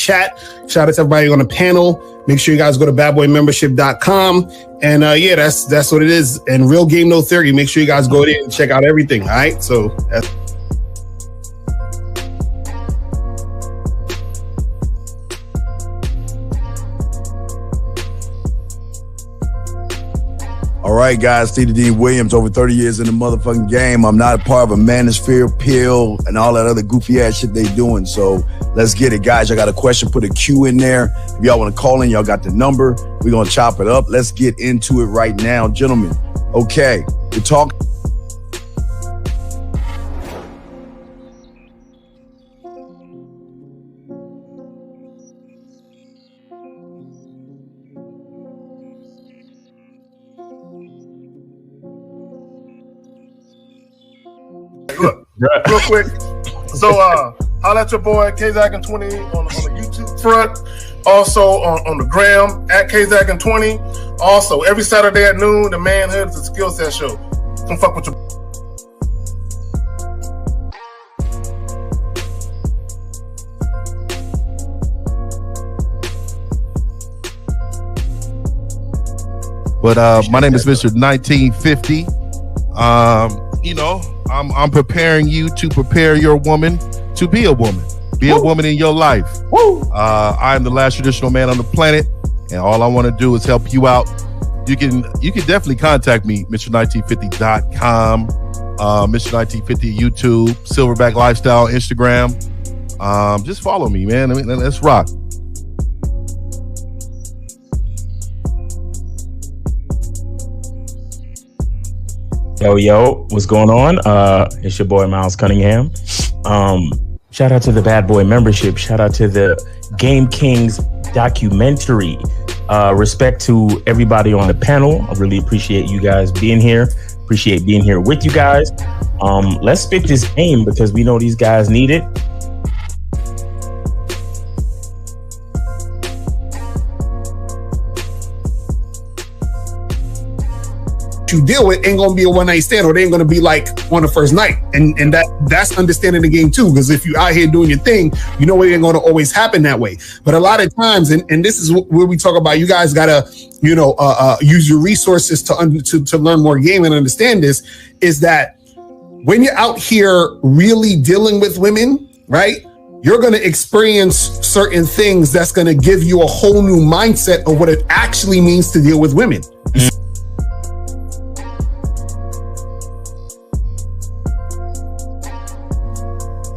chat. Shout out to everybody on the panel. Make sure you guys go to badboymembership.com. And yeah, that's what it is. And Real Game No Theory. Make sure you guys go there and check out everything. All right. So that's all right, guys, T. D. Williams, over 30 years in the motherfucking game. I'm not a part of a manosphere pill and all that other goofy ass shit they doing. So let's get it, guys. I got a question. Put a Q in there. If y'all want to call in, y'all got the number. We're going to chop it up. Let's get into it right now, gentlemen. Okay, we're talking. Look, real quick. So, holla at your boy KZaggin20 on the YouTube front. Also on the gram at KZaggin20. Also, every Saturday at noon, the Manhood is a skill set show. Come fuck with your. But my name is Mr. 1950. You know, I'm preparing you to prepare your woman to be a woman. Be a woman in your life. I am the last traditional man on the planet, and all I want to do is help you out. You can definitely contact me, Mr1950.com, Mr1950 YouTube, Silverback Lifestyle, Instagram. Just follow me, man. I mean, let's rock. Yo, what's going on? It's your boy Miles Cunningham. Shout out to the Bad Boy Membership. Shout out to the Game Kings documentary. Respect to everybody on the panel. I really appreciate you guys being here. Appreciate being here with you guys. Let's spit this game because we know these guys need it. you deal with ain't gonna be a one-night stand, or they ain't gonna be like on the first night. And that's understanding the game too, because if you out here doing your thing, you know it ain't gonna always happen that way. But a lot of times, and this is where we talk about, you guys gotta, use your resources to learn more game and understand this, is that when you're out here really dealing with women, right, you're going to experience certain things that's going to give you a whole new mindset of what it actually means to deal with women.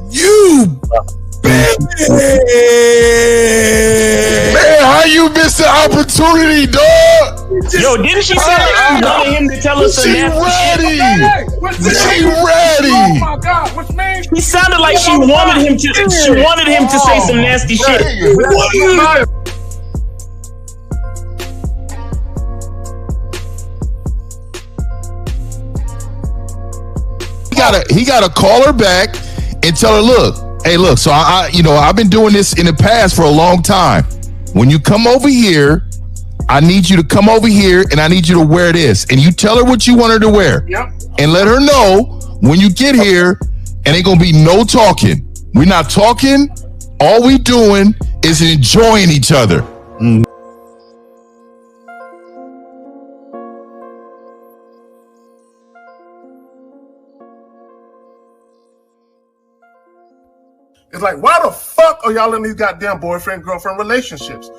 You bitch! Man, how you miss the opportunity, dog? Yo, didn't she say she wanted him to tell us the nasty shit? She ready. Oh my God, what's name? He sounded like she wanted him to. She wanted him to say some nasty shit. He gotta call her back and tell her, look, so I've been doing this in the past for a long time. When you come over here, I need you to come over here and I need you to wear this. And you tell her what you want her to wear. Yep. And let her know when you get here, and ain't gonna be no talking. We're not talking. All we doing is enjoying each other. It's like, why the fuck are y'all in these goddamn boyfriend-girlfriend relationships?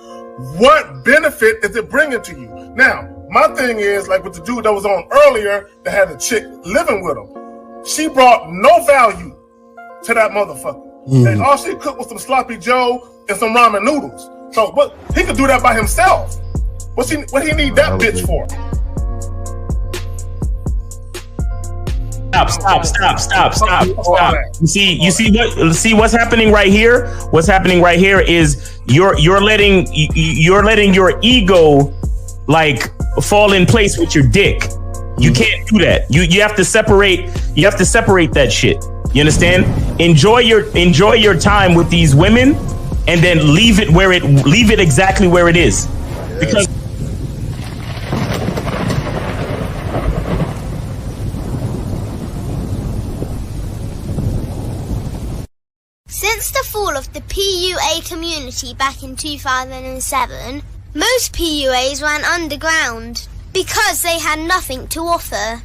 What benefit is it bringing to you? Now, my thing is, like with the dude that was on earlier that had a chick living with him, she brought no value to that motherfucker. And all she cooked was some sloppy joe and some ramen noodles. So, but he could do that by himself. What he need that bitch for? Stop. You see what's happening right here? What's happening right here is you're letting your ego like fall in place with your dick. You can't do that. You have to separate that shit. You understand? Enjoy your time with these women and then leave it exactly where it is. Because since the fall of the PUA community, community back in 2007, most PUAs ran underground because they had nothing to offer.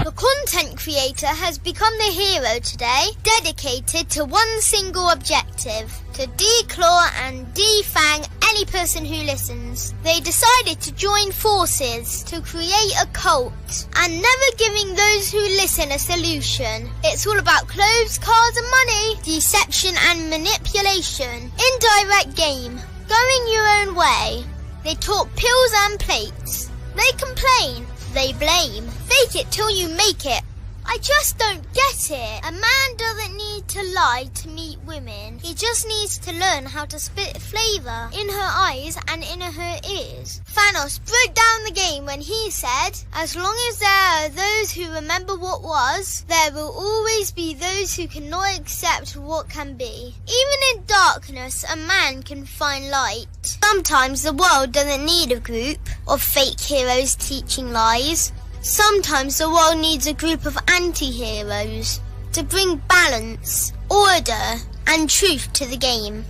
The content creator has become the hero today, dedicated to one single objective: to declaw and defang any person who listens. They decided to join forces to create a cult, and never giving those who listen a solution. It's all about clothes, cars and money, deception and manipulation, indirect game, going your own way. They talk pills and plates. They complain. They blame. Fake it till you make it. I just don't get it. A man doesn't need to lie to meet women. He just needs to learn how to spit flavour in her eyes and in her ears. Thanos broke down the game when he said, as long as there are those who remember what was, there will always be those who cannot accept what can be. Even in darkness, a man can find light. Sometimes the world doesn't need a group of fake heroes teaching lies. Sometimes the world needs a group of anti-heroes to bring balance, order, and truth to the game.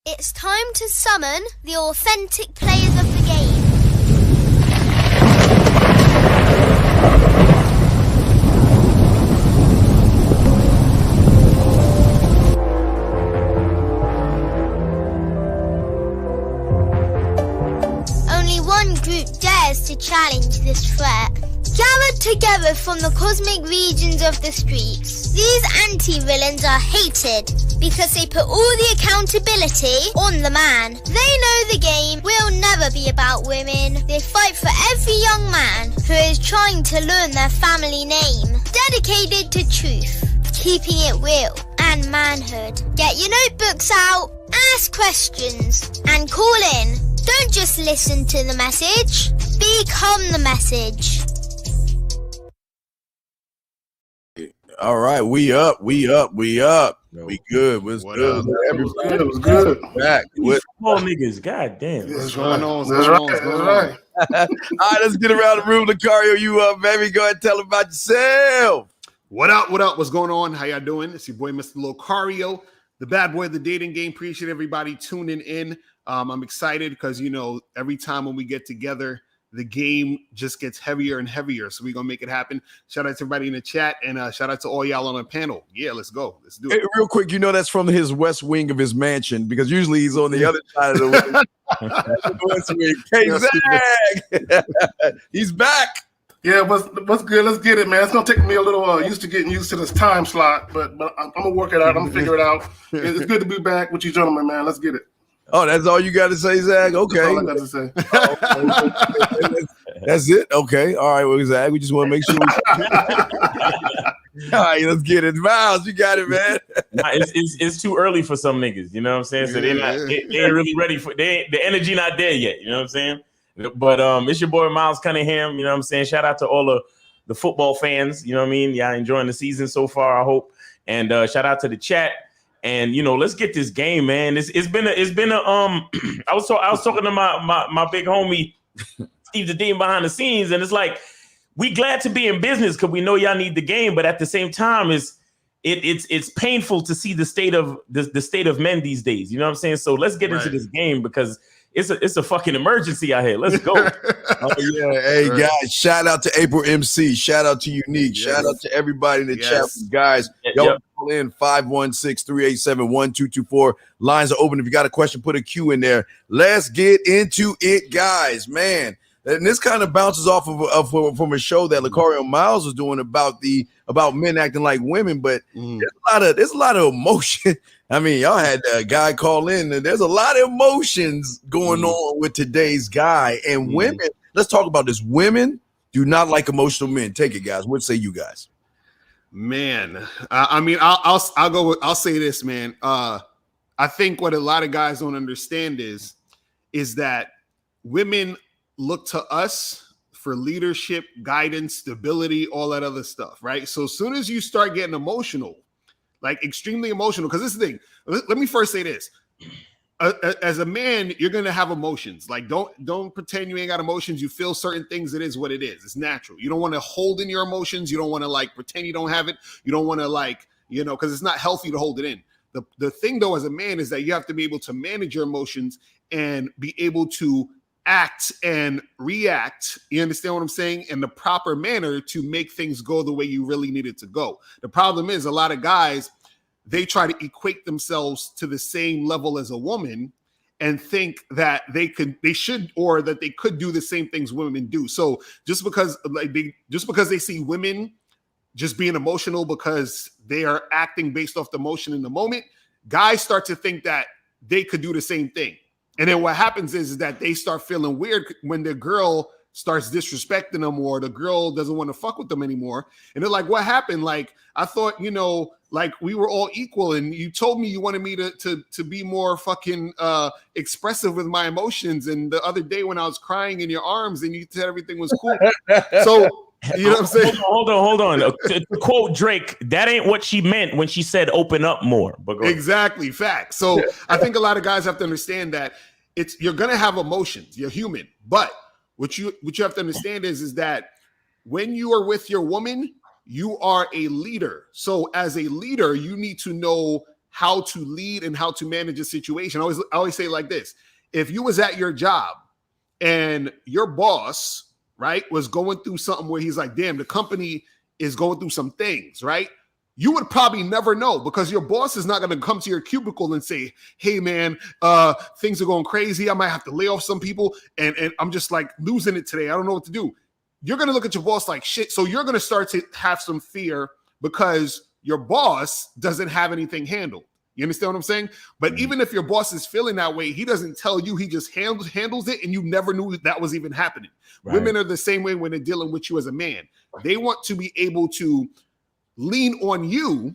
It's time to summon the authentic players of the game. Only one group dares to challenge this threat. Gathered together from the cosmic regions of the streets, these anti-villains are hated because they put all the accountability on the man. They know the game will never be about women. They fight for every young man who is trying to learn their family name. Dedicated to truth, keeping it real, and manhood. Get your notebooks out, ask questions, and call in. Don't just listen to the message, become the message. All right, we up. We good. What's good? It was good. Back. What? Small niggas, goddamn. What's going on? That's right. All right, let's get around the room. Lucario, you up, baby? Go ahead and tell them about yourself. What up? What's going on? How y'all doing? It's your boy, Mr. Lucario, the bad boy of the dating game. Appreciate everybody tuning in. I'm excited because, every time when we get together, the game just gets heavier and heavier. So we're going to make it happen. Shout out to everybody in the chat, and shout out to all y'all on the panel. Yeah, let's go. Let's do it. Hey, real quick, that's from his west wing of his mansion, because usually he's on the other side of the west wing. Hey, Zach! He's back. Yeah, what's good? Let's get it, man. It's going to take me a little getting used to this time slot, but I'm going to work it out. I'm going to figure it out. It's good to be back with you gentlemen, man. Let's get it. Oh, that's all you got to say, Zach? Okay. That's all I got to say. That's it? Okay. All right, well, Zach, we just want to make sure all right, let's get it. Miles, you got it, man. It's too early for some niggas, you know what I'm saying? So they ain't really ready for the energy not there yet, you know what I'm saying? But it's your boy Miles Cunningham, you know what I'm saying? Shout out to all of the football fans, you know what I mean? Y'all enjoying the season so far, I hope. And shout out to the chat. And let's get this game, man. It's been a I was talking to my big homie Steve the Dean behind the scenes, and it's like we glad to be in business because we know y'all need the game, but at the same time, it's painful to see the state of men these days. You know what I'm saying? So let's get into this game because it's a fucking emergency out here. Let's go. Oh yeah, hey guys! Shout out to April MC. Shout out to Unique. Yes. Shout out to everybody in the chat, guys. Y'all call in 516-387-1224. Lines are open. If you got a question, put a Q in there. Let's get into it, guys. Man, and this kind of bounces off of from a show that Lucario Miles was doing about men acting like women, but there's a lot of emotion. I mean, y'all had a guy call in, and there's a lot of emotions going on with today's guy. And women, let's talk about this. Women do not like emotional men. Take it, guys. What say you guys? Man, I mean, I'll say this, man. I think what a lot of guys don't understand is that women look to us for leadership, guidance, stability, all that other stuff, right? So as soon as you start getting emotional, like extremely emotional, because this is the thing. Let me first say this. as a man, you're gonna have emotions. Like, don't pretend you ain't got emotions. You feel certain things. It is what it is. It's natural. You don't want to hold in your emotions. You don't want to like pretend you don't have it. You don't want to like, because it's not healthy to hold it in. The thing though, as a man, is that you have to be able to manage your emotions and be able to act and react. You understand what I'm saying? In the proper manner to make things go the way you really need it to go. The problem is a lot of guys, they try to equate themselves to the same level as a woman and think that they could do the same things women do. So just because they see women just being emotional because they are acting based off the emotion in the moment, guys start to think that they could do the same thing. And then what happens is that they start feeling weird when the girl starts disrespecting them or the girl doesn't want to fuck with them anymore. And they're like, what happened? Like, I thought, like we were all equal and you told me you wanted me to be more fucking expressive with my emotions. And the other day when I was crying in your arms and you said everything was cool. So, you know what I'm saying? Hold on. To quote Drake, that ain't what she meant when she said open up more. But exactly, fact. So I think a lot of guys have to understand that you're gonna have emotions. You're human, but what you have to understand is that when you are with your woman, you are a leader. So as a leader, you need to know how to lead and how to manage a situation. I always say it like this: if you was at your job and your boss, right, was going through something where he's like, damn, the company is going through some things, right? You would probably never know because your boss is not going to come to your cubicle and say, hey, man, things are going crazy. I might have to lay off some people and I'm just like losing it today. I don't know what to do. You're going to look at your boss like shit. So you're going to start to have some fear because your boss doesn't have anything handled. You understand what I'm saying? But even if your boss is feeling that way, he doesn't tell you. He just handles it, and you never knew that was even happening. Right. Women are the same way when they're dealing with you as a man. They want to be able to lean on you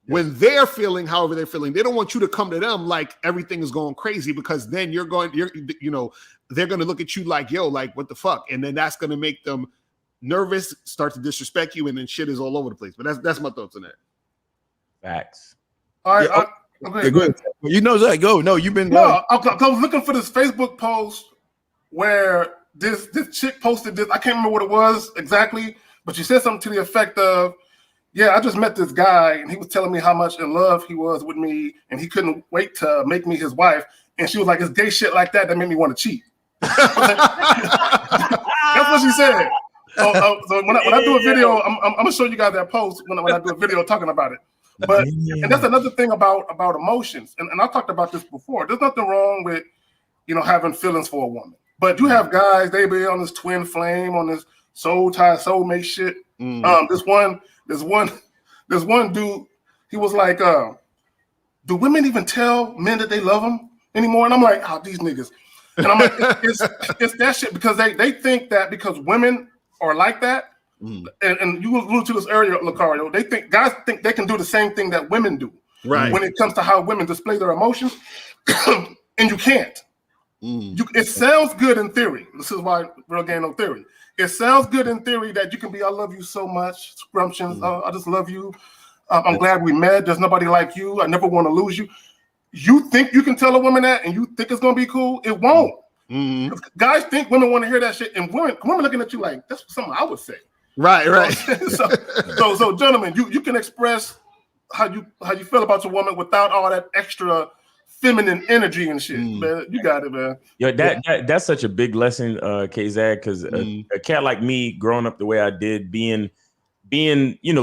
when they're feeling however they're feeling. They don't want you to come to them like everything is going crazy because then they're going to look at you like, yo, like what the fuck? And then that's going to make them nervous, start to disrespect you, and then shit is all over the place. But that's my thoughts on that. Facts. All right. Okay, go ahead. You know that. Go. No, you've been. No, I was looking for this Facebook post where this chick posted this. I can't remember what it was exactly, but she said something to the effect of, yeah, I just met this guy and he was telling me how much in love he was with me and he couldn't wait to make me his wife. And she was like, it's gay shit like that made me want to cheat. That's what she said. So when I do a video, I'm going to show you guys that post when I do a video talking about it. But and that's another thing about emotions. And I talked about this before. There's nothing wrong with, having feelings for a woman. But you have guys, they be on this twin flame, on this soul tie, soulmate shit. There's one dude, he was like, do women even tell men that they love them anymore? And I'm like, these niggas. And I'm like, it's that shit because they think that because women are like that, and you alluded to this earlier, Lucario, guys think they can do the same thing that women do. Right. When it comes to how women display their emotions, and you can't. It sounds good in theory. This is why Real Game No Theory. It sounds good in theory that you can be, I love you so much, scrumptions. I just love you. I'm glad we met. There's nobody like you. I never want to lose you. You think you can tell a woman that and you think it's going to be cool? It won't. Guys think women want to hear that shit, and women looking at you like, that's something I would say. Right. So gentlemen, you can express how you feel about your woman without all that extra feminine energy and shit, man. You got it, man. Yo, that's such a big lesson, K-Zag, because a cat like me, growing up the way I did, being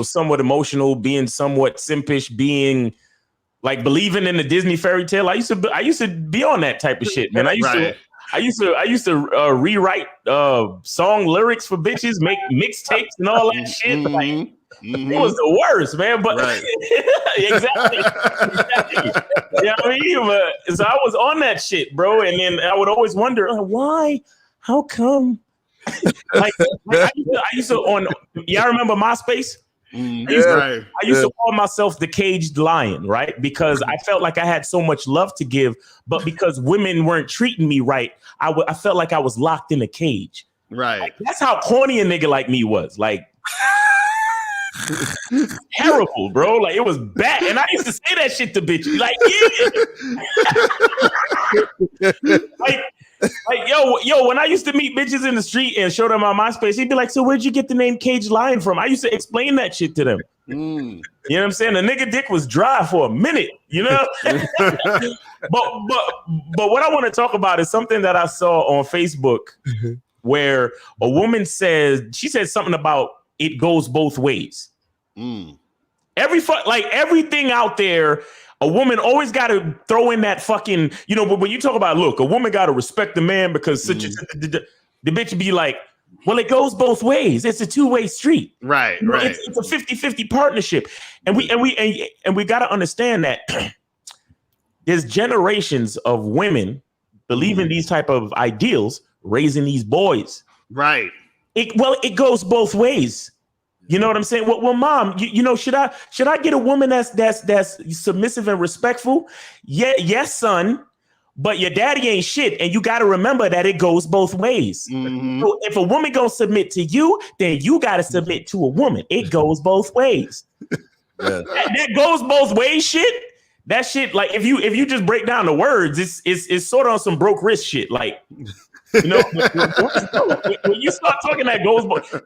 somewhat emotional, being somewhat simpish, being like believing in the Disney fairy tale. I used to be on that type of shit, man. I used to rewrite song lyrics for bitches, make mixtapes and all that shit. Like, it was the worst, man. But exactly. You know what I mean? But, so I was on that shit, bro. And then I would always wonder, why? How come? like I used to on. Y'all remember MySpace? I used to call myself the caged lion, right? Because I felt like I had so much love to give, but because women weren't treating me right, I felt like I was locked in a cage. Right. Like, that's how corny a nigga like me was. Like, terrible, bro. Like it was bad, and I used to say that shit to bitches. Like, yeah. like yo, when I used to meet bitches in the street and show them on MySpace, he'd be like, "So where'd you get the name Caged Lion from?" I used to explain that shit to them. You know what I'm saying? The nigga dick was dry for a minute, you know. but what I want to talk about is something that I saw on Facebook where a woman said something about it goes both ways. Everything out there, a woman always got to throw in that fucking, you know, when you talk about, look, a woman got to respect the man because the bitch be like, well, it goes both ways. It's a two-way street. Right, you know, right. It's a 50-50 partnership. And we got to understand that there's generations of women believing these type of ideals, raising these boys. Right. It goes both ways. You know what I'm saying? Well, mom, you know, should I get a woman that's submissive and respectful? Yeah, yes, son. But your daddy ain't shit, and you got to remember that it goes both ways. So if a woman gonna submit to you, then you got to submit to a woman. It goes both ways. That goes both ways. Shit. That shit. Like if you just break down the words, it's sort of on some broke wrist shit. Like, you know, when you start talking that goes both.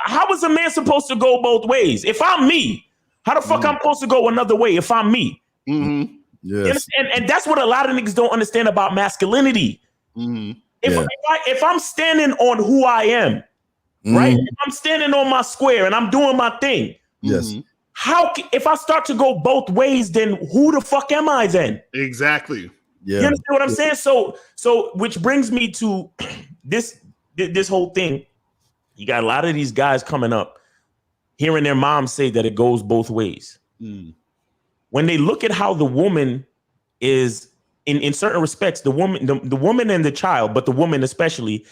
How is a man supposed to go both ways? If I'm me, how the fuck I'm supposed to go another way? If I'm me. Yes. And that's what a lot of niggas don't understand about masculinity. If I'm standing on who I am, right? If I'm standing on my square and I'm doing my thing. Yes. If I start to go both ways, then who the fuck am I then? Exactly. Yeah. You understand what I'm saying? So which brings me to this whole thing. You got a lot of these guys coming up, hearing their moms say that it goes both ways. When they look at how the woman is, in certain respects, the woman and the child, but the woman especially,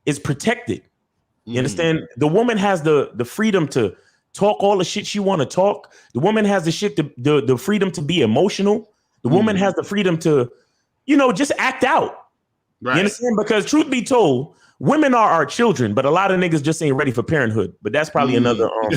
is protected. You understand? The woman has the freedom to talk all the shit she want to talk. The woman has the freedom to be emotional. The woman has the freedom to, you know, just act out. Right. You understand? Because truth be told, women are our children, but a lot of niggas just ain't ready for parenthood. But that's probably another whole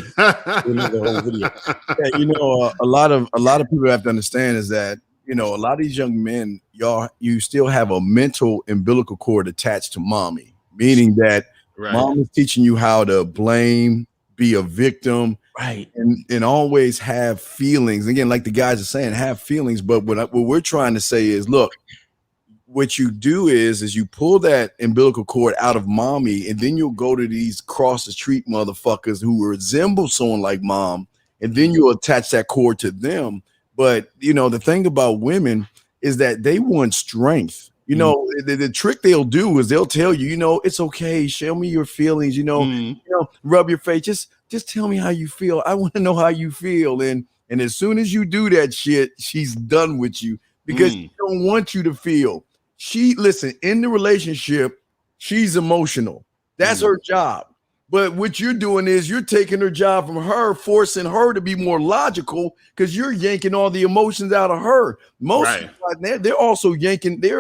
video. Yeah, you know, a lot of people have to understand is that, you know, a lot of these young men, you still have a mental umbilical cord attached to mommy, meaning that mom is teaching you how to blame, be a victim, right, and always have feelings. Again, like the guys are saying, have feelings. But what we're trying to say is, look. What you do is you pull that umbilical cord out of mommy, and then you'll go to these cross the street motherfuckers who resemble someone like mom, and then you'll attach that cord to them. But you know, the thing about women is that they want strength. You know, the trick they'll do is they'll tell you, you know, it's okay, show me your feelings, you know, rub your face, just tell me how you feel. I want to know how you feel. And as soon as you do that shit, she's done with you because she don't want you to feel. Listen, in the relationship, she's emotional. That's her job. But what you're doing is you're taking her job from her, forcing her to be more logical because you're yanking all the emotions out of her. Most of the time, they're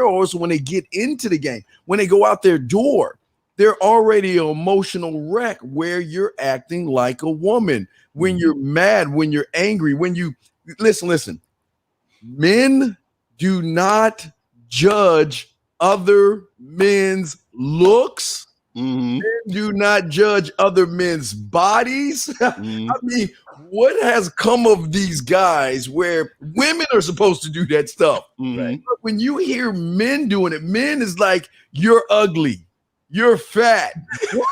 also when they get into the game, when they go out their door, they're already an emotional wreck where you're acting like a woman. When you're mad, when you're angry, when you listen, men do not judge other men's looks. Men do not judge other men's bodies. I mean, what has come of these guys where women are supposed to do that stuff? Right? But when you hear men doing it, men is like, you're ugly, you're fat. What?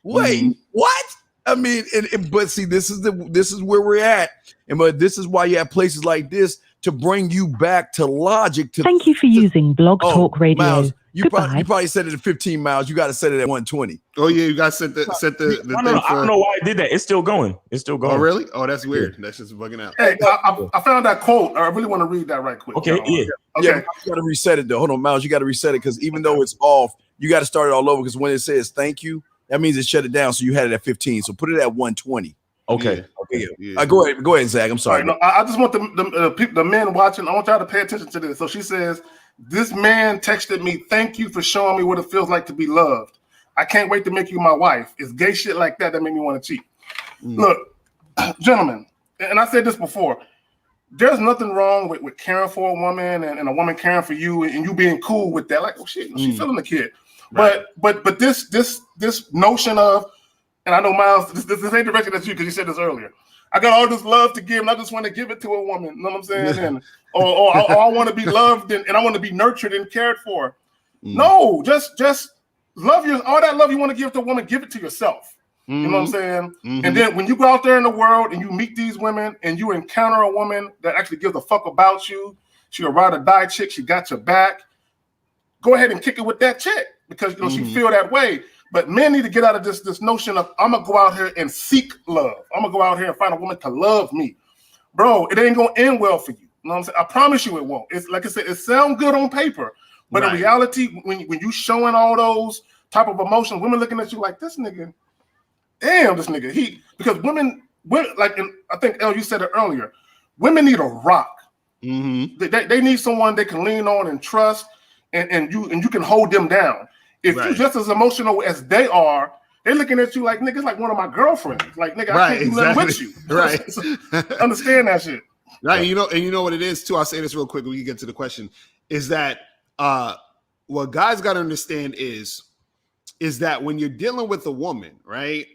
Wait, what? I mean, but see, this is where we're at, but this is why you have places like this to bring you back to logic. Thank you for using Blog Talk Radio. Miles, you probably set it at 15 miles. You got to set it at 120. Oh yeah, you got to set the no, I don't know why I did that. It's still going. Oh really? Oh, that's weird. That's just bugging out. Hey, I found that quote. I really want to read that right quick. Okay, Okay. You got to reset it though. Hold on, Miles. You got to reset it because even though it's off, you got to start it all over because when it says thank you, that means it shut it down. So you had it at 15. So put it at 120. Okay. Yeah. Go ahead, Zach. I'm sorry. Right, no, I just want the men watching. I want y'all to pay attention to this. So she says, "This man texted me. Thank you for showing me what it feels like to be loved. I can't wait to make you my wife. It's gay shit like that made me want to cheat." Look, gentlemen, and I said this before, there's nothing wrong with caring for a woman and a woman caring for you and you being cool with that. Like, oh shit, she's feeling the kid. Right. But this notion of, and I know Miles, this ain't directed at you because you said this earlier. I got all this love to give and I just want to give it to a woman. You know what I'm saying? And or I want to be loved and I want to be nurtured and cared for. No, just love all that love you want to give to a woman, give it to yourself. You know what I'm saying? And then when you go out there in the world and you meet these women and you encounter a woman that actually gives a fuck about you, she a ride or die chick, she got your back, go ahead and kick it with that chick because you know she feel that way. But men need to get out of this notion of I'm gonna go out here and seek love. I'm gonna go out here and find a woman to love me. Bro, it ain't gonna end well for you. You know what I'm saying? I promise you it won't. It's like I said, it sounds good on paper, but in reality, when you showing all those type of emotions, women looking at you like this nigga. Damn, this nigga. Because women like, and I think El, you said it earlier. Women need a rock. They need someone they can lean on and trust, and you can hold them down. If you're just as emotional as they are, they're looking at you like nigga, it's like one of my girlfriends. Like nigga, I can't do nothing with you. Right. So, understand that shit. Right. And you know what it is too. I'll say this real quick when we get to the question. Is that what guys got to understand is that when you're dealing with a woman, right?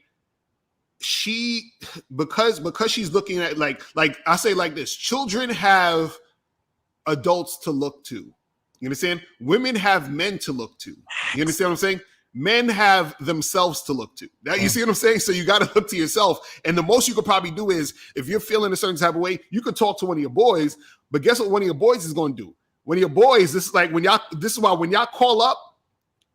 She because she's looking at like I say like this, children have adults to look to. You understand? Women have men to look to. You understand what I'm saying? Men have themselves to look to. Now you see what I'm saying? So you got to look to yourself. And the most you could probably do is if you're feeling a certain type of way, you could talk to one of your boys, but guess what one of your boys is going to do? One of your boys, this is why when y'all call up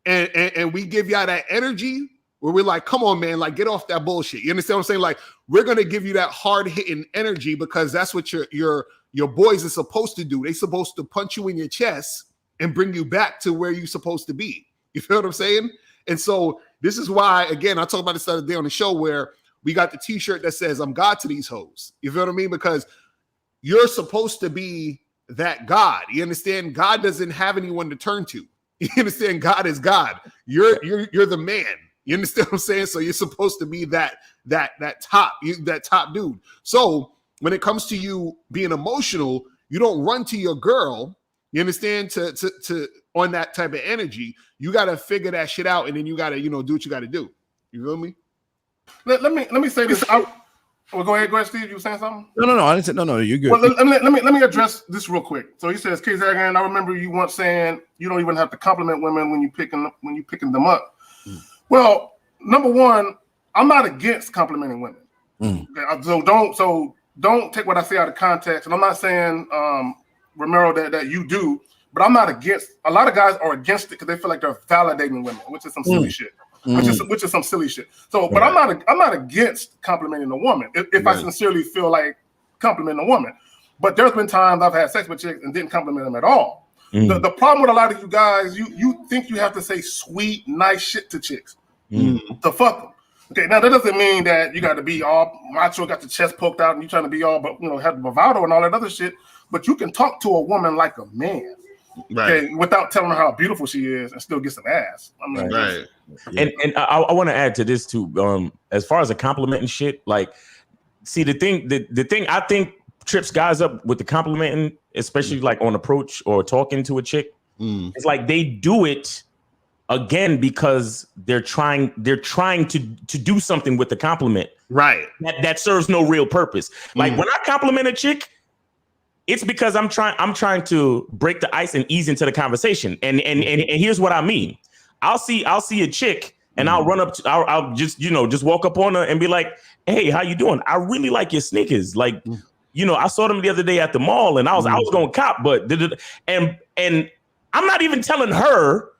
and we give y'all that energy where we're like, come on, man, like get off that bullshit. You understand what I'm saying? Like we're gonna give you that hard hitting energy because that's what your boys are supposed to do. They're supposed to punch you in your chest and bring you back to where you're supposed to be. You feel what I'm saying? And so this is why, again, I talked about this the other day on the show where we got the t-shirt that says I'm God to these hoes. You feel what I mean? Because you're supposed to be that God. You understand? God doesn't have anyone to turn to. You understand? God is God. You're the man. You understand what I'm saying? So you're supposed to be that top dude. So when it comes to you being emotional, you don't run to your girl. You understand? To on that type of energy, you got to figure that shit out, and then you got to do what you got to do. You feel me? Let me say this. Well, go ahead, Steve. You were saying something? No. I didn't say no. You're good. Well, let me address this real quick. So he says, "Case again, I remember you once saying you don't even have to compliment women when you picking them up." Well, number one, I'm not against complimenting women. Okay? So don't take what I say out of context. And I'm not saying, Romero, that you do, but I'm not against. A lot of guys are against it because they feel like they're validating women, which is some silly shit. Which is some silly shit. So, but I'm not against complimenting a woman if I sincerely feel like complimenting a woman. But there's been times I've had sex with chicks and didn't compliment them at all. The problem with a lot of you guys, you think you have to say sweet, nice shit to chicks to fuck them. Okay, now that doesn't mean that you got to be all macho, got the chest poked out, and you trying to be all, but have bravado and all that other shit. But you can talk to a woman like a man, okay, without telling her how beautiful she is, and still get some ass. I mean, right. And I want to add to this too. As far as a compliment and shit, like, see the thing I think trips guys up with the complimenting, especially like on approach or talking to a chick, it's like they do it again because they're trying to do something with the compliment, right? That serves no real purpose. Like when I compliment a chick, it's because I'm trying to break the ice and ease into the conversation. And here's what I mean. I'll see a chick and I'll run up to, I'll just walk up on her and be like, "Hey, how you doing? I really like your sneakers. Like, I saw them the other day at the mall and I was going to cop, but and I'm not even telling her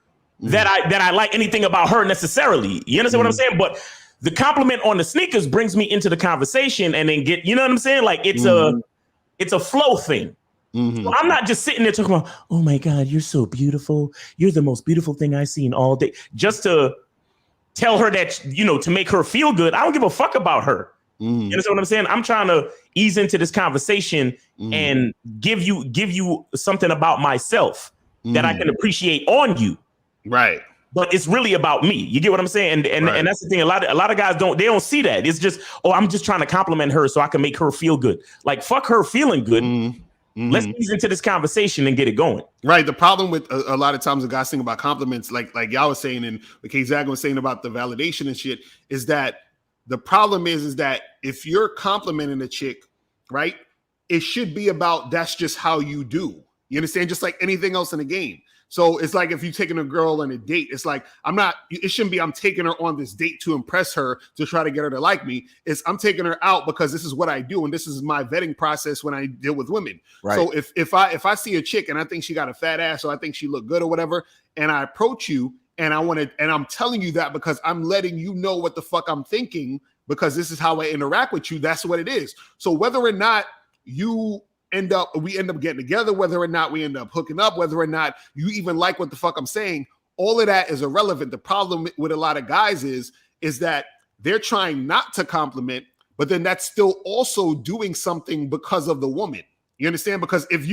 that I like anything about her necessarily. You understand what I'm saying? But the compliment on the sneakers brings me into the conversation and then you know what I'm saying? Like it's a flow thing. So I'm not just sitting there talking about, "Oh my God, you're so beautiful. You're the most beautiful thing I've seen all day." Just to tell her that, to make her feel good. I don't give a fuck about her. You understand what I'm saying? I'm trying to ease into this conversation and give you something about myself that I can appreciate on you. Right. but it's really about me. You get what I'm saying? And that's the thing. A lot of guys don't see that. It's just, I'm just trying to compliment her so I can make her feel good. Like, fuck her feeling good. Mm-hmm. Let's ease into this conversation and get it going. Right. The problem with a lot of times the guys think about compliments, like y'all was saying, and what K-Zag was saying about the validation and shit, is that the problem is that if you're complimenting a chick, right, it should be about that's just how you do. You understand? Just like anything else in the game. So it's like if you're taking a girl on a date, it's like it shouldn't be I'm taking her on this date to impress her to try to get her to like me. It's I'm taking her out because this is what I do and this is my vetting process when I deal with women. Right. So if I see a chick and I think she got a fat ass or I think she look good or whatever, and I approach you and I'm telling you that because I'm letting you know what the fuck I'm thinking because this is how I interact with you. That's what it is. So whether or not we end up getting together, whether or not we end up hooking up, whether or not you even like what the fuck I'm saying, all of that is irrelevant. The problem with a lot of guys is that they're trying not to compliment, but then that's still also doing something because of the woman. You understand? Because if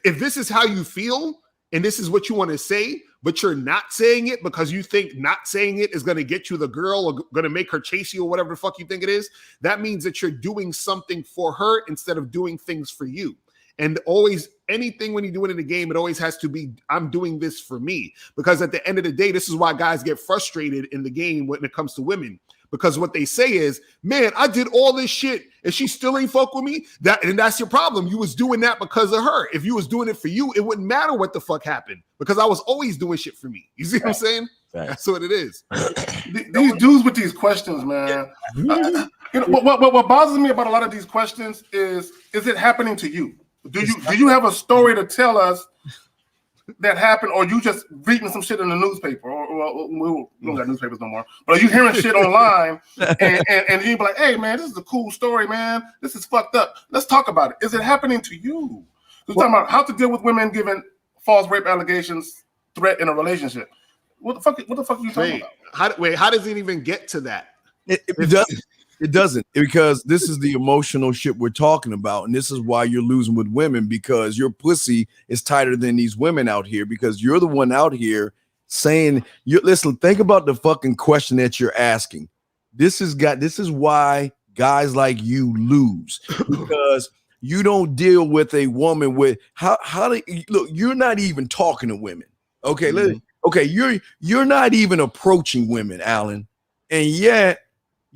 this is how you feel and this is what you want to say, but you're not saying it because you think not saying it is going to get you the girl or going to make her chase you or whatever the fuck you think it is, that means that you're doing something for her instead of doing things for you. And always, anything when you do it in the game, it always has to be, I'm doing this for me. Because at the end of the day, this is why guys get frustrated in the game when it comes to women. Because what they say is, man, I did all this shit and she still ain't fuck with me. And that's your problem. You was doing that because of her. If you was doing it for you, it wouldn't matter what the fuck happened because I was always doing shit for me. You see what I'm saying? That's what it is. These dudes with these questions, man. What bothers me about a lot of these questions is it happening to you? Do you have a story to tell us that happened, or you just reading some shit in the newspaper, or we don't got newspapers no more, but are you hearing shit online and you be like, hey man, this is a cool story, man, this is fucked up, let's talk about it. Is it happening to you? We're talking about how to deal with women given false rape allegations, threat in a relationship. What the fuck are you talking about? How does it even get to that? It doesn't, because this is the emotional shit we're talking about. And this is why you're losing with women, because your pussy is tighter than these women out here, because you're the one out here saying, listen, think about the fucking question that you're asking. This is why guys like you lose, because you don't deal with a woman with look, you're not even talking to women. Okay. Mm-hmm. You're not even approaching women, Alan. And yet,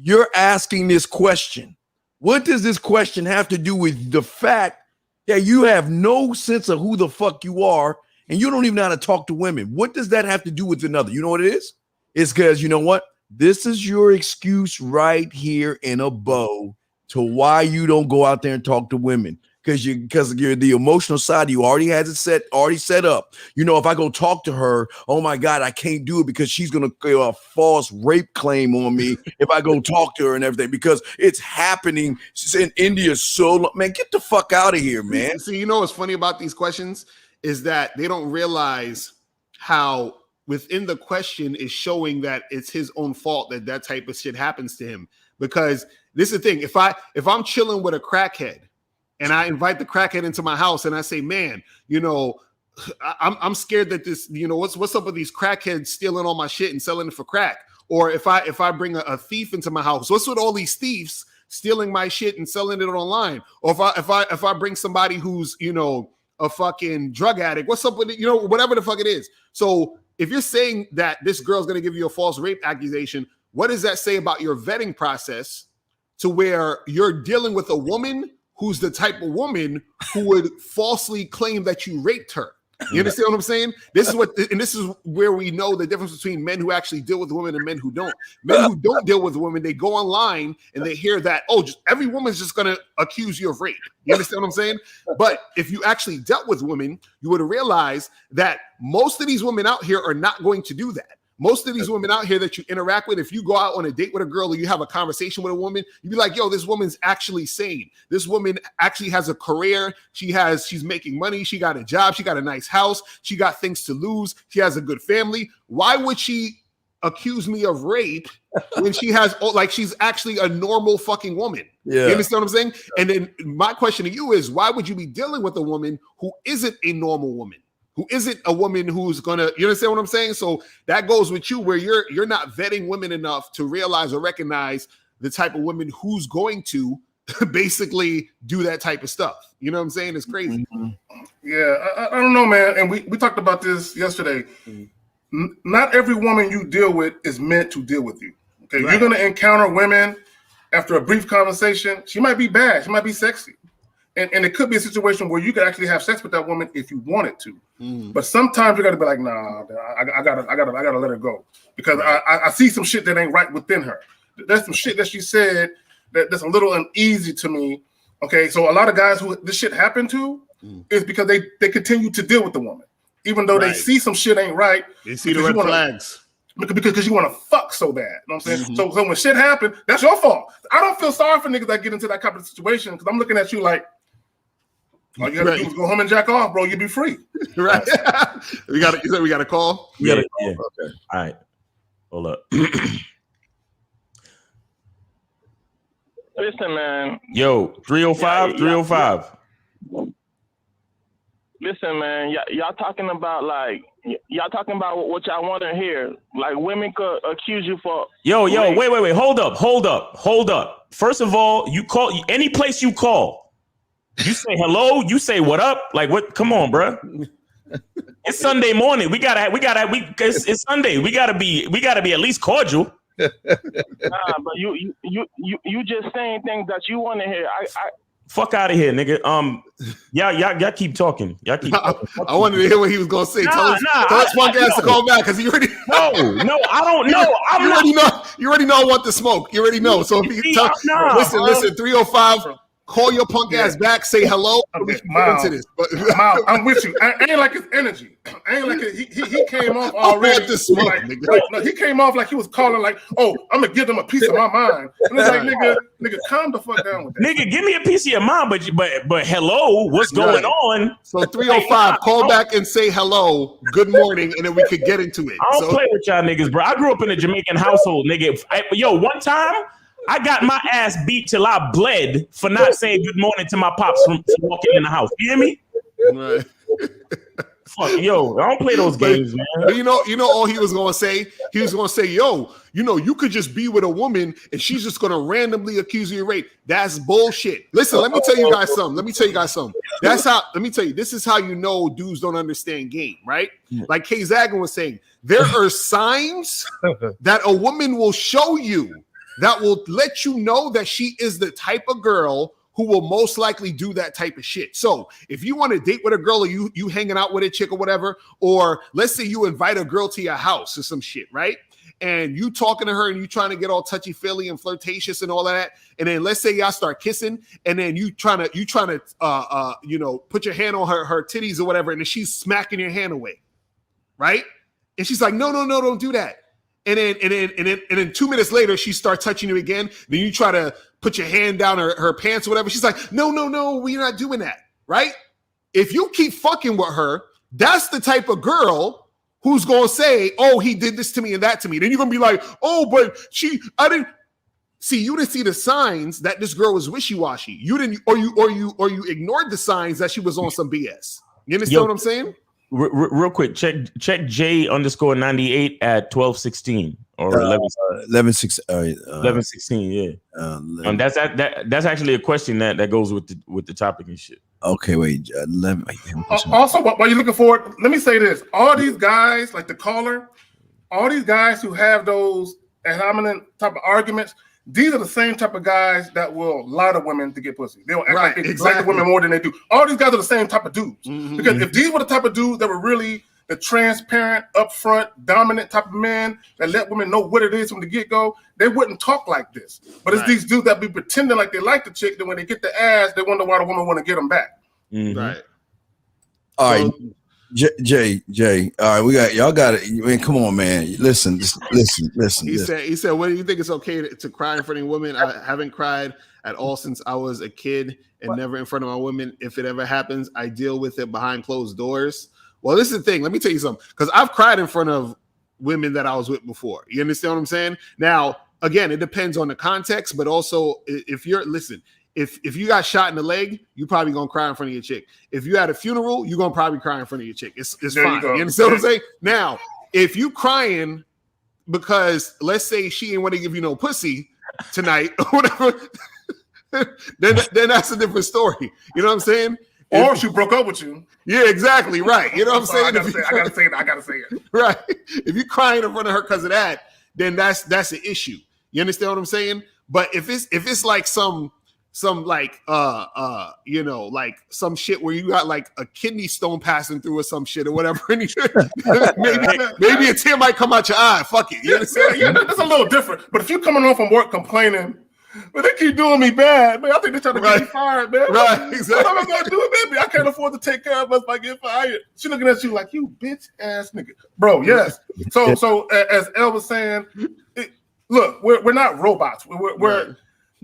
you're asking this question. What does this question have to do with the fact that you have no sense of who the fuck you are and you don't even know how to talk to women? What does that have to do with another? You know what it is? It's because, you know what? This is your excuse right here in a bow to why you don't go out there and talk to women. Because you're the emotional side, you already has it set up. You know, if I go talk to her, oh my God, I can't do it because she's gonna go a false rape claim on me if I go talk to her and everything, because it's happening in India so long. Man, get the fuck out of here, man. See, you know what's funny about these questions is that they don't realize how within the question is showing that it's his own fault that type of shit happens to him. Because this is the thing, if I'm chilling with a crackhead and I invite the crackhead into my house and I say, man, you know, I'm scared that this, you know, what's up with these crackheads stealing all my shit and selling it for crack? Or if I bring a thief into my house, what's with all these thieves stealing my shit and selling it online? Or if I bring somebody who's, you know, a fucking drug addict, what's up with it? You know, whatever the fuck it is. So if you're saying that this girl's going to give you a false rape accusation, what does that say about your vetting process to where you're dealing with a woman who's the type of woman who would falsely claim that you raped her? You understand what I'm saying? This is where we know the difference between men who actually deal with women and men who don't. Men who don't deal with women, they go online and they hear that, every woman's just going to accuse you of rape. You understand what I'm saying? But if you actually dealt with women, you would realize that most of these women out here are not going to do that. Most of these women out here that you interact with, if you go out on a date with a girl or you have a conversation with a woman, you'd be like, yo, this woman's actually sane. This woman actually has a career. She's making money. She got a job. She got a nice house. She got things to lose. She has a good family. Why would she accuse me of rape when she has, like, she's actually a normal fucking woman? Yeah. You understand what I'm saying? And then my question to you is, why would you be dealing with a woman who isn't a normal woman? who isn't a woman who's gonna, you understand what I'm saying? So that goes with you where you're not vetting women enough to realize or recognize the type of woman who's going to basically do that type of stuff. You know what I'm saying? It's crazy. Yeah, I don't know, man. And we talked about this yesterday. Not every woman you deal with is meant to deal with you. Okay, right. You're going to encounter women after a brief conversation. She might be bad. She might be sexy. And it could be a situation where you could actually have sex with that woman if you wanted to. But sometimes you got to be like, nah, I gotta let her go because I see some shit that ain't right within her. There's some shit that she said that's a little uneasy to me. Okay, so a lot of guys who this shit happened to is because they continue to deal with the woman, even though they see some shit ain't right. They see the red flags because you want to fuck so bad. You know what I'm saying? So when shit happened, that's your fault. I don't feel sorry for niggas that get into that kind of situation because I'm looking at you like, all you gotta do is go home and jack off, bro. You'll be free. Right. we got a call. Yeah. Okay. All right. Hold up. Listen, man. Yo, 305, 305. Listen, man. Y'all talking about what y'all want to hear. Like women could accuse you for. Yo, wait. Hold up. First of all, you call any place you call. You say hello. You say what up. Like what? Come on, bro. It's Sunday morning. It's Sunday. We gotta be at least cordial. Nah, but you just saying things that you want to hear. I fuck out of here, nigga. Y'all keep talking. I wanted to hear what he was gonna say. Tell us one guy to call back because he already. No, I don't know. You already know I want the smoke. You already know. So if you tell, listen, 305. Call your punk ass back. Say hello. Okay, Miles, into this. Miles, I'm with you. I ain't like his energy. I ain't like it. He came off already. He came off like he was calling like, "Oh, I'm gonna give them a piece of my mind." And it's like, nigga, calm the fuck down with that. Nigga, give me a piece of your mind, but hello, what's going on? So 305, call back and say hello, good morning, and then we could get into it. I don't play with y'all niggas, bro. I grew up in a Jamaican household, nigga. One time. I got my ass beat till I bled for not saying good morning to my pops from walking in the house. You hear me? Right. Fuck, yo, I don't play those games, man. But you know all he was gonna say? He was gonna say, yo, you could just be with a woman and she's just gonna randomly accuse you of rape. That's bullshit. Listen, let me tell you guys something. This is how you know dudes don't understand game, right? Like K Zagan was saying, there are signs that a woman will show you that will let you know that she is the type of girl who will most likely do that type of shit. So if you want to date with a girl or you hanging out with a chick or whatever, or let's say you invite a girl to your house or some shit, right? And you talking to her and you trying to get all touchy-feely and flirtatious and all of that. And then let's say y'all start kissing and then you trying to put your hand on her titties or whatever. And then she's smacking your hand away. Right? And she's like, no, don't do that. And then 2 minutes later, she starts touching you again. Then you try to put your hand down her pants or whatever. She's like, no, we're not doing that, right? If you keep fucking with her, that's the type of girl who's going to say, oh, he did this to me and that to me. Then you're going to be like, oh, but I didn't see the signs that this girl was wishy-washy. You didn't, or you ignored the signs that she was on some BS. You understand what I'm saying? Real quick, check J_98 at 12:16 or 11:16. Yeah. That's actually a question that goes with the topic and shit. Okay, wait. 11. Also, while you're looking for it, let me say this: all these guys, like the caller, all these guys who have those adamant type of arguments. These are the same type of guys that will lie to women to get pussy. They'll act like they like the women more than they do. All these guys are the same type of dudes. Because if these were the type of dudes that were really the transparent, upfront, dominant type of men that let women know what it is from the get-go, they wouldn't talk like this. But it's these dudes that be pretending like they like the chick, then when they get the ass, they wonder why the woman want to get them back. Right. All right. Jay, all right, y'all got it. I mean, come on, man. Listen. He said, what do you think it's okay to cry in front of women? I haven't cried at all since I was a kid and never in front of my women. If it ever happens, I deal with it behind closed doors. Well, this is the thing. Let me tell you something, because I've cried in front of women that I was with before. You understand what I'm saying? Now, again, it depends on the context, but also if you're If you got shot in the leg, you probably gonna cry in front of your chick. If you had a funeral, you gonna probably cry in front of your chick. It's fine. You understand what I'm saying? Now, if you crying because let's say she ain't want to give you no pussy tonight or whatever, then that's a different story. You know what I'm saying? Or she broke up with you. Yeah, exactly. Right. You know what I'm saying? I gotta say it. Right. If you're crying in front of her because of that, then that's an issue. You understand what I'm saying? But if it's like some like you know, like some shit where you got like a kidney stone passing through or some shit or whatever, maybe a tear might come out your eye. Fuck it. You understand? Yeah, that's a little different. But if you're coming home from work complaining, but they keep doing me bad, man. I think they're trying to get me fired, man. Right, exactly. What am I gonna do, baby? I can't afford to take care of us if I get fired. She looking at you like, you bitch ass nigga, bro. Yes. So as El was saying, look, we're not robots. We're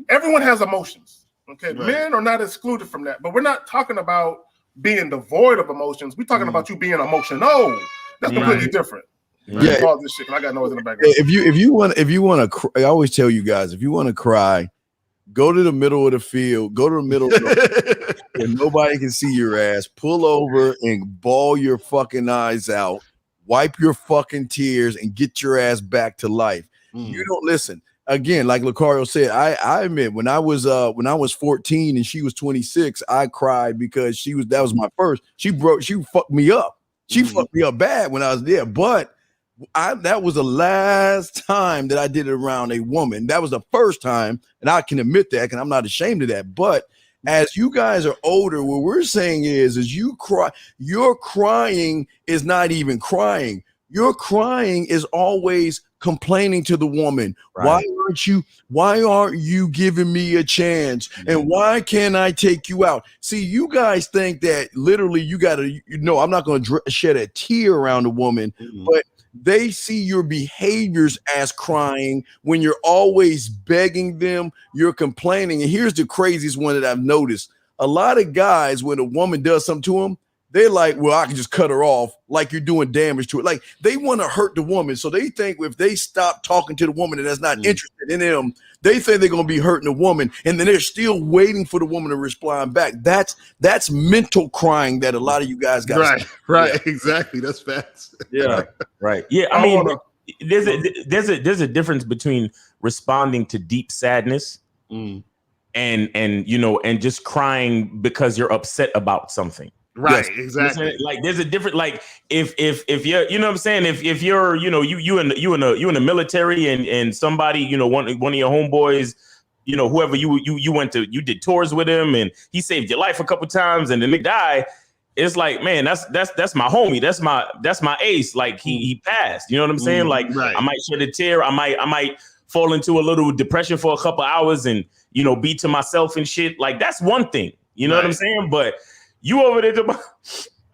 everyone has emotions. Okay, right. Men are not excluded from that, but we're not talking about being devoid of emotions. We're talking about you being emotional. That's completely different. Right. Yeah, all this shit. I got noise in the background. If you want to, I always tell you guys, if you want to cry, go to the middle of the field, go to the middle of the where nobody can see your ass. Pull over and bawl your fucking eyes out, wipe your fucking tears, and get your ass back to life. You don't listen. Again, like Lucario said, I admit when I was 14 and she was 26, I cried because that was my first. She fucked me up. She fucked me up bad when I was there, but that was the last time that I did it around a woman. That was the first time, and I can admit that, and I'm not ashamed of that. But as you guys are older, what we're saying is you cry. Your crying is not even crying. Your crying is always complaining to the woman. Right. Why aren't you giving me a chance? And why can't I take you out? See, you guys think that literally you got to, I'm not going to shed a tear around a woman, but they see your behaviors as crying when you're always begging them, you're complaining. And here's the craziest one that I've noticed. A lot of guys, when a woman does something to them, they're like, well, I can just cut her off, like you're doing damage to it. Like they want to hurt the woman. So they think if they stop talking to the woman that's not interested in them, they think they're going to be hurting the woman. And then they're still waiting for the woman to respond back. That's mental crying that a lot of you guys got. Right. Yeah. Exactly. That's facts. Yeah. Right. Yeah. I mean, there's a difference between responding to deep sadness and just crying because you're upset about something. Right, yes, exactly. Like there's a different, like if you're, you know what I'm saying, if you're, you in the military and somebody, one of your homeboys, whoever you did tours with him and he saved your life a couple times and then they die, it's like, man, that's my homie, that's my ace. Like he passed, you know what I'm saying? Like I might shed a tear, I might fall into a little depression for a couple hours and be to myself and shit. Like that's one thing, you know what I'm saying? But you over there,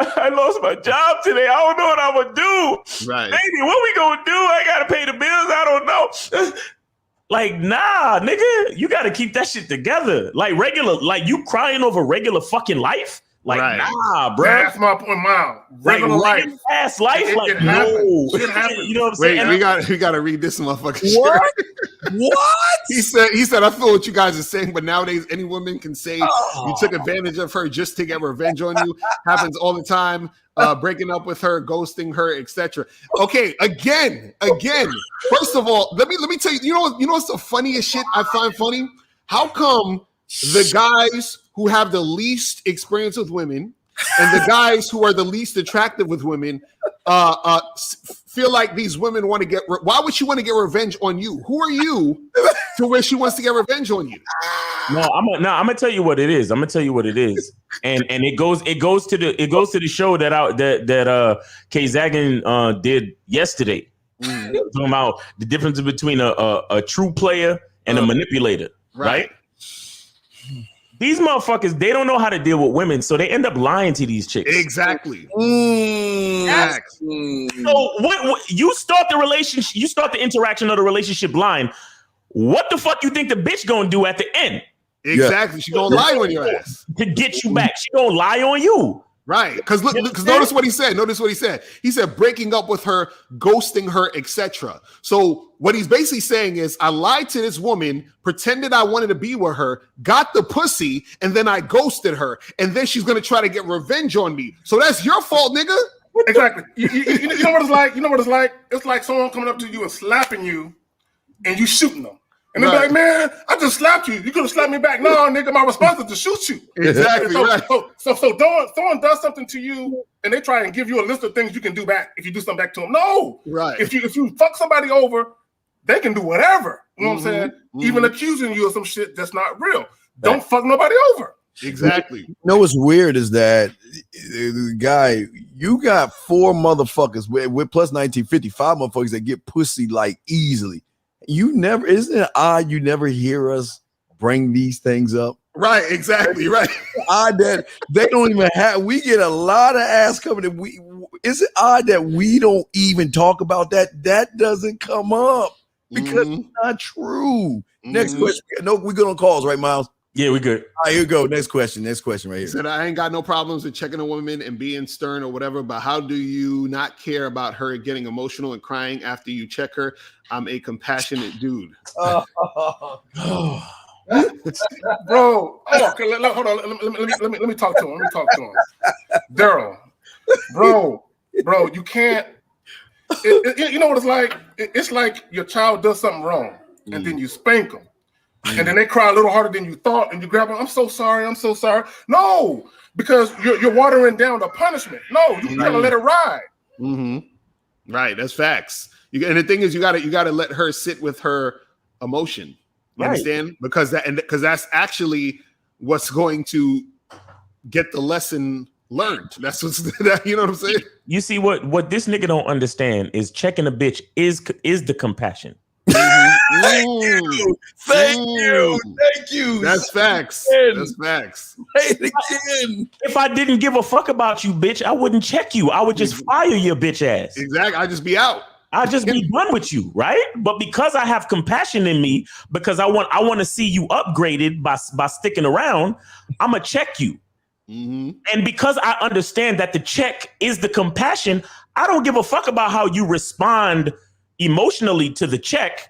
I lost my job today. I don't know what I'm gonna do. Right. Baby, what we gonna do? I gotta pay the bills. I don't know. Like, nah, nigga, you gotta keep that shit together. Like regular, like you crying over regular fucking life. Like, nah, bro. That's my point, Mom. Regular life. Ass life. Like, no. You know what I'm saying? Wait, we gotta read this motherfucker. What? What? He said, I feel what you guys are saying, but nowadays any woman can say you took advantage of her just to get revenge on you. Happens all the time. Breaking up with her, ghosting her, etc. Okay, again. First of all, let me tell you. You know what's the funniest shit I find funny? How come the guys who have the least experience with women and the guys who are the least attractive with women feel like these women want to get why would she want to get revenge on you? Who are you to where she wants to get revenge on you? I'm gonna tell you what it is. And it goes to the show that Kay Zagan did yesterday. Talking about the difference between a true player and a manipulator, right? These motherfuckers, they don't know how to deal with women, so they end up lying to these chicks. Exactly. So what you start the relationship, you start the interaction of the relationship lying. What the fuck you think the bitch gonna do at the end? Exactly. She gonna lie on your ass. To get you back. She gonna lie on you. Right, because notice what he said. Notice what he said. He said breaking up with her, ghosting her, etc. So what he's basically saying is, I lied to this woman, pretended I wanted to be with her, got the pussy, and then I ghosted her, and then she's gonna try to get revenge on me. So that's your fault, nigga. Exactly. You know what it's like? You know what it's like? It's like someone coming up to you and slapping you, and you shooting them. And they're like, man, I just slapped you. You could have slapped me back. No, nigga, my response is to shoot you. Exactly. Right. So someone does something to you, and they try and give you a list of things you can do back if you do something back to them. No. Right. If you fuck somebody over, they can do whatever. You know what I'm saying? Even accusing you of some shit that's not real. Don't fuck nobody over. Exactly. You know what's weird is that guy, you got 4 motherfuckers with plus 1955 motherfuckers that get pussy like easily. You never, isn't it odd you never hear us bring these things up? Right, exactly, right. Odd that they don't even have, we get a lot of ass coming in. Is it odd that we don't even talk about that? That doesn't come up because it's not true. Next question. No, we good on calls, right, Miles? Yeah, we good. All right, here we go. Next question right here. He said, I ain't got no problems with checking a woman and being stern or whatever, but how do you not care about her getting emotional and crying after you check her? I'm a compassionate dude. Bro, okay, hold on. Let me talk to him. Daryl, bro, you can't. You know what it's like? It's like your child does something wrong, and then you spank them. And then they cry a little harder than you thought, and you grab them. I'm so sorry. No, because you're watering down the punishment. No, you gotta let it ride. Right, that's facts. And the thing is, you gotta let her sit with her emotion. You understand? Because that's actually what's going to get the lesson learned. That's what's you know what I'm saying. You see what this nigga don't understand is checking a bitch is the compassion. Thank you. That's facts. That's facts. Say it again. If I didn't give a fuck about you, bitch, I wouldn't check you. I would just fire your bitch ass. Exactly. I'd just be out. I'll just be done with you, right? But because I have compassion in me, because I want to see you upgraded by sticking around, I'm gonna check you. And because I understand that the check is the compassion, I don't give a fuck about how you respond emotionally to the check.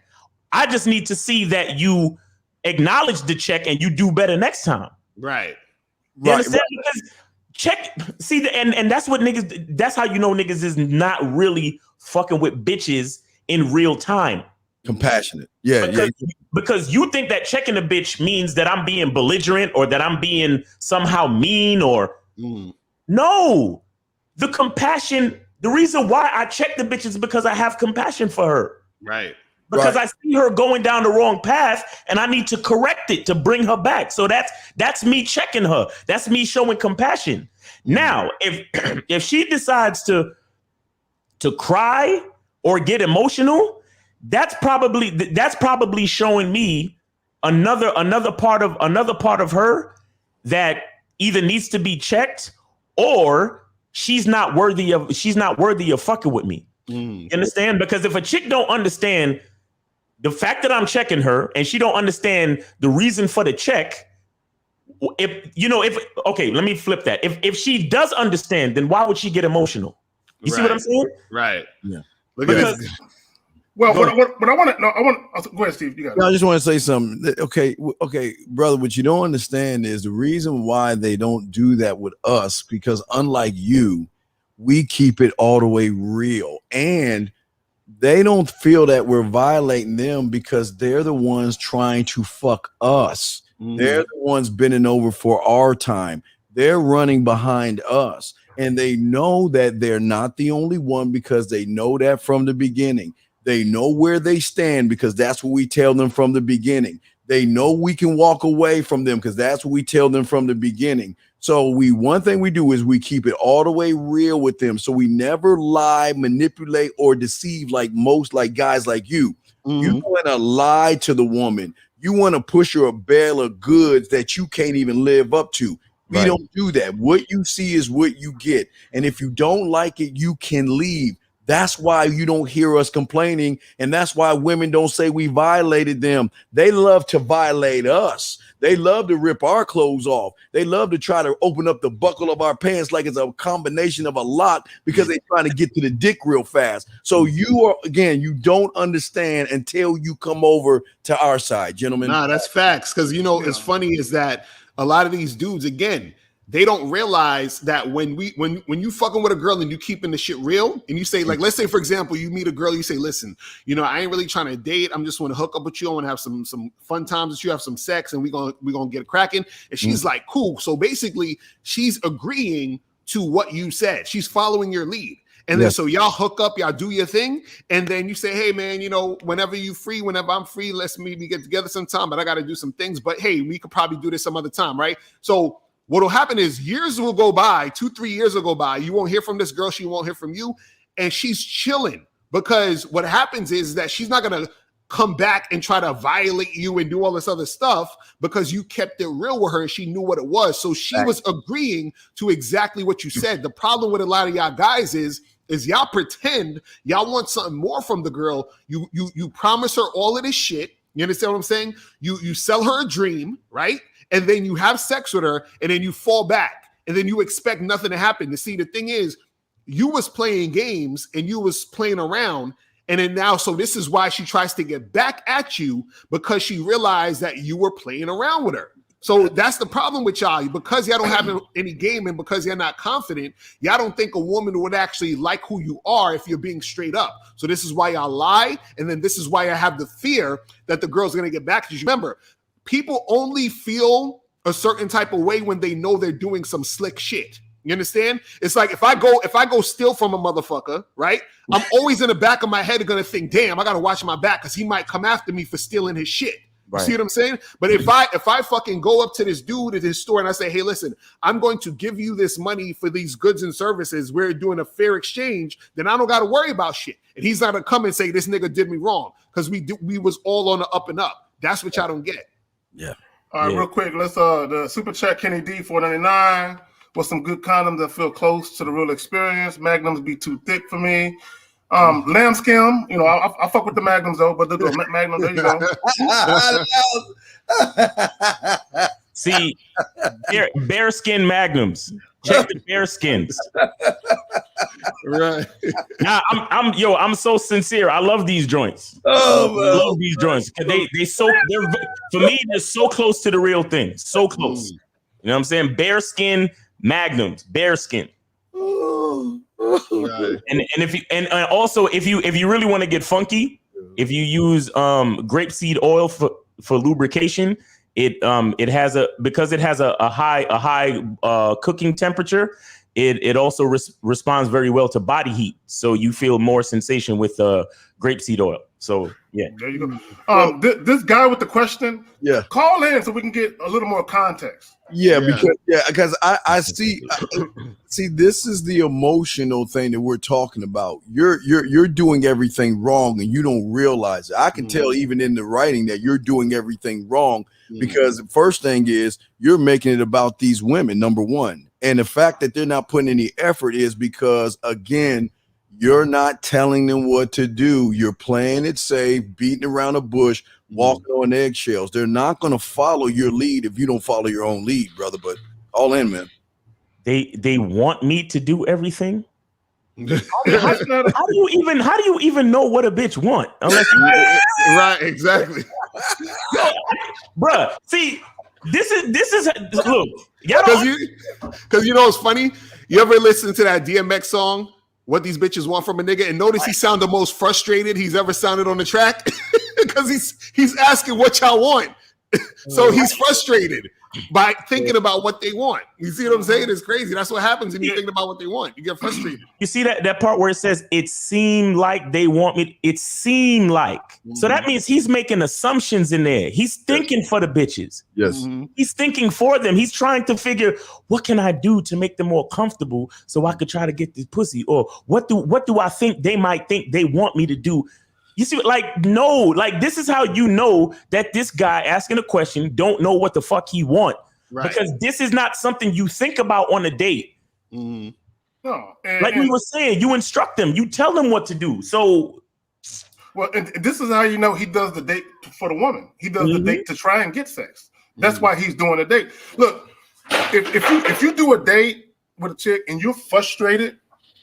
I just need to see that you acknowledge the check and you do better next time. Right. You understand? Because check, see, and that's what niggas, that's how you know niggas is not really fucking with bitches in real time. Compassionate. Yeah. Because you think that checking a bitch means that I'm being belligerent or that I'm being somehow mean or no. The compassion, the reason why I check the bitch is because I have compassion for her. Right. Because I see her going down the wrong path and I need to correct it to bring her back. So that's me checking her. That's me showing compassion. Now, if she decides to cry or get emotional, that's probably showing me another part of her that either needs to be checked or she's not worthy of fucking with me. You understand? Because if a chick don't understand the fact that I'm checking her and she don't understand the reason for the check, okay, let me flip that. If she does understand, then why would she get emotional? You see what I'm saying? Right. Yeah. Because, well, what I want to go ahead, Steve. You got it. I just want to say something. Okay, brother. What you don't understand is the reason why they don't do that with us, because unlike you, we keep it all the way real, and they don't feel that we're violating them because they're the ones trying to fuck us. They're the ones bending over for our time. They're running behind us, and they know that they're not the only one because they know that from the beginning. They know where they stand because that's what we tell them from the beginning. They know we can walk away from them because that's what we tell them from the beginning. So one thing we do is we keep it all the way real with them. So we never lie, manipulate, or deceive like guys like you. You want to lie to the woman. You want to push her a bale of goods that you can't even live up to. We don't do that. What you see is what you get. And if you don't like it, you can leave. That's why you don't hear us complaining, and that's why women don't say we violated them. They love to violate us. They love to rip our clothes off. They love to try to open up the buckle of our pants like it's a combination of a lock because they're trying to get to the dick real fast. So you don't understand until you come over to our side, gentlemen. Nah, that's facts. Because, it's funny is that a lot of these dudes, again, they don't realize that when you fucking with a girl and you keeping the shit real and you say, like, let's say, for example, you meet a girl, you say, listen, I ain't really trying to date. I'm just want to hook up with you. I want to have some fun times with you, have some sex, and we're gonna get it cracking. And she's like, cool. So basically, she's agreeing to what you said. She's following your lead. And then so y'all hook up, y'all do your thing, and then you say, hey man, whenever you free, whenever I'm free, let's maybe get together sometime. But I got to do some things. But hey, we could probably do this some other time, right? So what'll happen is years will go by, 2-3 years will go by. You won't hear from this girl. She won't hear from you. And she's chilling because what happens is that she's not going to come back and try to violate you and do all this other stuff because you kept it real with her and she knew what it was. So she was agreeing to exactly what you said. The problem with a lot of y'all guys is y'all pretend y'all want something more from the girl. You promise her all of this shit. You understand what I'm saying? You sell her a dream, right? And then you have sex with her, and then you fall back, and then you expect nothing to happen. To see, the thing is, you was playing games, and you was playing around, and then now, so this is why she tries to get back at you, because she realized that you were playing around with her. So that's the problem with y'all. Because y'all don't have any game, and because you're not confident, y'all don't think a woman would actually like who you are if you're being straight up. So this is why y'all lie, and then this is why I have the fear that the girl's going to get back to you. Remember, people only feel a certain type of way when they know they're doing some slick shit. You understand? It's like if I go steal from a motherfucker, right? I'm always in the back of my head going to think, damn, I got to watch my back because he might come after me for stealing his shit. You see what I'm saying? But if I fucking go up to this dude at his store and I say, hey, listen, I'm going to give you this money for these goods and services. We're doing a fair exchange. Then I don't got to worry about shit. And he's not going to come and say this nigga did me wrong because we was all on the up and up. That's what y'all don't get. Yeah. All right, real quick. Let's the super chat Kenny D $4.99 with some good condoms that feel close to the real experience. Magnums be too thick for me. Lambskin, I fuck with the Magnums though, but the Magnum, there you go. See, bearskin Magnums. Check the bearskins. Right. Nah, I'm so sincere. I love these joints. I love these joints because for me, they're so close to the real thing. So close. You know what I'm saying? Bearskin Magnums. Bearskin. Right. And also if you really want to get funky, if you use grapeseed oil for lubrication, it has a high cooking temperature. It also responds very well to body heat, so you feel more sensation with grapeseed oil. So yeah, there you go. This guy with the question, call in so we can get a little more context. Because I see this is the emotional thing that we're talking about. You're doing everything wrong and you don't realize it. I can tell even in the writing that you're doing everything wrong because the first thing is you're making it about these women, number one. And the fact that they're not putting any effort is because, again, you're not telling them what to do. You're playing it safe, beating around the bush, walking on eggshells. They're not going to follow your lead if you don't follow your own lead, brother. But all in, man. They want me to do everything. How do you even know what a bitch want? Unless right, exactly. Bruh, see, this is look, because it's funny. You ever listen to that DMX song? What these bitches want from a nigga, and notice he sounded the most frustrated he's ever sounded on the track because he's asking what y'all want. So he's frustrated by thinking about what they want. You see what I'm saying? It's crazy. That's what happens when you think about what they want. You get frustrated. You see that part where it says it seemed like they want me. It seemed like. So that means he's making assumptions in there. He's thinking for the bitches. Yes. He's thinking for them. He's trying to figure what can I do to make them more comfortable so I could try to get this pussy, or what do I think they might think they want me to do. You see, this is how you know that this guy asking a question don't know what the fuck he want. Right. Because this is not something you think about on a date. No, like we were saying, you instruct them, you tell them what to do. So, well, and this is how you know he does the date for the woman. He does the date to try and get sex. That's why he's doing a date. Look, if you do a date with a chick and you're frustrated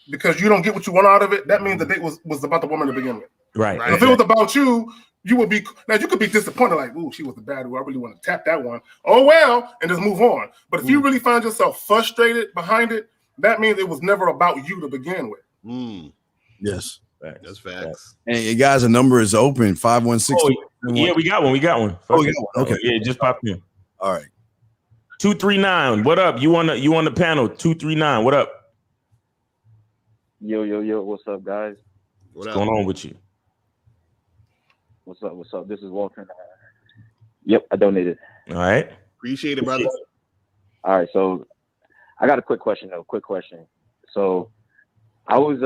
because you don't get what you want out of it, that means the date was about the woman to begin with. Right. If it was about you, you would be now. You could be disappointed, like, "Ooh, she was the bad one. I really want to tap that one." Oh well, and just move on. But if you really find yourself frustrated behind it, that means it was never about you to begin with. Yes, that's facts. And guys, the number is open 516. Yeah, we got one. We got one. Okay, yeah, it just popped in. All right. 239. What up? You on the panel? 239. What up? Yo. What's up, guys? What's going on with you? What's up? This is Walter. Yep, I donated. All right. Appreciate it, brother. All right, so I got a quick question, though. So I was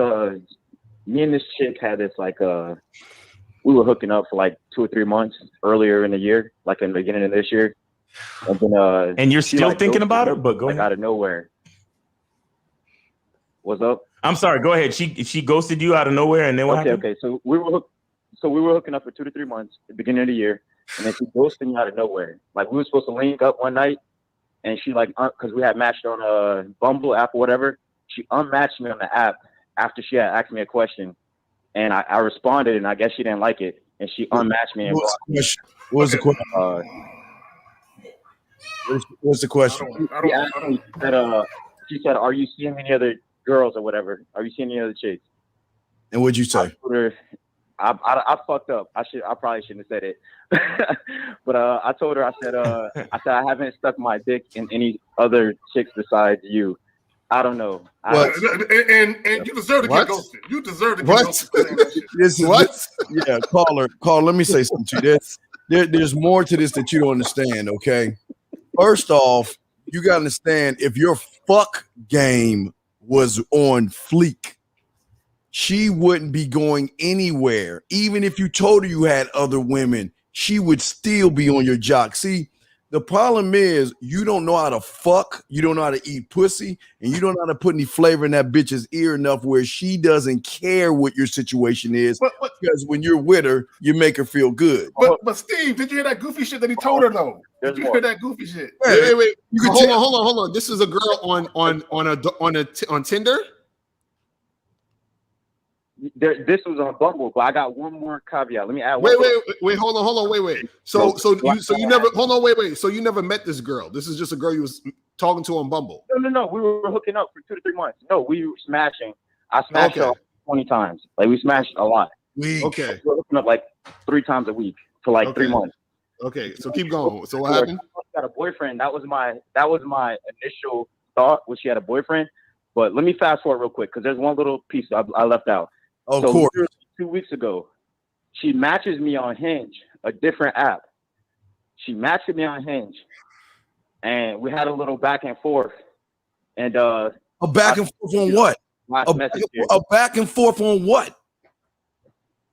me and this chick had this we were hooking up for like 2 or 3 months earlier in the year, like in the beginning of this year. And then and you're still thinking about her, but go ahead. Out of nowhere. What's up? I'm sorry, go ahead. She ghosted you out of nowhere, and then what happened? Okay. So we were hooking up for 2 to 3 months at the beginning of the year, and then she ghosted me out of nowhere. Like, we were supposed to link up one night, and she because we had matched on a Bumble app or whatever, she unmatched me on the app after she had asked me a question, and I responded, and I guess she didn't like it, and she unmatched me. What was the question? What's the question? She said, "Are you seeing any other girls or whatever? Are you seeing any other chicks?" And what'd you say? I fucked up. I probably shouldn't have said it. But I told her, I said I haven't stuck my dick in any other chicks besides you. I don't know. And you deserve to get ghosted. You deserve to get ghosted. Yeah, caller. Let me say something to you. There's more to this that you don't understand. Okay. First off, you gotta understand, if your fuck game was on fleek, she wouldn't be going anywhere. Even if you told her you had other women, she would still be on your jock. See, the problem is you don't know how to fuck, you don't know how to eat pussy, and you don't know how to put any flavor in that bitch's ear enough where she doesn't care what your situation is. Because when you're with her, you make her feel good. But Steve, did you hear that goofy shit that he told her though? Did you hear that goofy shit? Wait. Hold on. This is a girl on Tinder. This was on Bumble, but I got one more caveat. Let me add. Wait. Hold on. Wait. So you never. Hold on. Wait. So you never met this girl. This is just a girl you was talking to on Bumble. No. We were hooking up for 2 to 3 months. No, we were smashing. I smashed her 20 times. Like, we smashed a lot. Okay. We were hooking up like 3 times a week for like 3 months. Okay. So keep going. So what happened? She got a boyfriend. That was my initial thought, was she had a boyfriend. But let me fast forward real quick, because there's one little piece I left out. Of course. 2 weeks ago, she matches me on Hinge, a different app. She matched me on Hinge, and we had a little back and forth. And a back and forth on what? A back and forth on what?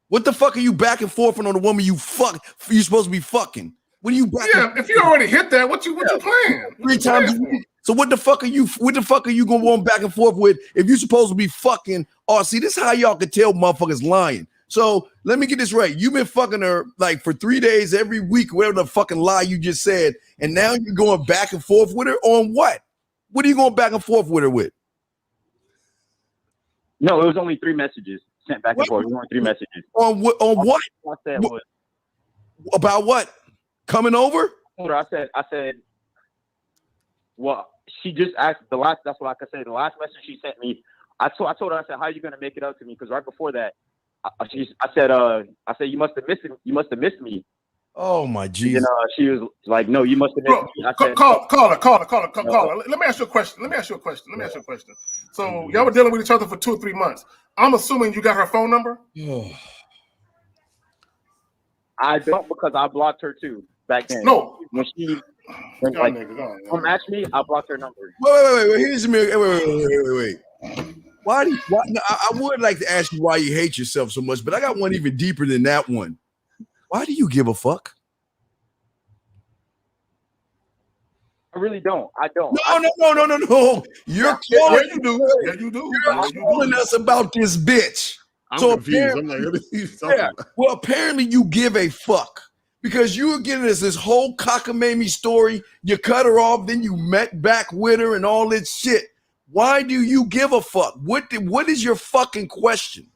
What the fuck are you back and forth on the woman you supposed to be fucking? What are you back? Yeah, if you already hit that, what you playing? 3 times a week. So what the fuck are you gonna want back and forth with if you're supposed to be fucking? Oh, see, this is how y'all can tell motherfuckers lying. So let me get this right. You've been fucking her like for 3 days every week, whatever the fucking lie you just said, and now you're going back and forth with her on what? What are you going back and forth with her with? No, it was only 3 messages sent back and forth. It was only 3 messages. On what? I said what? About what? Coming over? I said, well, she just asked the last. That's what I could say. The last message she sent me, I told her, I said, "How are you gonna make it up to me?" Because right before that, I said, "You must have missed it. You must have missed me." Oh my Jesus! And she was like, "No, you must have missed me." I said, call her. Let me ask you a question. So y'all were dealing with each other for 2 or 3 months. I'm assuming you got her phone number. I don't, because I blocked her too back then. No, when she unmatched me, I blocked her number. Wait. Here's me. Wait. Why? I would like to ask you why you hate yourself so much, but I got one even deeper than that one. Why do you give a fuck? I really don't. I don't. No. You're Yeah, you do. Yeah, you do. You're calling us about this bitch. I'm confused. I'm like, what are you talking about? Well, apparently you give a fuck because you were giving us this whole cockamamie story. You cut her off, then you met back with her and all this shit. Why do you give a fuck? What is your fucking question?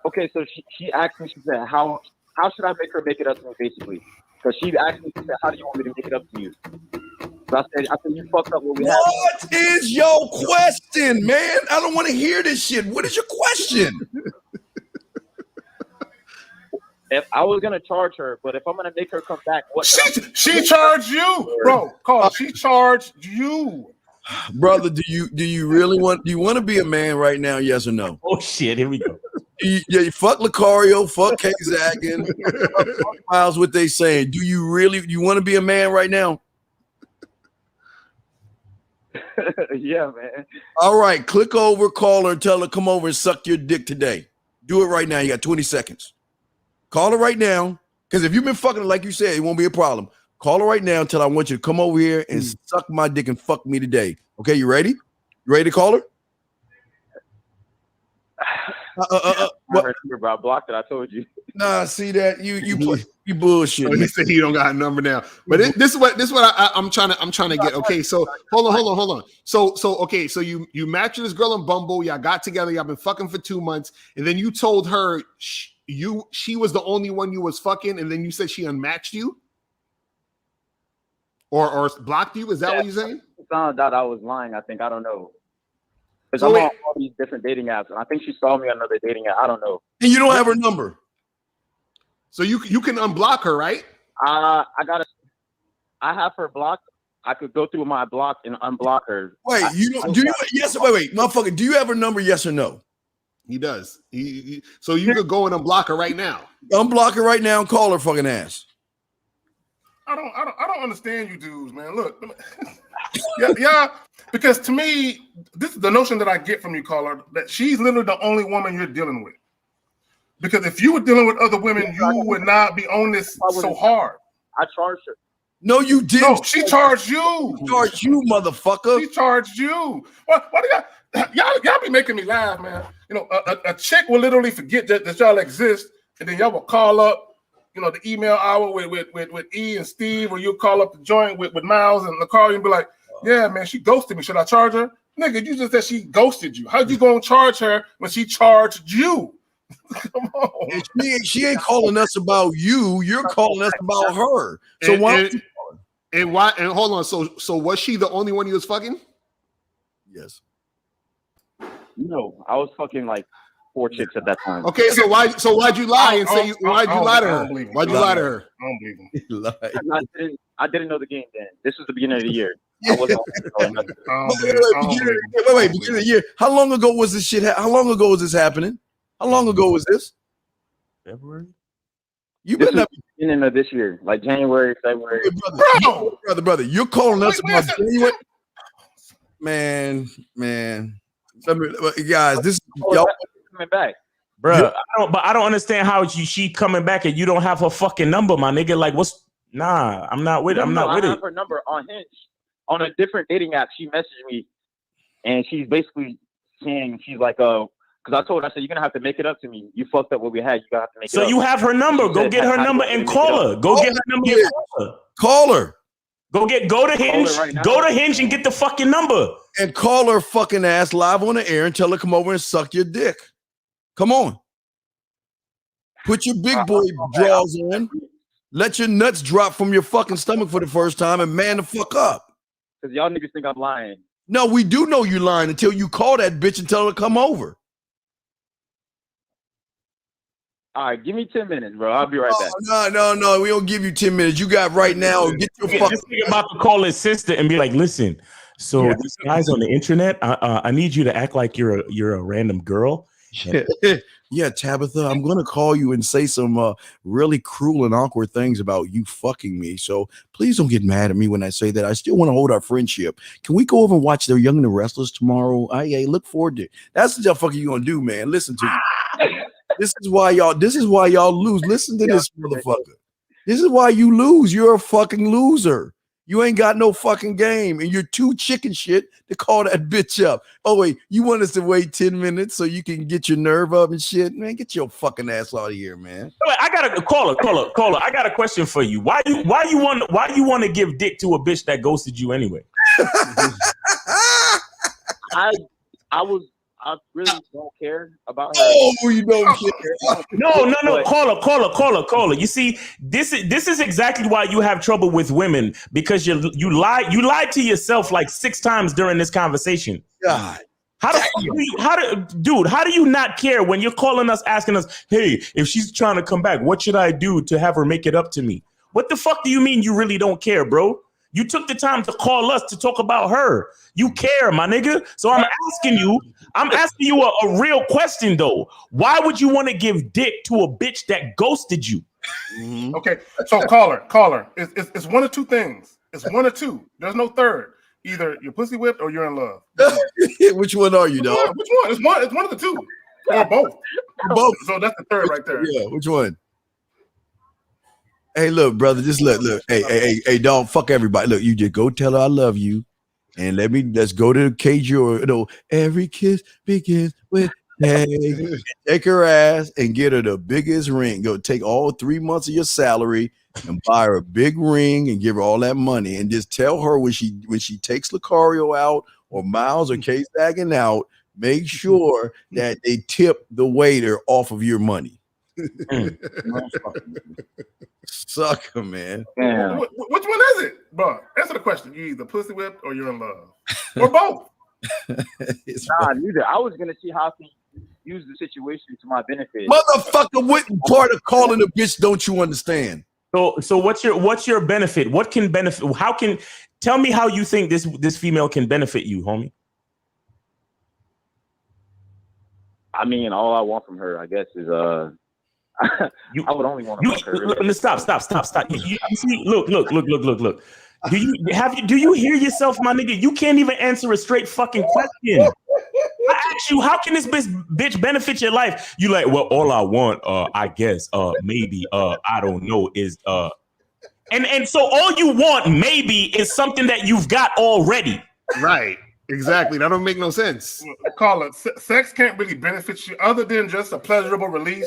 Okay, so she asked me. She said, "How should I make her make it up to me?" Basically, because she asked me. She said, "How do you want me to make it up to you?" So I said, "You fucked up what we had." What is your question, man? I don't want to hear this shit. What is your question? If I was gonna charge her, but if I'm gonna make her come back, what? She charged you, bro. Call. She charged you. Brother, do you really want to be a man right now? Yes or no? Oh shit, here we go. You fuck Lucario, fuck Kazak, fuck Miles. What they saying? Do you want to be a man right now? Yeah, man. All right, click over, call her, and tell her come over and suck your dick today. Do it right now. You got 20 seconds. Call her right now, because if you've been fucking her like you said, it won't be a problem. Call her right now and tell her I want you to come over here and suck my dick and fuck me today. Okay, you ready? You ready to call her? I blocked it. I told you. Nah, see that you bullshit. Oh, he said he don't got a number now. But this is what I'm trying to get. Okay, so hold on. So okay, so you matched with this girl on Bumble. Y'all got together. Y'all been fucking for 2 months, and then you told her she was the only one you was fucking, and then you said she unmatched you. Or blocked you? Is that what you're saying? I found out I was lying. I think. I don't know. Because I'm on all these different dating apps, and I think she saw me on another dating app. I don't know. And you don't have her number, so you can unblock her, right? I have her blocked. I could go through my block and unblock her. Wait, yes, wait, motherfucker. Do you have her number? Yes or no? He does. So you could go and unblock her right now. Unblock her right now and call her fucking ass. I don't understand you dudes, man. Look, yeah, because to me, this is the notion that I get from you, caller, that she's literally the only woman you're dealing with. Because if you were dealing with other women, you would not be on this so hard. I charged her. No, you didn't. No, she charged you. She charged you, motherfucker. She charged you. Why do y'all be making me laugh, man? You know, a chick will literally forget that y'all exist, and then y'all will call up. You know, the email hour with E and Steve, or you'll call up the joint with Miles and Lucario and be like, yeah, man, she ghosted me. Should I charge her? Nigga, you just said she ghosted you. How'd you go and charge her when she charged you? Come on. And she ain't calling us about you. You're calling us about her. So why? And hold on. So was she the only one you was fucking? Yes. No, I was fucking like 4 chicks at that time. Okay, so why'd you lie and say why'd you lie to her? Why'd you lie to her? I don't believe him. I didn't know the game then. This was the beginning of the year. I wasn't wait, beginning of the year. How long ago was this shit? How long ago was this happening? How long ago was this? February. You been up beginning of this year, like January, February. Brother, you're calling us about January. Man, guys, this y'all coming back, bro. I don't understand how she coming back and you don't have her fucking number, my nigga. Like, what's? Nah, I'm not with it. I have her number on Hinge on a different dating app. She messaged me, and she's basically saying she's like, because I told her, I said, you're gonna have to make it up to me. You fucked up what we had. You gotta have to make it up. So you have her number. Go get her number and call her. Go get her number and call her. Call her. Go to Hinge. Go to Hinge and get the fucking number. And call her fucking ass live on the air and tell her come over and suck your dick. Come on. Put your big boy drawers on. Let your nuts drop from your fucking stomach for the first time and man the fuck up. Because y'all niggas think I'm lying. No, we do know you lying until you call that bitch and tell her to come over. All right, give me 10 minutes, bro. I'll be right back. No. We don't give you 10 minutes. You got right now. Get your fucking. This nigga about to call his sister and be like, listen. So these guys on the internet, I need you to act like you're a random girl. Yeah, Tabitha, I'm gonna call you and say some really cruel and awkward things about you fucking me. So please don't get mad at me when I say that. I still want to hold our friendship. Can we go over and watch The Young and the Restless tomorrow? I look forward to it. That's what the fuck you gonna do, man. Listen to me. This is why y'all lose. Listen to this motherfucker. This is why you lose. You're a fucking loser. You ain't got no fucking game, and you're too chicken shit to call that bitch up. Oh, wait, you want us to wait 10 minutes so you can get your nerve up and shit? Man, get your fucking ass out of here, man. Wait, I got a caller. I got a question for you. Why you want to give dick to a bitch that ghosted you anyway? I really don't care about her. Oh, you don't care. No. Caller. You see, this is exactly why you have trouble with women, because you lied to yourself like 6 times during this conversation. God. How do you not care when you're calling us asking us, hey, if she's trying to come back, what should I do to have her make it up to me? What the fuck do you mean you really don't care, bro? You took the time to call us to talk about her. You care, my nigga. So I'm asking you a real question though. Why would you want to give dick to a bitch that ghosted you? Mm-hmm. Okay, so caller. It's one of two things. It's one or two. There's no third. Either you're pussy whipped or you're in love. Which one are you, dog? Which one? It's one of the two. Or both. Both. So that's the third right there. Yeah, which one? Hey, look, brother, just look. Hey, dog, fuck everybody. Look, you just go tell her I love you. And let's go to the cage or every kiss begins with hey. Take her ass and get her the biggest ring. Go take all 3 months of your salary and buy her a big ring and give her all that money. And just tell her when she takes Lucario out or Miles or Case Dagan out, make sure that they tip the waiter off of your money. Sucker, man. Damn. Which one is it, bro? Answer the question. You either pussy whipped or you're in love, or both. Neither. I was gonna see how I can use the situation to my benefit. Motherfucker, what part of calling a bitch don't you understand? So what's your benefit? What can benefit? Tell me how you think this female can benefit you, homie? I mean, all I want from her, I guess, is I would only want to fuck her. Stop. You see, look. Do you hear yourself, my nigga? You can't even answer a straight fucking question. I asked you, how can this bitch benefit your life? You like, well, all I want, I guess, maybe, I don't know, is and so all you want maybe is something that you've got already. Right. Exactly. That don't make no sense. Call it. Sex can't really benefit you other than just a pleasurable release.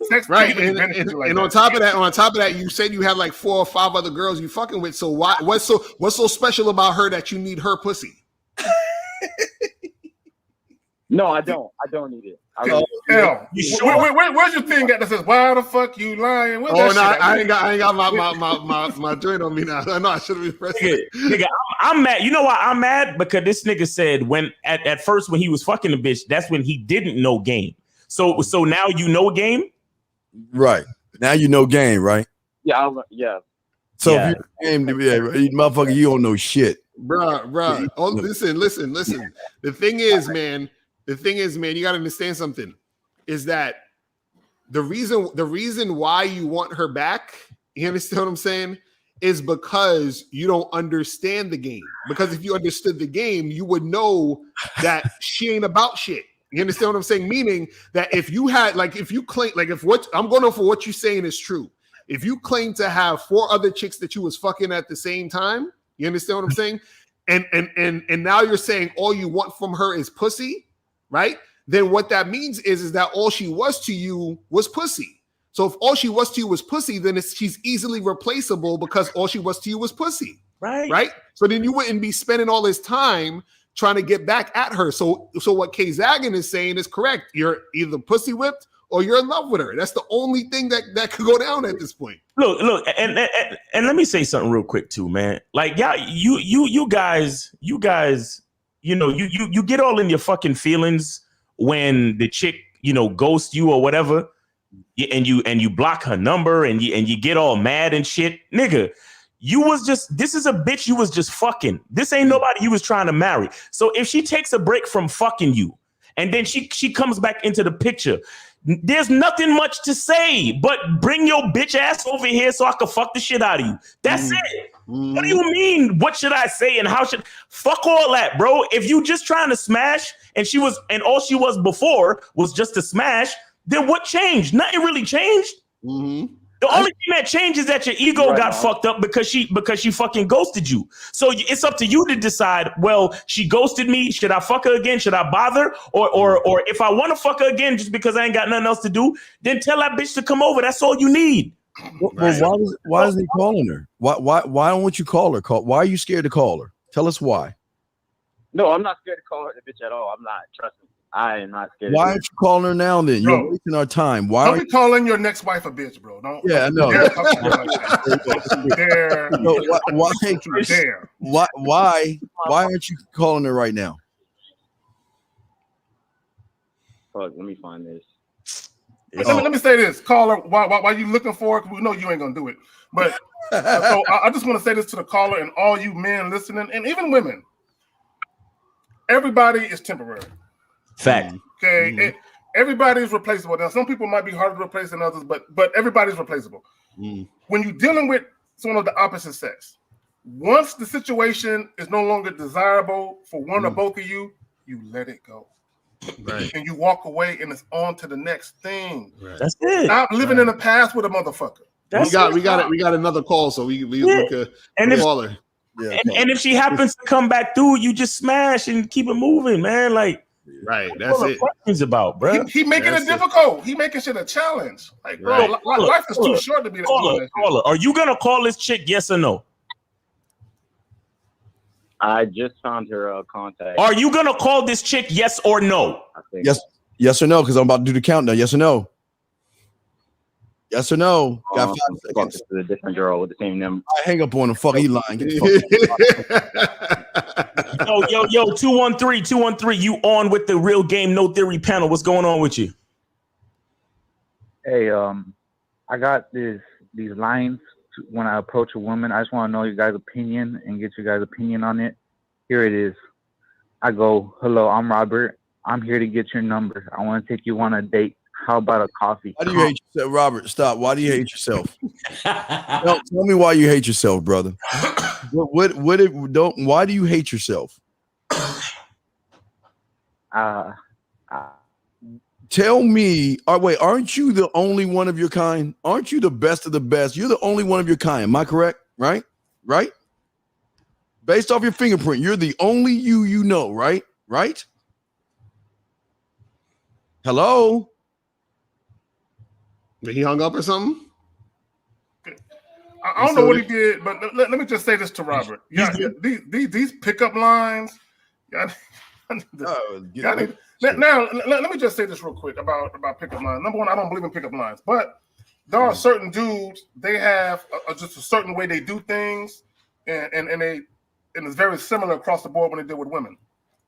Sex right. Really benefit you like and on top of that, you said you had like 4 or 5 other girls you fucking with. So what's so special about her that you need her pussy? No, I don't. I don't need it. Hell, you sure? Where's your thing that says "Why the fuck you lying"? I ain't got my joint on me now. I know I should have been pressing. Nigga, I'm mad. You know why I'm mad? Because this nigga said when at first when he was fucking the bitch, that's when he didn't know game. So now you know game. Right now you know game, right? Yeah. So if you game to be motherfucker, you don't know shit, bruh. Oh, listen. The thing is, man, you gotta understand something. Is that the reason why you want her back? You understand what I'm saying? Is because you don't understand the game. Because if you understood the game, you would know that she ain't about shit. You understand what I'm saying? Meaning that if you had, like, if you claim, like, if what I'm going for what you're saying is true. If you claim to have 4 other chicks that you was fucking at the same time, you understand what I'm saying? And now you're saying all you want from her is pussy, right? Then what that means is that all she was to you was pussy. So if all she was to you was pussy, then she's easily replaceable because all she was to you was pussy. Right? So then you wouldn't be spending all this time trying to get back at her. So what K Zagan is saying is correct. You're either pussy whipped or you're in love with her. That's the only thing that could go down at this point. Look, and let me say something real quick too, man. Like, yeah, you guys, you know, you get all in your fucking feelings when the chick, you know, ghosts you or whatever, and you block her number and you get all mad and shit, nigga. This is a bitch you was just fucking. This ain't nobody you was trying to marry. So if she takes a break from fucking you and then she comes back into the picture, there's nothing much to say but bring your bitch ass over here so I can fuck the shit out of you. That's it. What do you mean? What should I say and how should fuck all that, bro? If you just trying to smash and all she was before was just to smash, then what changed? Nothing really changed. The only thing that changed is that your ego got fucked up because she fucking ghosted you. So it's up to you to decide, well, she ghosted me. Should I fuck her again? Should I bother? Or if I want to fuck her again just because I ain't got nothing else to do, then tell that bitch to come over. That's all you need. Well, why is he calling her? Why don't you call her? Why are you scared to call her? Tell us why. No, I'm not scared to call her the bitch at all. I'm not. Trust me. I am not scared. Why aren't you calling her now then? You're wasting our time. Why don't be calling your next wife a bitch, bro? Don't. Yeah, no. Why aren't you calling her right now? Fuck, let me find this. Let me say this, caller. Why you looking for it? We know you ain't gonna do it, but so I just want to say this to the caller and all you men listening, and even women. Everybody is temporary. Fact. Okay. Everybody is replaceable. Now, some people might be harder to replace than others, but everybody's replaceable. When you're dealing with someone of the opposite sex, once the situation is no longer desirable for one or both of you, you let it go. Right. And you walk away and it's on to the next thing. Right. That's it. Stop living in the past with a motherfucker. We got another call, so we could call her. Yeah. And if she happens to come back through, you just smash and keep it moving, man. Like, right, that's it. Questions about, bro. He making it difficult. He making shit a challenge. Like, bro, life is too short to be. Caller. Are you gonna call this chick? Yes or no? I just found her contact. Are you gonna call this chick? Yes or no? Yes or no? Because I'm about to do the countdown. Yes or no? Yes or no? Got 5 seconds. To a different girl with the same number. I hang up on the fuck. He lying. Get the fuck. Yo, 213. You on with the Real Game No Theory panel? What's going on with you? Hey, I got these lines when I approach a woman. I just want to know your guys' opinion and get your guys' opinion on it. Here it is. I go, hello, I'm Robert. I'm here to get your number. I want to take you on a date. How about a coffee? Why do you hate yourself, Robert? Stop. Why do you hate yourself? Tell me why you hate yourself, brother. Why do you hate yourself? Tell me. Wait, aren't you the only one of your kind? Aren't you the best of the best? You're the only one of your kind. Am I correct? Right? Based off your fingerprint, you're the only you know, right? Right? Hello? He hung up or something? I don't know what he did, but let me just say this to Robert. These pickup lines. Now, let me just say this real quick about pickup lines. Number one, I don't believe in pickup lines, but there are certain dudes, they have just a certain way they do things, and it's very similar across the board when they deal with women.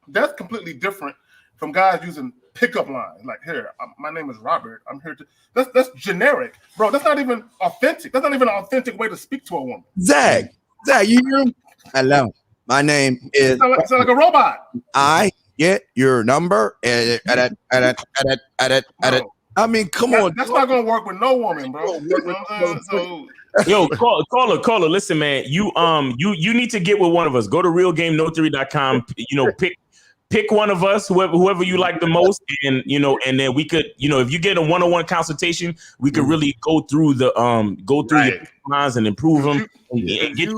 That's completely different from guys using pickup lines. Like, here, my name is Robert. I'm here to. That's generic, bro. That's not even authentic. That's not even an authentic way to speak to a woman. Zach, you hear him? Hello, my name is. Sound like a robot. I get your number. I mean, come on. That's not gonna work with no woman, bro. Yo, caller. Listen, man. You need to get with one of us. Go to realgamenotheory.com. Pick one of us, whoever you like the most, and then we could, if you get a one-on-one consultation, we could really go through your lines and improve them, and get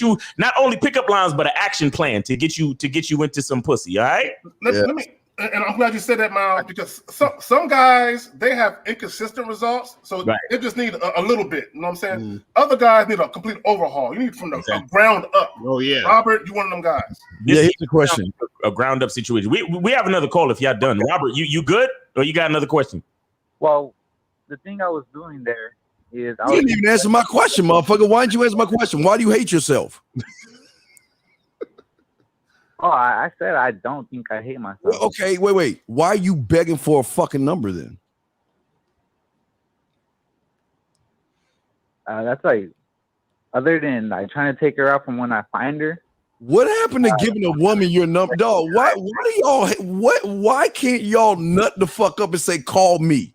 you not only pickup lines but an action plan to get you into some pussy. All right. Let me. And I'm glad you said that, Miles, because some guys, they have inconsistent results, so they just need a little bit. You know what I'm saying? Other guys need a complete overhaul. You need from the ground up. Oh yeah, Robert, you one of them guys. Here's the question: a ground up situation. We have another call if y'all done. Robert, you good, or you got another question? Well, the thing I was doing there is you didn't even answer my question, motherfucker. Why didn't you answer my question? Why do you hate yourself? Oh, I said I don't think I hate myself. Well, okay, wait. Why are you begging for a fucking number then? That's like, other than like trying to take her out from when I find her. What happened to giving a woman your number, dog? Why can't y'all nut the fuck up and say call me?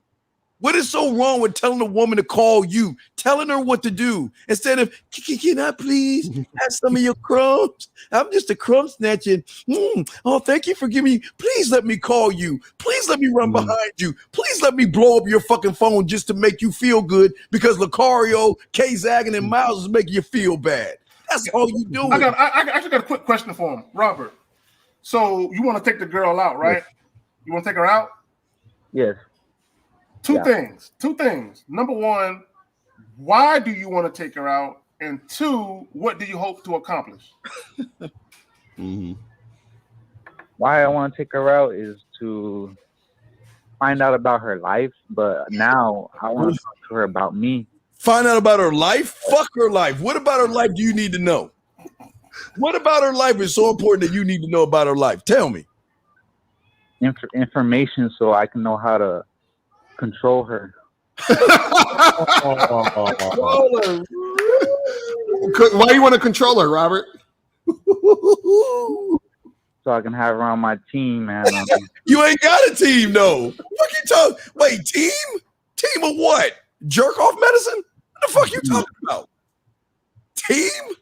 What is so wrong with telling a woman to call you, telling her what to do, instead of, can I please have some of your crumbs? I'm just a crumb snatching. Oh, thank you for giving me. Please let me call you. Please let me run behind you. Please let me blow up your fucking phone just to make you feel good because Lucario, K-Zaggin, and Miles is making you feel bad. That's all you doing. I actually got a quick question for him, Robert. So you want to take the girl out, right? Yes. You want to take her out? Yes. Two things. Number one, why do you want to take her out? And two, what do you hope to accomplish? Why I want to take her out is to find out about her life, but now I want to talk to her about me. Find out about her life? Fuck her life. What about her life do you need to know? What about her life is so important that you need to know about her life? Tell me. Information so I can know how to control her. Why do you want to control her, Robert? So I can have her on my team, man. You ain't got a team, though. What you talking? Wait, team? Team of what? Jerk off medicine? What the fuck you talking about? Team?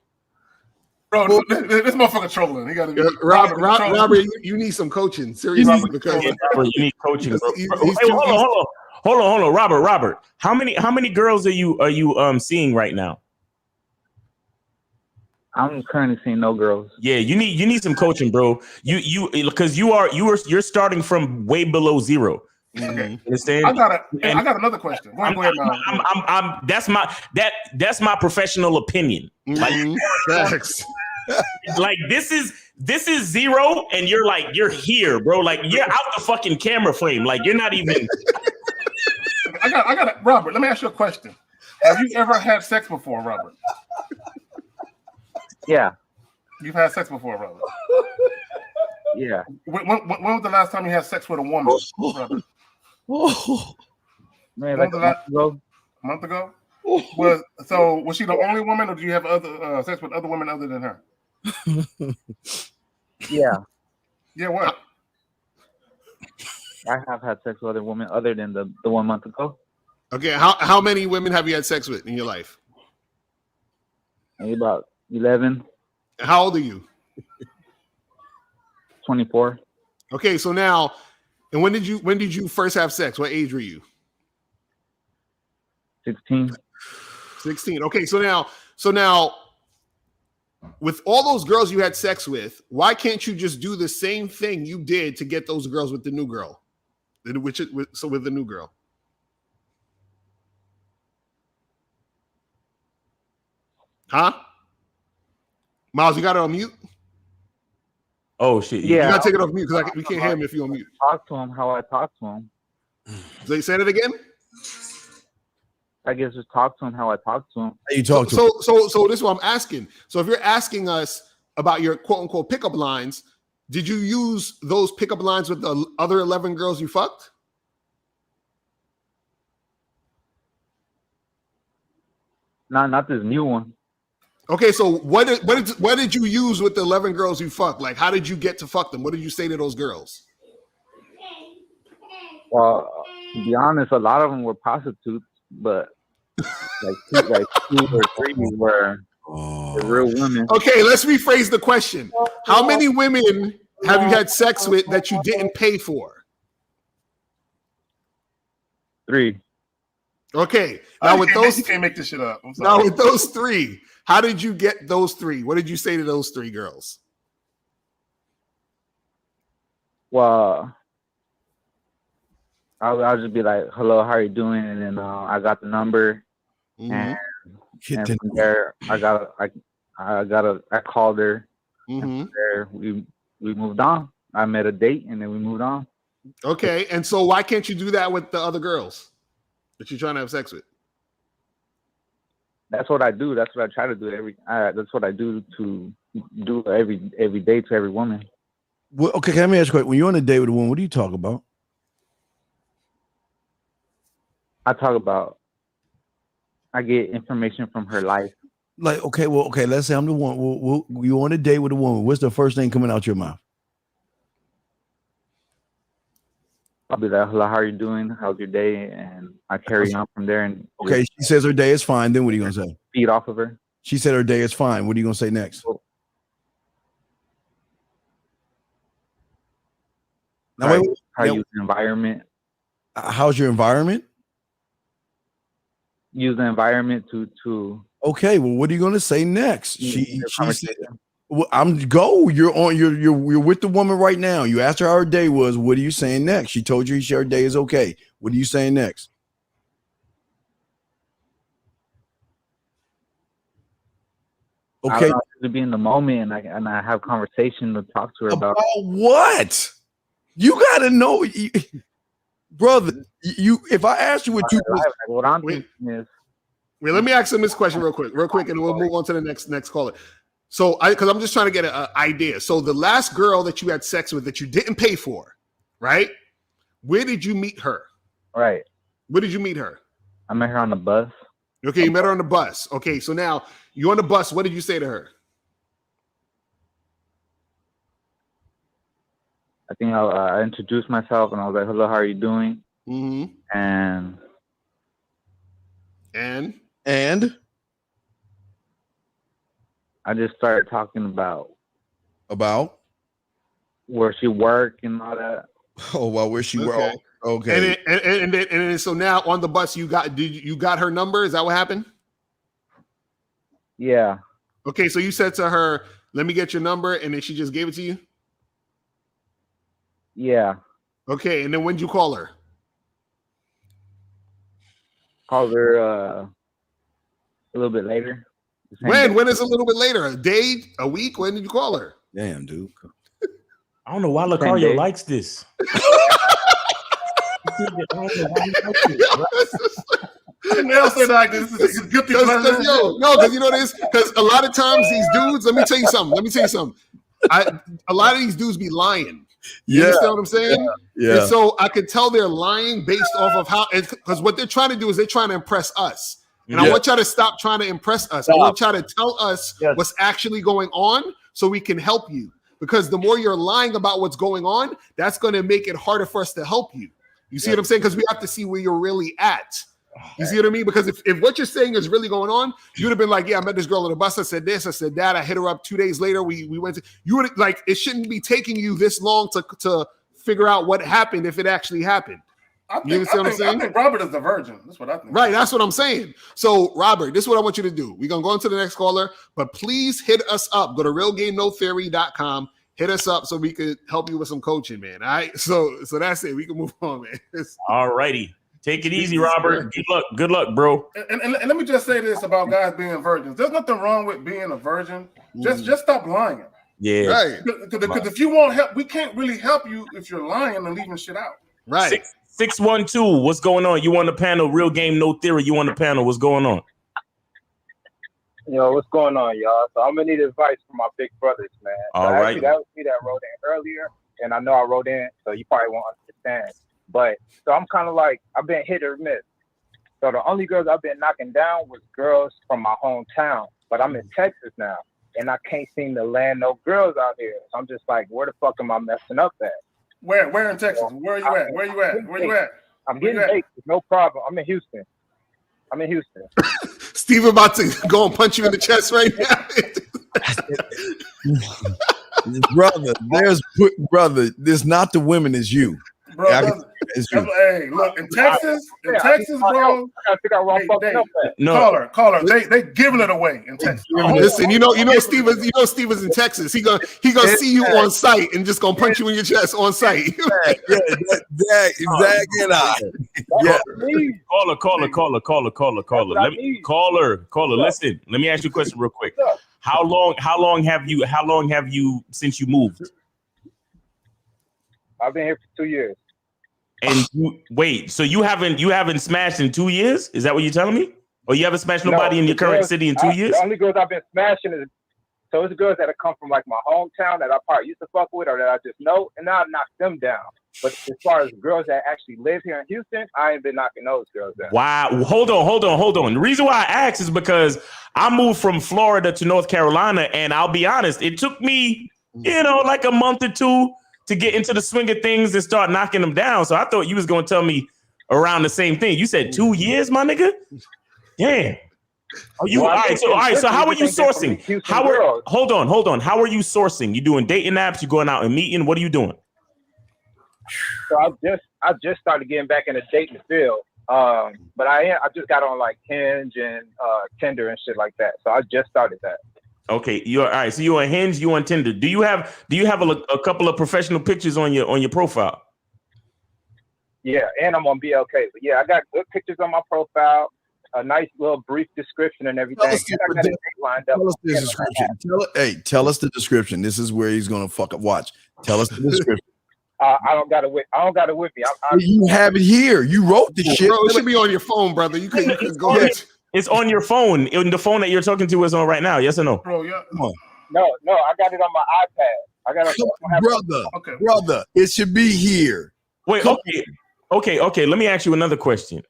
Bro, this motherfucker trolling. He got to be Robert, you need some coaching. Seriously, because Robert, you need coaching. Hold on, Robert. How many girls are you seeing right now? I'm currently seeing no girls. Yeah, you need some coaching, bro. Because you're starting from way below zero. Okay. Understand? I got another question. Go ahead, That's my professional opinion. Like this is zero, and you're here, bro. Like you're out the fucking camera frame. Like you're not even. I got it, Robert. Let me ask you a question. Have you ever had sex before, Robert? Yeah. You've had sex before, Robert? Yeah. When was the last time you had sex with a woman, Robert? Man, like a month ago. Was she the only woman, or do you have other sex with other women other than her? Yeah. Yeah, what? I have had sex with other women other than the 1 month ago. Okay, how many women have you had sex with in your life? Maybe about 11. How old are you? 24. Okay, so now, and when did you first have sex? What age were you? 16. 16. Okay, so now, with all those girls you had sex with, why can't you just do the same thing you did to get those girls with the new girl? With the new girl. Huh? Miles, you got it on mute? Oh shit! Yeah, you gotta take it off mute because we can't hear him if you're on mute. Talk to him how I talk to him. So you said it again? I guess just talk to him how I talk to him. How you talk to him? So this is what I'm asking. So if you're asking us about your quote unquote pickup lines, did you use those pickup lines with the other 11 girls you fucked? Not this new one. Okay, so what did you use with the 11 girls you fucked? Like, how did you get to fuck them? What did you say to those girls? Well, to be honest, a lot of them were prostitutes, but like two or three were real women. Okay, let's rephrase the question. How many women have you had sex with that you didn't pay for? 3. Okay, now with those, you can't make this shit up. I'm sorry. Now with those 3, how did you get those 3? What did you say to those 3 girls? Well, I'll just be like, "Hello, how are you doing?" And then I got the number, and from there I called her. And from there we moved on. I met a date, and then we moved on. Okay, and so why can't you do that with the other girls that you're trying to have sex with? That's what I do. That's what I try to do that's what I do every day to every woman. Well, okay, let me ask you a question. When you're on a date with a woman, what do you talk about? I get information from her life. Like, okay, let's say I'm the one. You on a date with a woman. What's the first thing coming out your mouth? I'll be like, hello, how are you doing? How's your day? And I carry on from there. And Okay, she says her day is fine. Then what are you gonna say? feed off of her. She said her day is fine. What are you gonna say next? Now, wait, How you use the environment. how's your environment? Use the environment to. Okay, well, what are you gonna say next? She said, well, you're with the woman right now. You asked her how her day was. What are you saying next? She told you her day is okay. What are you saying next? Okay, To be in the moment and I have conversation to talk to her about what? You gotta know, brother. If I ask you what you what I'm thinking is. Wait, let me ask him this question real quick, and we'll move on to the next caller. So, because I'm just trying to get an idea. So, the last girl that you had sex with that you didn't pay for, right? Where did you meet her? Right. Where did you meet her? I met her on the bus. Okay, you met her on the bus. Okay, so now you're on the bus. What did you say to her? I think I introduced myself and I was like, hello, how are you doing? Mm-hmm. And I just started talking about where she worked and all that. Oh, well, where she worked. Okay. And then so now on the bus you got her number? Is that what happened? Yeah. Okay, so you said to her, "Let me get your number," and then she just gave it to you? Yeah. Okay, and then when did you call her? Called her a little bit later. When is a little bit later? A day? A week? When did you call her? Damn, dude. I don't know why Lucario likes this. Because you know this. Because a lot of times these dudes. Let me tell you something. A lot of these dudes be lying. You understand what I'm saying? Yeah. And so I could tell they're lying based off of how, because what they're trying to do is they're trying to impress us. And I want y'all to stop trying to impress us. I want y'all to tell us what's actually going on so we can help you. Because the more you're lying about what's going on, that's going to make it harder for us to help you. You see what I'm saying? Because we have to see where you're really at. You see what I mean? Because if what you're saying is really going on, you'd have been like, yeah, I met this girl on the bus. I said this, I said that. I hit her up 2 days later. We went to, you would like, it shouldn't be taking you this long to figure out what happened if it actually happened. I think Robert is the virgin. That's what I think. Right, that's what I'm saying. So, Robert, this is what I want you to do. We're going to go on to the next caller, but please hit us up. Go to realgamenotheory.com. Hit us up so we could help you with some coaching, man. All right, so that's it. We can move on, man. All righty. Take it easy, Robert. Good luck, bro. And let me just say this about guys being virgins. There's nothing wrong with being a virgin. Just stop lying. Yeah. Right. Because if you want help, we can't really help you if you're lying and leaving shit out. Right. 612, what's going on? You on the panel? Real Game, No Theory. You on the panel? What's going on? Yo, what's going on, y'all? So I'm gonna need advice from my big brothers, man. All right. That was me that wrote in earlier, and I know I wrote in, so you probably won't understand. But so I'm kind of like, I've been hit or miss. So the only girls I've been knocking down was girls from my hometown, but I'm in Texas now, and I can't seem to land no girls out here. So I'm just like, where the fuck am I messing up at? Where in Texas? Where are you at? Where you at? I'm getting Texas, no problem. I'm in Houston. Steve about to go and punch you in the chest right now. brother, there's not the women, it's you. Bro, hey, look, in Texas, bro. I gotta figure out where I'm fucking up at. No. Caller. They giving it away in Texas. Listen, you know Steve is in Texas. He gonna see you on site and just gonna punch you in your chest on site. Exactly. Caller. Listen, let me ask you a question real quick. How long have you since you moved? I've been here for 2 years. And so you haven't smashed in 2 years? Is that what you're telling me? Or you haven't smashed nobody in your current city in 2 years? The only girls I've been smashing is it's girls that have come from like my hometown that I probably used to fuck with or that I just know, and now I knock them down. But as far as girls that actually live here in Houston, I ain't been knocking those girls down. Wow. Hold on. The reason why I asked is because I moved from Florida to North Carolina, and I'll be honest, it took me, like a month or two to get into the swing of things and start knocking them down. So I thought you was gonna tell me around the same thing. You said 2 years, my nigga. Damn. Are you all right? So how are you sourcing? Hold on. How are you sourcing? You doing dating apps? You going out and meeting? What are you doing? So I just started getting back in the dating field. But I just got on like Hinge and Tinder and shit like that. So I just started that. Okay, you're all right. So you on Hinge, you on Tinder. Do you have a couple of professional pictures on your profile? Yeah, and I'm on BLK. But yeah, I got good pictures on my profile. A nice little brief description and everything. Tell us the description. This is where he's gonna fuck up. Watch. Tell us the description. I don't got it with me. You have it here. You wrote the shit. Bro, it should be on your phone, brother. You can go ahead. It's on your phone. The phone that you're talking to is on right now. Yes or no? Bro, yeah. No, I got it on my iPad. I got it. Brother. It should be here. Wait, okay. Let me ask you another question.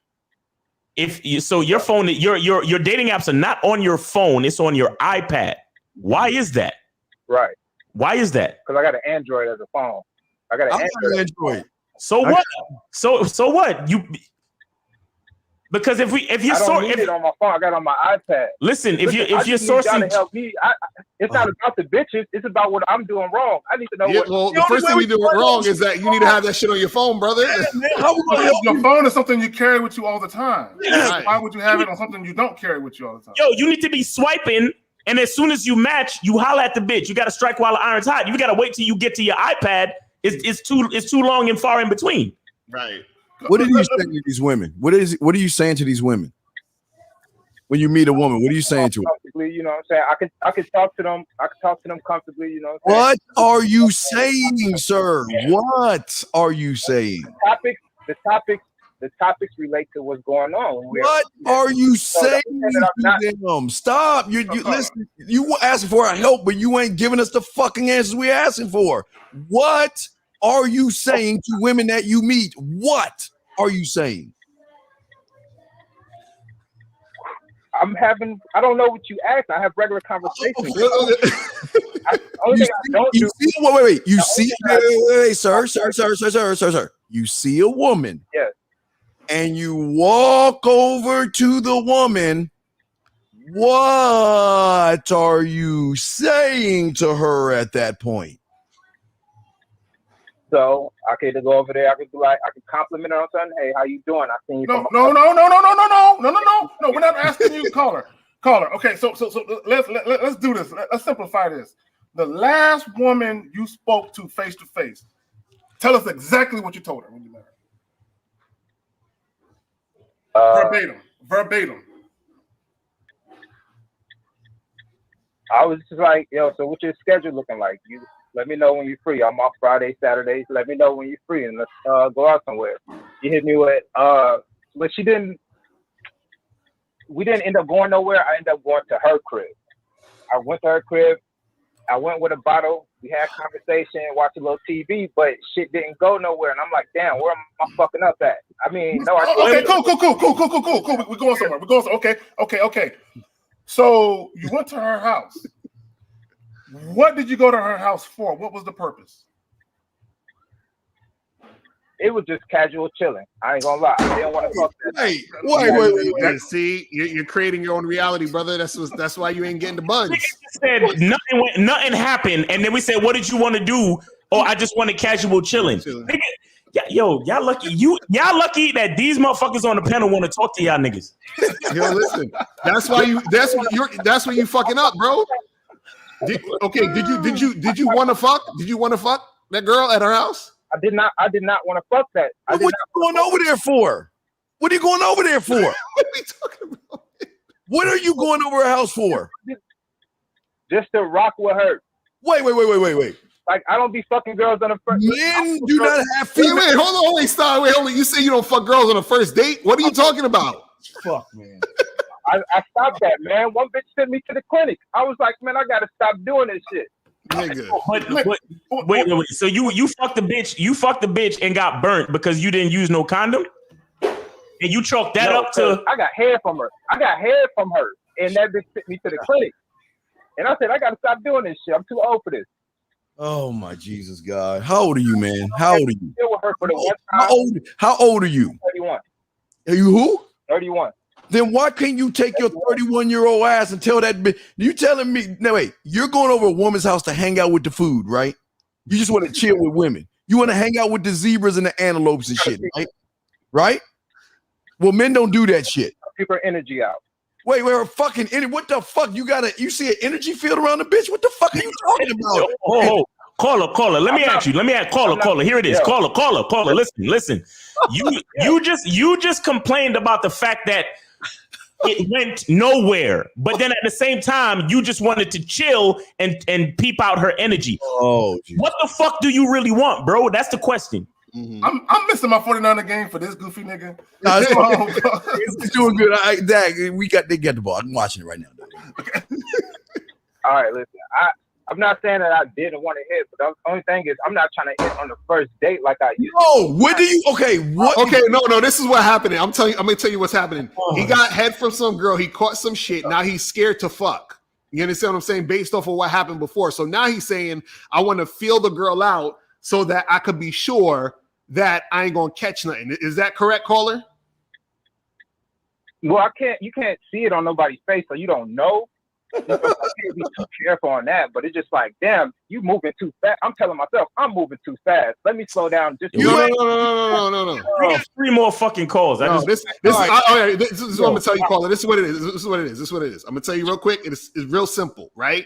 Your phone, your dating apps are not on your phone. It's on your iPad. Why is that? Right. Why is that? Because I got an Android as a phone. I got an Android. So what? So what? Because if you're it on my phone, I got it on my iPad. Listen, if you're sourcing, to help me. It's not about the bitches. It's about what I'm doing wrong. I need to know what. Well, the first thing we do wrong is that you need to have that shit on your phone, brother. Your phone is something you carry with you all the time. Right. Why would you have it on something you don't carry with you all the time? Yo, you need to be swiping, and as soon as you match, you holler at the bitch. You got to strike while the iron's hot. You got to wait till you get to your iPad. It's too long and far in between. Right. What are you saying to these women? What are you saying to these women? When you meet a woman, what are you saying to her? You know what I'm saying? I can talk to them. I can talk to them comfortably. You know what are you saying, sir? What are you saying? The topics relate to what's going on. What are you saying to them? Stop. You listen. You asking for our help, but you ain't giving us the fucking answers we're asking for. What are you saying to women that you meet? What are you saying? I don't know what you asked. I have regular conversations. Sir. You see a woman. Yes. And you walk over to the woman. What are you saying to her at that point? So I could go over there. I could compliment her on something. Hey, how you doing? I seen you. No. We're not asking you, caller. Okay, so let's do this. Let's simplify this. The last woman you spoke to face to face, tell us exactly what you told her when you met her. Verbatim. I was just like, yo, so what's your schedule looking like? You let me know when you're free. I'm off Fridays, Saturdays. Let me know when you're free and let's go out somewhere. You hit me with, but we didn't end up going nowhere. I ended up going to her crib. I went to her crib. I went with a bottle. We had a conversation, watched a little TV, but shit didn't go nowhere. And I'm like, damn, where am I fucking up at? I mean, no. Okay, cool. We're going somewhere. Okay. So you went to her house. What did you go to her house for? What was the purpose? It was just casual chilling. I ain't gonna lie. I didn't want to fuck that. Wait. See, you're creating your own reality, brother. That's why you ain't getting the bugs. Said nothing happened, and then we said, "What did you want to do?" Oh, I just wanted casual chilling. Yo, y'all lucky. Y'all lucky that these motherfuckers on the panel want to talk to y'all niggas. Yo, listen. That's why you fucking up, bro. Did you want to fuck? Did you want to fuck that girl at her house? I did not want to fuck that. What are you going over there for? What are you going over there for? What are we talking about? What are you going over her house for? Just to rock with her. Wait. Like, I don't be fucking girls on the first. Men do not have female. Wait, hold on, stop. Wait, hold on. You say you don't fuck girls on a first date? What are you talking about? Fuck, man. I stopped that, man. One bitch sent me to the clinic. I was like, man, I gotta stop doing this shit. Nigga. Wait. So you fucked the bitch and got burnt because you didn't use no condom? And you chalked that up to I got hair from her. And that bitch sent me to the clinic. And I said, I gotta stop doing this shit. I'm too old for this. Oh my Jesus, God! How old are you, man? How old are you? Deal with her for the one How time. old? How old are you? 31. Are you who? 31. Then why can't you take your 31-year-old ass and tell that bitch? You telling me? No, wait. You're going over a woman's house to hang out with the food, right? You just want to chill with women. You want to hang out with the zebras and the antelopes and shit, right? Right? Well, men don't do that shit. Keep her energy out. Wait, fucking what the fuck? You see an energy field around the bitch? What the fuck are you talking about? Oh, caller. Let me ask. Caller. Here it is. Caller. Listen. You just complained about the fact that it went nowhere, but then at the same time, you just wanted to chill and peep out her energy. Oh, geez. What the fuck do you really want, bro? That's the question. Mm-hmm. I'm missing my 49er game for this goofy nigga. No, it's doing good. They get the ball. I'm watching it right now. Okay. All right, listen. I'm not saying that I didn't want to hit, but the only thing is I'm not trying to hit on the first date like I used to. No, what do you? Okay, what? Okay, no. This is what happened. I'm gonna tell you what's happening. He got head from some girl. He caught some shit. Now he's scared to fuck. You understand what I'm saying? Based off of what happened before. So now he's saying, I want to feel the girl out so that I could be sure that I ain't gonna catch nothing. Is that correct, caller? Well, you can't see it on nobody's face, so you don't know. I can't be too careful on that, but it's just like, damn, you moving too fast. I'm telling myself, I'm moving too fast. Let me slow down. Just no. We got 3 more fucking calls. This is what I'm gonna tell you, caller. This is what it is. I'm gonna tell you real quick. It's real simple, right?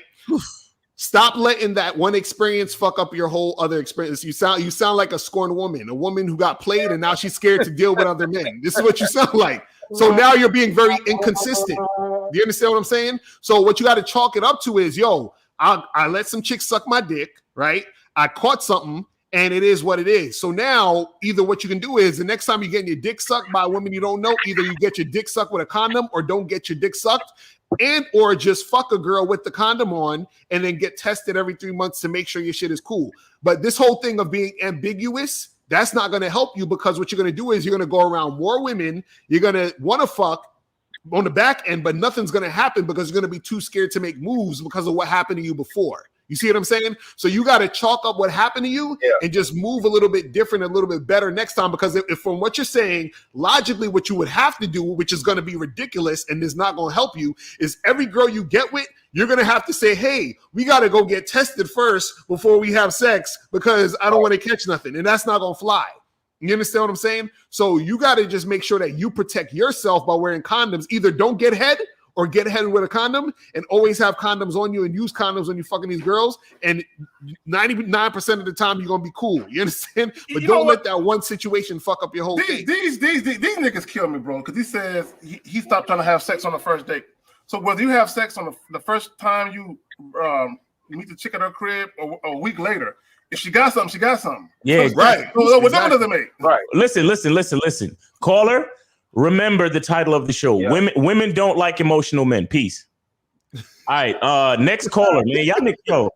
Stop letting that one experience fuck up your whole other experience. You sound like a scorned woman, a woman who got played and now she's scared to deal with other men. This is what you sound like. So now you're being very inconsistent. Do you understand what I'm saying? So what you got to chalk it up to is, I let some chicks suck my dick, right? I caught something and it is what it is. So now either what you can do is the next time you're getting your dick sucked by a woman you don't know, either you get your dick sucked with a condom or don't get your dick sucked, and or just fuck a girl with the condom on and then get tested every 3 months to make sure your shit is cool. But this whole thing of being ambiguous, that's not going to help you, because what you're going to do is you're going to go around more women. You're going to want to fuck on the back end, but nothing's going to happen because you're going to be too scared to make moves because of what happened to you before. You see what I'm saying? So you got to chalk up what happened to you and just move a little bit different, a little bit better next time. Because if from what you're saying, logically, what you would have to do, which is going to be ridiculous and is not going to help you, is every girl you get with, you're going to have to say, hey, we got to go get tested first before we have sex because I don't want to catch nothing. And that's not going to fly. You understand what I'm saying? So you got to just make sure that you protect yourself by wearing condoms. Either don't get head or get ahead with a condom, and always have condoms on you and use condoms when you're fucking these girls. And 99% of the time, you're going to be cool. You understand? But don't let that one situation fuck up your whole thing. These niggas kill me, bro, because he says he stopped trying to have sex on the first date. So whether you have sex on the first time you meet the chick at her crib or a week later, if she got something, she got something. Yeah, so right. So what difference does it make? Right. Listen. Caller, remember the title of the show. Yeah. Women don't like emotional men. Peace. All right. Next caller, man. Y'all niggas go.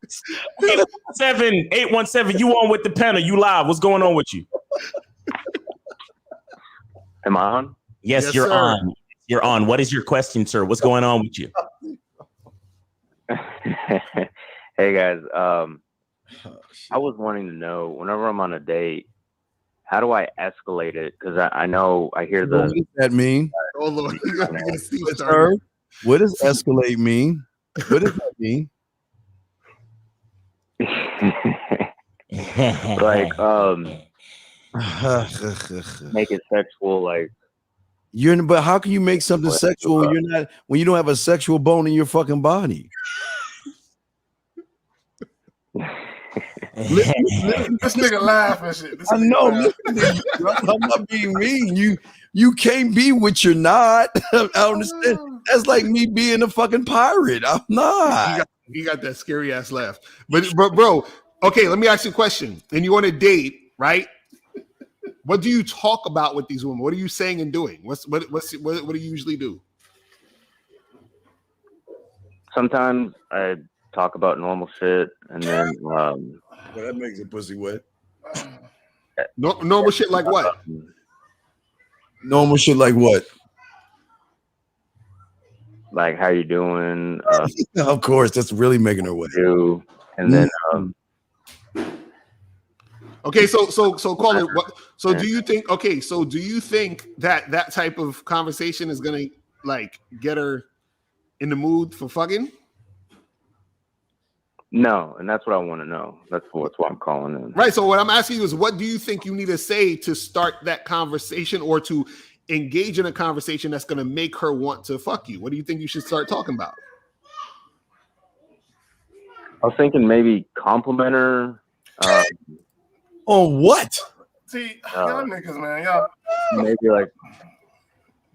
817, you on with the panel. You live. What's going on with you? Am I on? Yes, you're sir. on. You're on. What is your question, sir? What's going on with you? Hey guys. I was wanting to know, whenever I'm on a date, how do I escalate it? Because I know I hear the. What does that mean? Oh Lord, what does escalate mean? What does that mean? Like make it sexual, like. But how can you make something sexual when you don't have a sexual bone in your fucking body? This nigga laugh and shit. I know. I'm not being mean. You can't be what you're not. I understand. That's like me being a fucking pirate. I'm not. He got that scary ass laugh. But bro, okay, let me ask you a question. And you on a date, right? What do you talk about with these women? What are you saying and doing? What do you usually do? Sometimes I talk about normal shit, and then well, that makes a pussy wet. Normal shit like what? Normal shit like what? Like, how you doing? Of course, that's really making her wet. And then Okay, so call it. What? So do you think? Okay, so do you think that type of conversation is gonna like get her in the mood for fucking? No, and that's what I want to know. That's why I'm calling in. Right. So what I'm asking you is, what do you think you need to say to start that conversation or to engage in a conversation that's going to make her want to fuck you? What do you think you should start talking about? I was thinking maybe compliment her. On what? See, y'all niggas, man, y'all. Maybe like,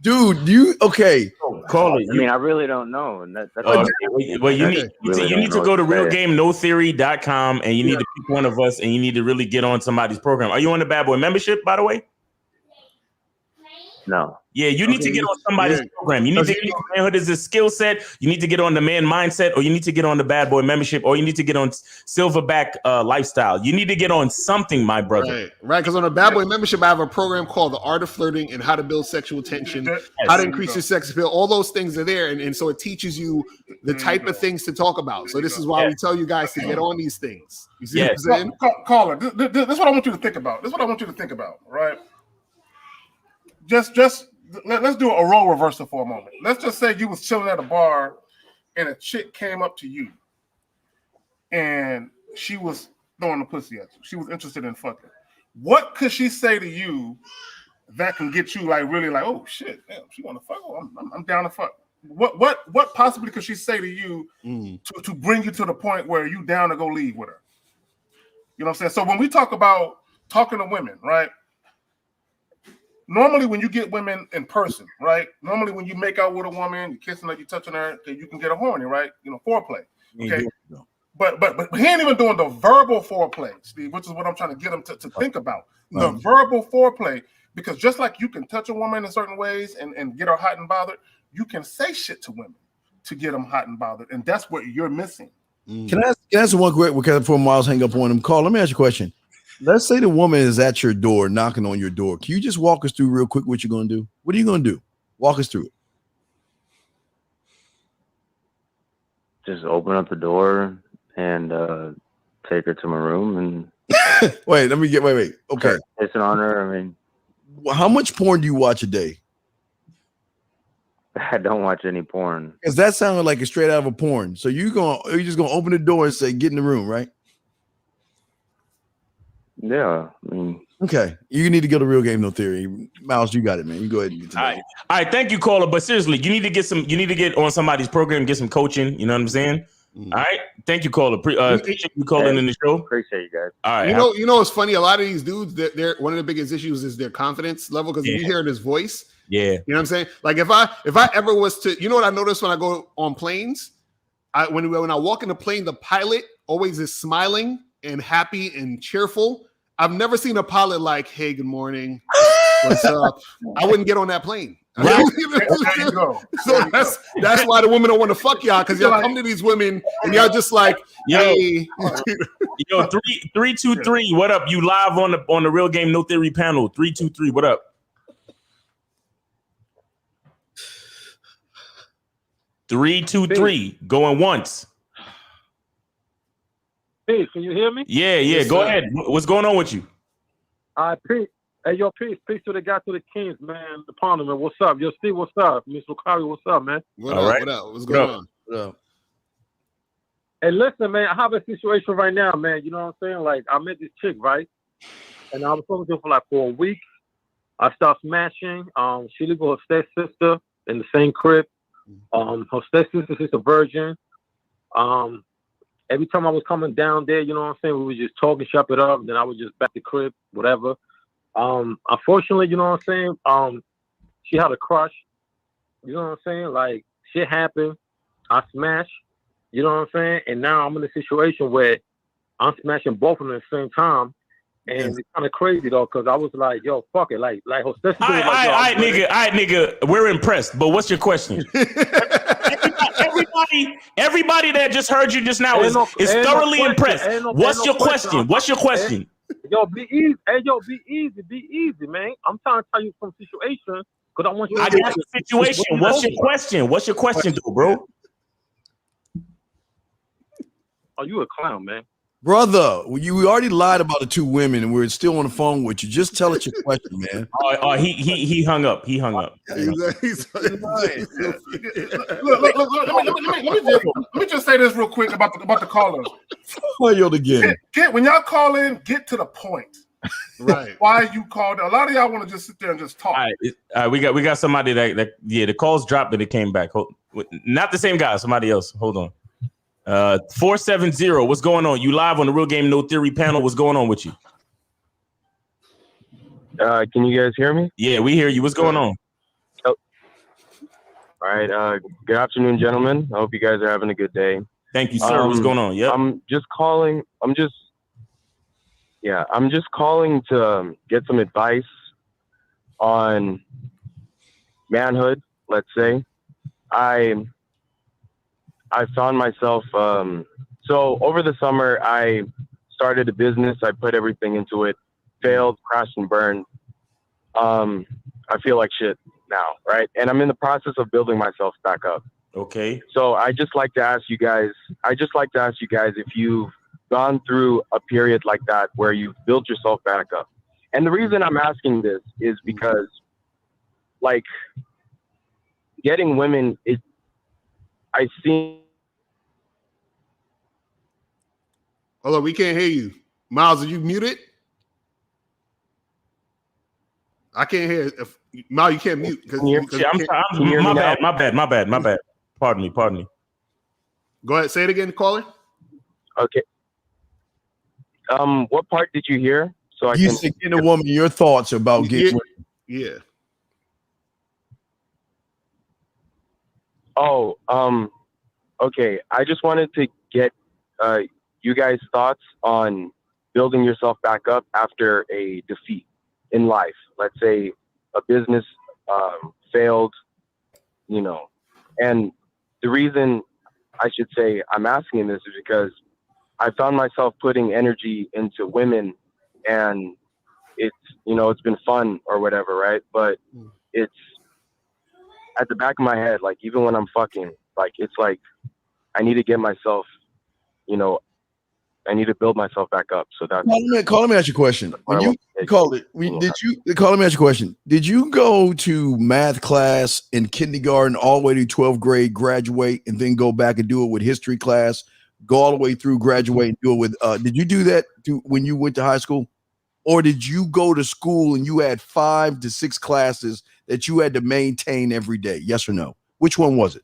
dude, you okay? Call it. I mean, I really don't know, and that's. Well, you need to go to realgamenotheory.com and you need to pick one of us and you need to really get on somebody's program. Are you on the Bad Boy membership, by the way? No. Yeah, you need to get on somebody's program. You need to get on manhood as a skill set. You need to get on the man mindset, or you need to get on the Bad Boy membership, or you need to get on Silverback lifestyle. You need to get on something, my brother. Right. Because on the Bad Boy membership, I have a program called The Art of Flirting and How to Build Sexual Tension, how to increase your sex appeal. All those things are there, and so it teaches you the type of things to talk about. So this is why we tell you guys to get on these things. You see what I'm saying? Caller, this is what I want you to think about. Right? Just let's do a role reversal for a moment. Let's just say you was chilling at a bar and a chick came up to you and she was throwing a pussy at you. She was interested in fucking. What could she say to you that can get you like really like, oh shit, damn, she want to fuck? Oh, I'm down to fuck. What possibly could she say to you to bring you to the point where you down to go leave with her? You know what I'm saying? So when we talk about talking to women, right? Normally, when you get women in person, right? Normally, when you make out with a woman, you're kissing her, you're touching her, you can get a horny, right? You know, foreplay. Okay, but he ain't even doing the verbal foreplay, Steve, which is what I'm trying to get him to think about. The verbal foreplay, because just like you can touch a woman in certain ways and get her hot and bothered, you can say shit to women to get them hot and bothered, and that's what you're missing. Can I ask one quick? Because before Miles hang up on him, call. Let me ask you a question. Let's say the woman is at your door, knocking on your door. Can you just walk us through real quick what you're going to do? What are you going to do? Walk us through it. Just open up the door and take her to my room and wait. Okay. Kissing on her. I mean, how much porn do you watch a day? I don't watch any porn. Because that sounded like a straight out of a porn. So you're just gonna open the door and say, "Get in the room," right? Yeah, I mean, okay. You need to go to Real Game No Theory. Miles, you got it, man. You go ahead and get to All right. Thank you, caller. But seriously, you need to get on somebody's program, get some coaching. You know what I'm saying? All right. Thank you, caller. Appreciate you calling in the show. Appreciate you guys. All right. You know, it's funny. A lot of these dudes, they're one of the biggest issues is their confidence level. Because if you hear his voice, you know what I'm saying? Like if I ever was to, you know what I noticed when I go on planes? When I walk in the plane, the pilot always is smiling and happy and cheerful. I've never seen a pilot like, "Hey, good morning, what's up?" I wouldn't get on that plane. There you go. So that's why the women don't want to fuck y'all, because y'all come to these women and y'all just like, hey. Yo, 323, what up? You live on the Real Game No Theory panel. 323, what up? 323, going once. Peace, can you hear me? Yeah, go ahead. What's going on with you? Peace. Hey, yo, peace to the guy, to the Kings, man. The Parliament, what's up? Yo, Steve, what's up? Miss Wakari, what's up, man? What up? What's going on? What up? Hey, listen, man, I have a situation right now, man. You know what I'm saying? Like, I met this chick, right? And I was talking to her for a week. I started smashing. She lived with her stepsister in the same crib. Her stepsister is a virgin. Every time I was coming down there, you know what I'm saying, we would just talk and shop it up. Then I would just back the crib, whatever. Unfortunately, you know what I'm saying, she had a crush. You know what I'm saying? Like, shit happened. I smashed. You know what I'm saying? And now I'm in a situation where I'm smashing both of them at the same time. And it's kind of crazy, though, because I was like, yo, fuck it. Like her sister. All right, nigga, we're impressed. But what's your question? Everybody that just heard you just now is thoroughly impressed. What's your question? What's your question? Yo, be easy. Hey, yo, be easy, man. I'm trying to tell you some situation because I want you. I got the situation. What's your question? What's your question, though, bro? Oh, you a clown, man. Brother, we already lied about the two women, and we're still on the phone with you. Just tell us your question, man. He hung up. He hung up. Look, let me just say this real quick about the callers. Again. When y'all call in, get to the point. Right. Why you called? A lot of y'all want to just sit there and just talk. All right, we got somebody that the calls dropped and it came back. Not the same guy, somebody else. Hold on. 470. What's going on? You live on the Real Game No Theory panel. What's going on with you? Can you guys hear me? Yeah, we hear you. What's going on? Oh. All right. Good afternoon, gentlemen. I hope you guys are having a good day. Thank you, sir. What's going on? Yeah. I'm just calling to get some advice on manhood, let's say. I found myself, so over the summer, I started a business. I put everything into it, failed, crashed and burned. I feel like shit now, right? And I'm in the process of building myself back up. Okay. So I just like to ask you guys if you've gone through a period like that where you've built yourself back up. And the reason I'm asking this is because, like, getting women, I see. Hold on, we can't hear you. Miles, are you muted? I can't hear. Miles, you can't mute. My bad. Pardon me. Go ahead. Say it again, caller. Okay. What part did you hear? So You said, get a woman, your thoughts about getting women. Yeah. Oh, okay. I just wanted to get you guys' thoughts on building yourself back up after a defeat in life. Let's say a business failed, and the reason I should say I'm asking this is because I found myself putting energy into women, and it's been fun or whatever, right? But it's at the back of my head, like, even when I'm fucking, like, it's like I need to get myself, I need to build myself back up. So that's Call me ask you a question. When you called it, call me ask you a question. Did you go to math class in kindergarten all the way to 12th grade, graduate, and then go back and do it with history class, go all the way through, graduate, and do it with did you do that when you went to high school? Or did you go to school and you had 5 to 6 classes that you had to maintain every day? Yes or no? Which one was it?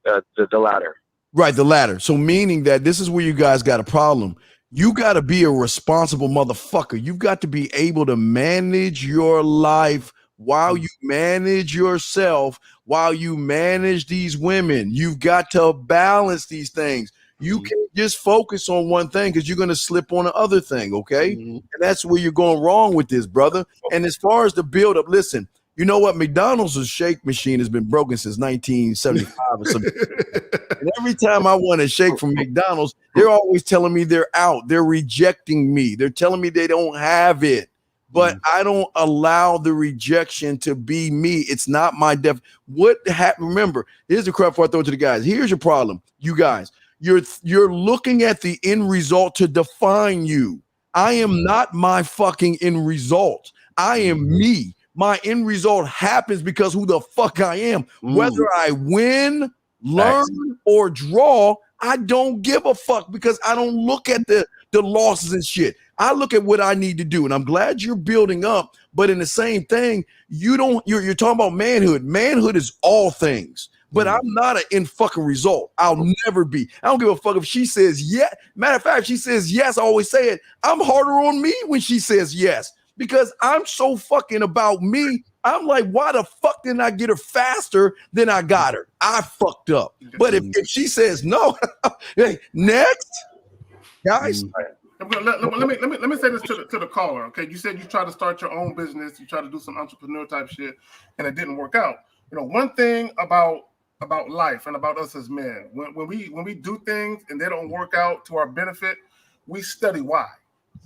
The latter. Right, the latter. So meaning that this is where you guys got a problem. You got to be a responsible motherfucker. You've got to be able to manage your life while you manage yourself, while you manage these women. You've got to balance these things. You can't just focus on one thing because you're going to slip on the other thing, okay? And that's where you're going wrong with this, brother. And as far as the build up, listen, you know what? McDonald's shake machine has been broken since 1975 or something. And every time I want a shake from McDonald's, they're always telling me they're out. They're rejecting me. They're telling me they don't have it. But I don't allow the rejection to be me. It's not my remember, here's the crap before I throw it to the guys. Here's your problem, you guys. You're looking at the end result to define you. I am not my fucking end result. I am me. My end result happens because who the fuck I am. Whether I win, learn, or draw, I don't give a fuck because I don't look at the losses and shit. I look at what I need to do, and I'm glad you're building up. But in the same thing, you're talking about manhood. Manhood is all things. But I'm not an in fucking result. I'll never be. I don't give a fuck if she says yes. Matter of fact, if she says yes, I always say it. I'm harder on me when she says yes because I'm so fucking about me. I'm like, why the fuck didn't I get her faster than I got her? I fucked up. But if she says no, hey, next, guys. Let me say this to the caller. Okay, you said you try to start your own business, you try to do some entrepreneur type shit, and it didn't work out. One thing about life and about us as men, when we do things and they don't work out to our benefit, we study why,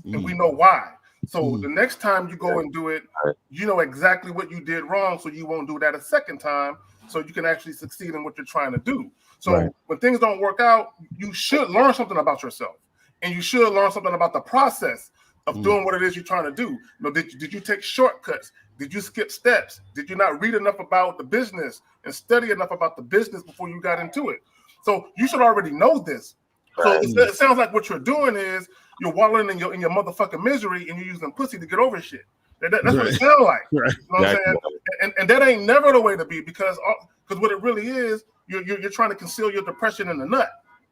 and we know why. So the next time you go and do it, you know exactly what you did wrong, so you won't do that a second time, so you can actually succeed in what you're trying to do. So when things don't work out, you should learn something about yourself, and you should learn something about the process of doing what it is you're trying to do. You know, did you take shortcuts? Did you skip steps? Did you not read enough about the business and study enough about the business before you got into it? So you should already know this. So it sounds like what you're doing is you're wallowing in your motherfucking misery and you're using pussy to get over shit. That's what it sounds like. You know what I'm saying? And that ain't never the way to be, because what it really is, you're trying to conceal your depression in the nut.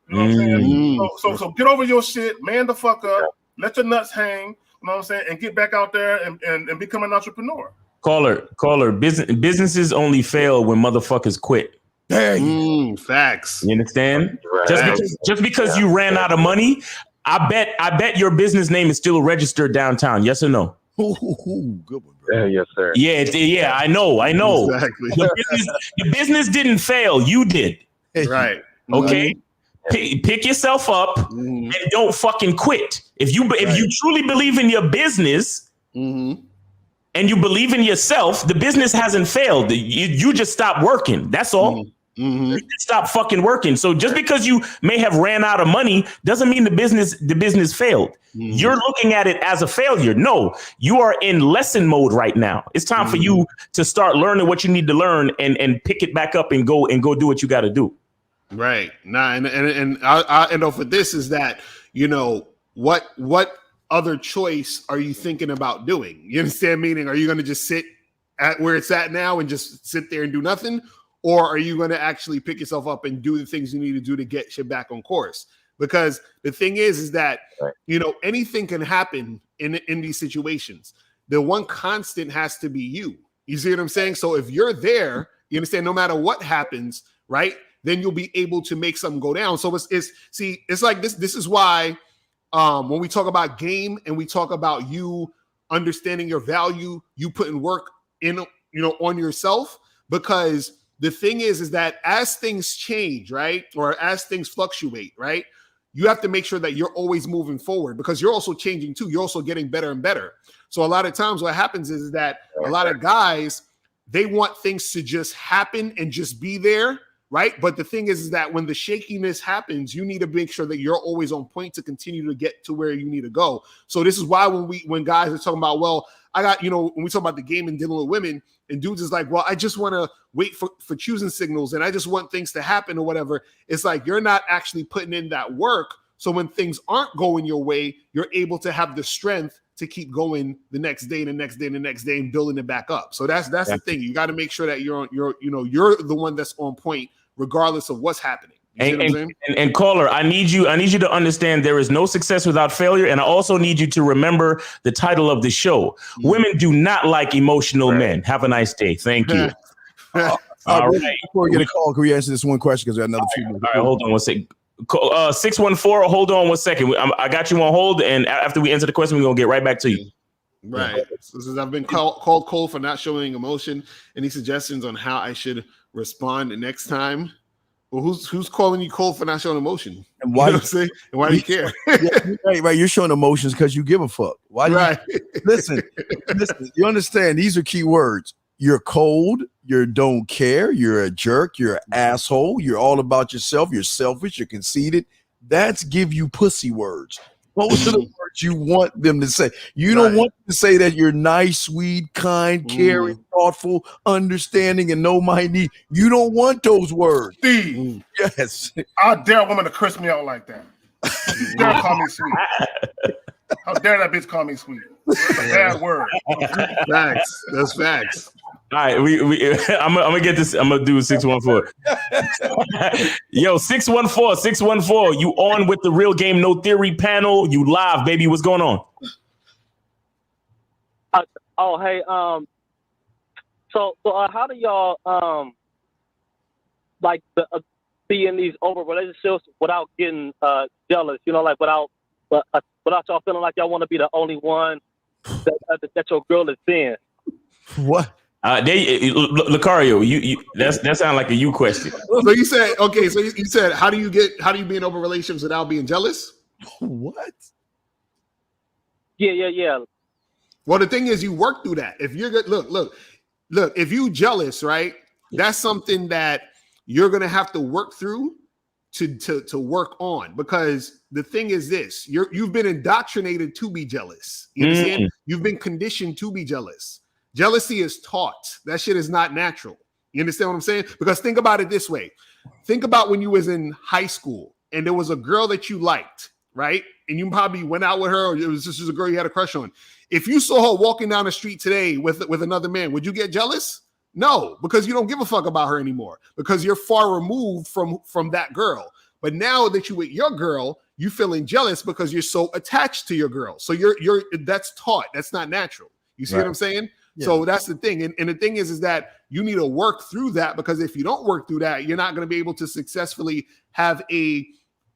You know what I'm saying? So get over your shit, man the fuck up, let your nuts hang, you know what I'm saying, and get back out there and become an entrepreneur. Caller. Businesses only fail when motherfuckers quit. Facts. You understand? Just because you ran out of money, I bet your business name is still registered downtown. Yes or no? Good one, bro. Yes, sir. Yeah. I know. Exactly. The business didn't fail. You did. Right. Okay. Pick yourself up and don't fucking quit. If you truly believe in your business and you believe in yourself, the business hasn't failed. You just stop working. That's all. You just stop fucking working. So just because you may have ran out of money doesn't mean the business failed. You're looking at it as a failure. No, you are in lesson mode right now. It's time for you to start learning what you need to learn and pick it back up and go do what you got to do. Right. Nah, and I end off with this is that, you know, what other choice are you thinking about doing? You understand? Meaning, are you going to just sit at where it's at now and just sit there and do nothing? Or are you going to actually pick yourself up and do the things you need to do to get shit back on course? Because the thing is that, you know, anything can happen in these situations. The one constant has to be you. You see what I'm saying? So if you're there, you understand, no matter what happens, right, then you'll be able to make something go down. So it's like this. This is why when we talk about game and we talk about you understanding your value, you putting work in, you know, on yourself, because the thing is that as things change, right, or as things fluctuate, right, you have to make sure that you're always moving forward, because you're also changing too. You're also getting better and better. So a lot of times what happens is that a lot of guys, they want things to just happen and just be there, right? But the thing is that when the shakiness happens, you need to make sure that you're always on point to continue to get to where you need to go. So this is why when guys are talking about, well, I got, you know, when we talk about the game and dealing with women, and dudes is like, well, I just want to wait for choosing signals and I just want things to happen or whatever. It's like you're not actually putting in that work. So when things aren't going your way, you're able to have the strength to keep going the next day and the next day and the next day and building it back up. So that's the thing. You got to make sure that you're the one that's on point regardless of what's happening. And caller, I need you to understand there is no success without failure. And I also need you to remember the title of the show. Women do not like emotional men. Have a nice day. Thank you. All right. Before we get a call, can we answer this one question? Because we have another few minutes. All right, hold on one second. 614, hold on 1 second. I got you on hold. And after we answer the question, we're going to get right back to you. Right. So I've been called cold for not showing emotion. Any suggestions on how I should respond the next time? Well, who's calling you cold for not showing emotion? And why? You know what I'm saying? And why do you care? Right. You're showing emotions because you give a fuck. Why? Listen. You understand? These are key words. You're cold. You don't care. You're a jerk. You're an asshole. You're all about yourself. You're selfish. You're conceited. That's give you pussy words. Those are the words you want them to say. You don't want them to say that you're nice, sweet, kind, caring, thoughtful, understanding, and know my need. You don't want those words. Steve. Yes. I dare a woman to curse me out like that. Dare call me sweet. How dare that bitch call me sweet? That's a bad word. Facts. That's facts. All right, I'm gonna get this. I'm gonna do 614. Yo, 614. You on with the Real Game No Theory panel? You live, baby. What's going on? Hey. So how do y'all be in these open relationships without getting jealous? You know, like without y'all feeling like y'all want to be the only one that your girl is seeing. What? Lucario, you that sounds like a you question. So you said, okay, so you said, how do you be in open relationships without being jealous? What? Yeah. Well, the thing is, you work through that. If you're good, look. If you jealous, right? That's something that you're gonna have to work through to work on, because the thing is this: you've been indoctrinated to be jealous. You understand? You've been conditioned to be jealous. Jealousy is taught. That shit is not natural. You understand what I'm saying? Because think about it this way: think about when you was in high school and there was a girl that you liked, right? And you probably went out with her, or it was just a girl you had a crush on. If you saw her walking down the street today with another man, would you get jealous? No, because you don't give a fuck about her anymore, because you're far removed from that girl. But now that you with your girl, you feeling jealous because you're so attached to your girl. So you're that's taught. That's not natural. You see what I'm saying? Yeah. So that's the thing. And the thing is that you need to work through that, because if you don't work through that, you're not going to be able to successfully have a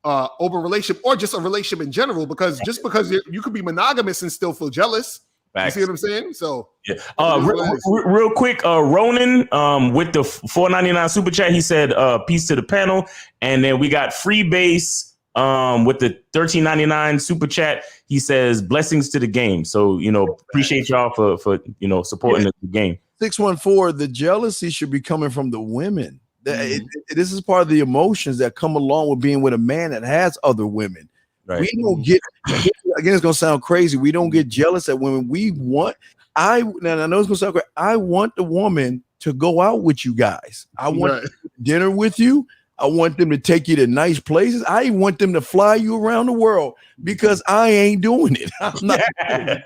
open relationship, or just a relationship in general, because just because you could be monogamous and still feel jealous. Facts. You see what I'm saying? So yeah. Real quick, Ronan with the $4.99 super chat, he said peace to the panel. And then we got Freebase with the $13.99 super chat. He says blessings to the game. So appreciate y'all for supporting the game. 614, the jealousy should be coming from the women. This is part of the emotions that come along with being with a man that has other women. Right. We don't get, again, it's gonna sound crazy. We don't get jealous at women. I know it's gonna sound crazy. I want the woman to go out with you guys. I want dinner with you. I want them to take you to nice places. I want them to fly you around the world, because I ain't doing it. I'm not doing it.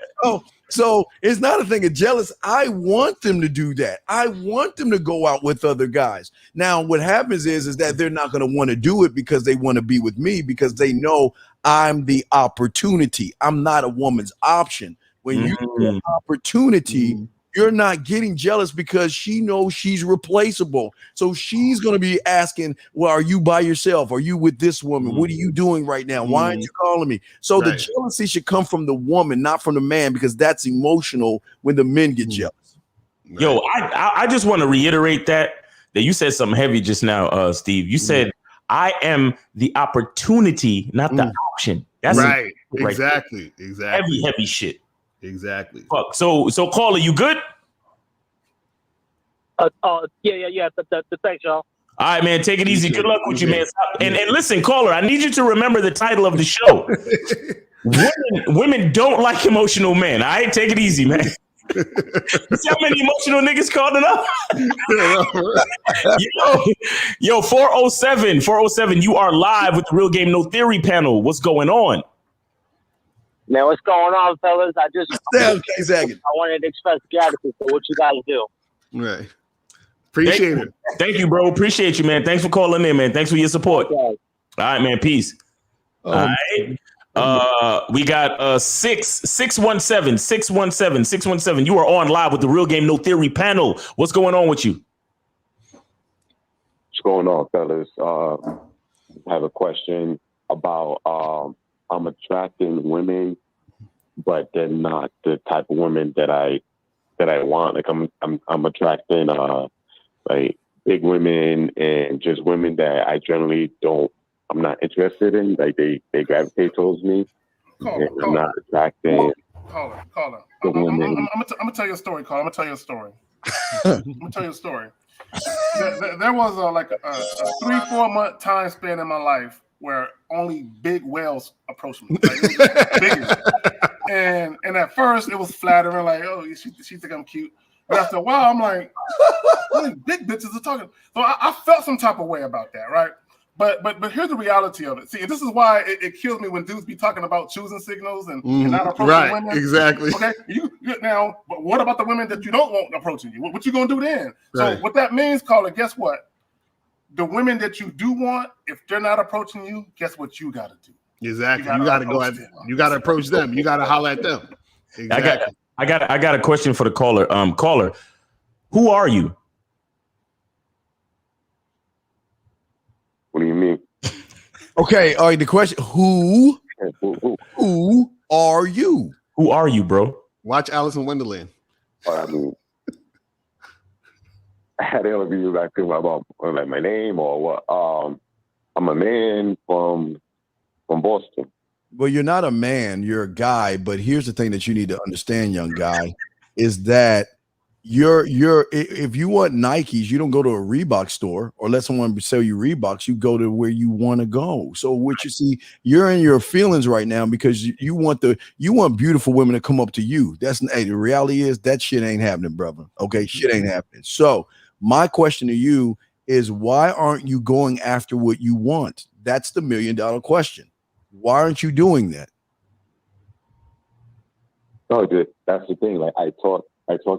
So it's not a thing of jealous. I want them to do that. I want them to go out with other guys. Now, what happens is that they're not going to want to do it because they want to be with me, because they know I'm the opportunity. I'm not a woman's option. When you get opportunity, you're not getting jealous, because she knows she's replaceable. So she's going to be asking, well, are you by yourself? Are you with this woman? What are you doing right now? Why aren't you calling me? So the jealousy should come from the woman, not from the man, because that's emotional when the men get jealous. Yo, I just want to reiterate that you said something heavy just now, Steve. You said, I am the opportunity, not the option. That's right. Exactly. Heavy shit. Exactly. Fuck. So caller, you good? Yeah. Thanks, y'all. All right, man. Take it easy. Good luck with you, man. And listen, caller, I need you to remember the title of the show. Women don't like emotional men. All right, take it easy, man. You see how many emotional niggas calling up? Yo, 407, you are live with the Real Game No Theory panel. What's going on? Man, what's going on, fellas? I wanted to express gratitude for what you guys do. Right. Appreciate it. Thank you, bro. Appreciate you, man. Thanks for calling in, man. Thanks for your support. Okay. All right, man. Peace. All right. We got 617. You are on live with the Real Game No Theory panel. What's going on with you? What's going on, fellas? I have a question about I'm attracting women, but they're not the type of women that I want. Like I'm attracting like big women and just women that I generally I'm not interested in. Like they gravitate towards me. I'm not attracting. Caller. I'm gonna tell you a story, caller. I'm gonna tell you a story. There was like a 3-4 month time span in my life where only big whales approached me. Like, bigger. And at first it was flattering, like, oh, she think I'm cute. But after a while, I'm like, only big bitches are talking. So I felt some type of way about that, right? But here's the reality of it. See, this is why it kills me when dudes be talking about choosing signals and not approaching women. Exactly. Okay. Now, but what about the women that you don't want approaching you? What you gonna do then? Right. So what that means, caller, guess what? The women that you do want, if they're not approaching you, guess what you got to do? Exactly. You got to go at them. You got to approach them. You got to holler at them. Exactly. I got a question for the caller. Caller, who are you? What do you mean? Okay. All right. The question: Who are you? Who are you, bro? Watch Alice in Wonderland. I mean, I don't know if you like about like my name or what. I'm a man from Boston. Well, you're not a man, you're a guy. But here's the thing that you need to understand, young guy, is that if you want Nikes, you don't go to a Reebok store or let someone sell you Reeboks. You go to where you want to go. So what you see, you're in your feelings right now because you want beautiful women to come up to you. The reality is that shit ain't happening, brother. Okay, shit ain't happening. So my question to you is, why aren't you going after what you want? That's the $1 million question. Why aren't you doing that? No, dude, that's the thing. Like I talk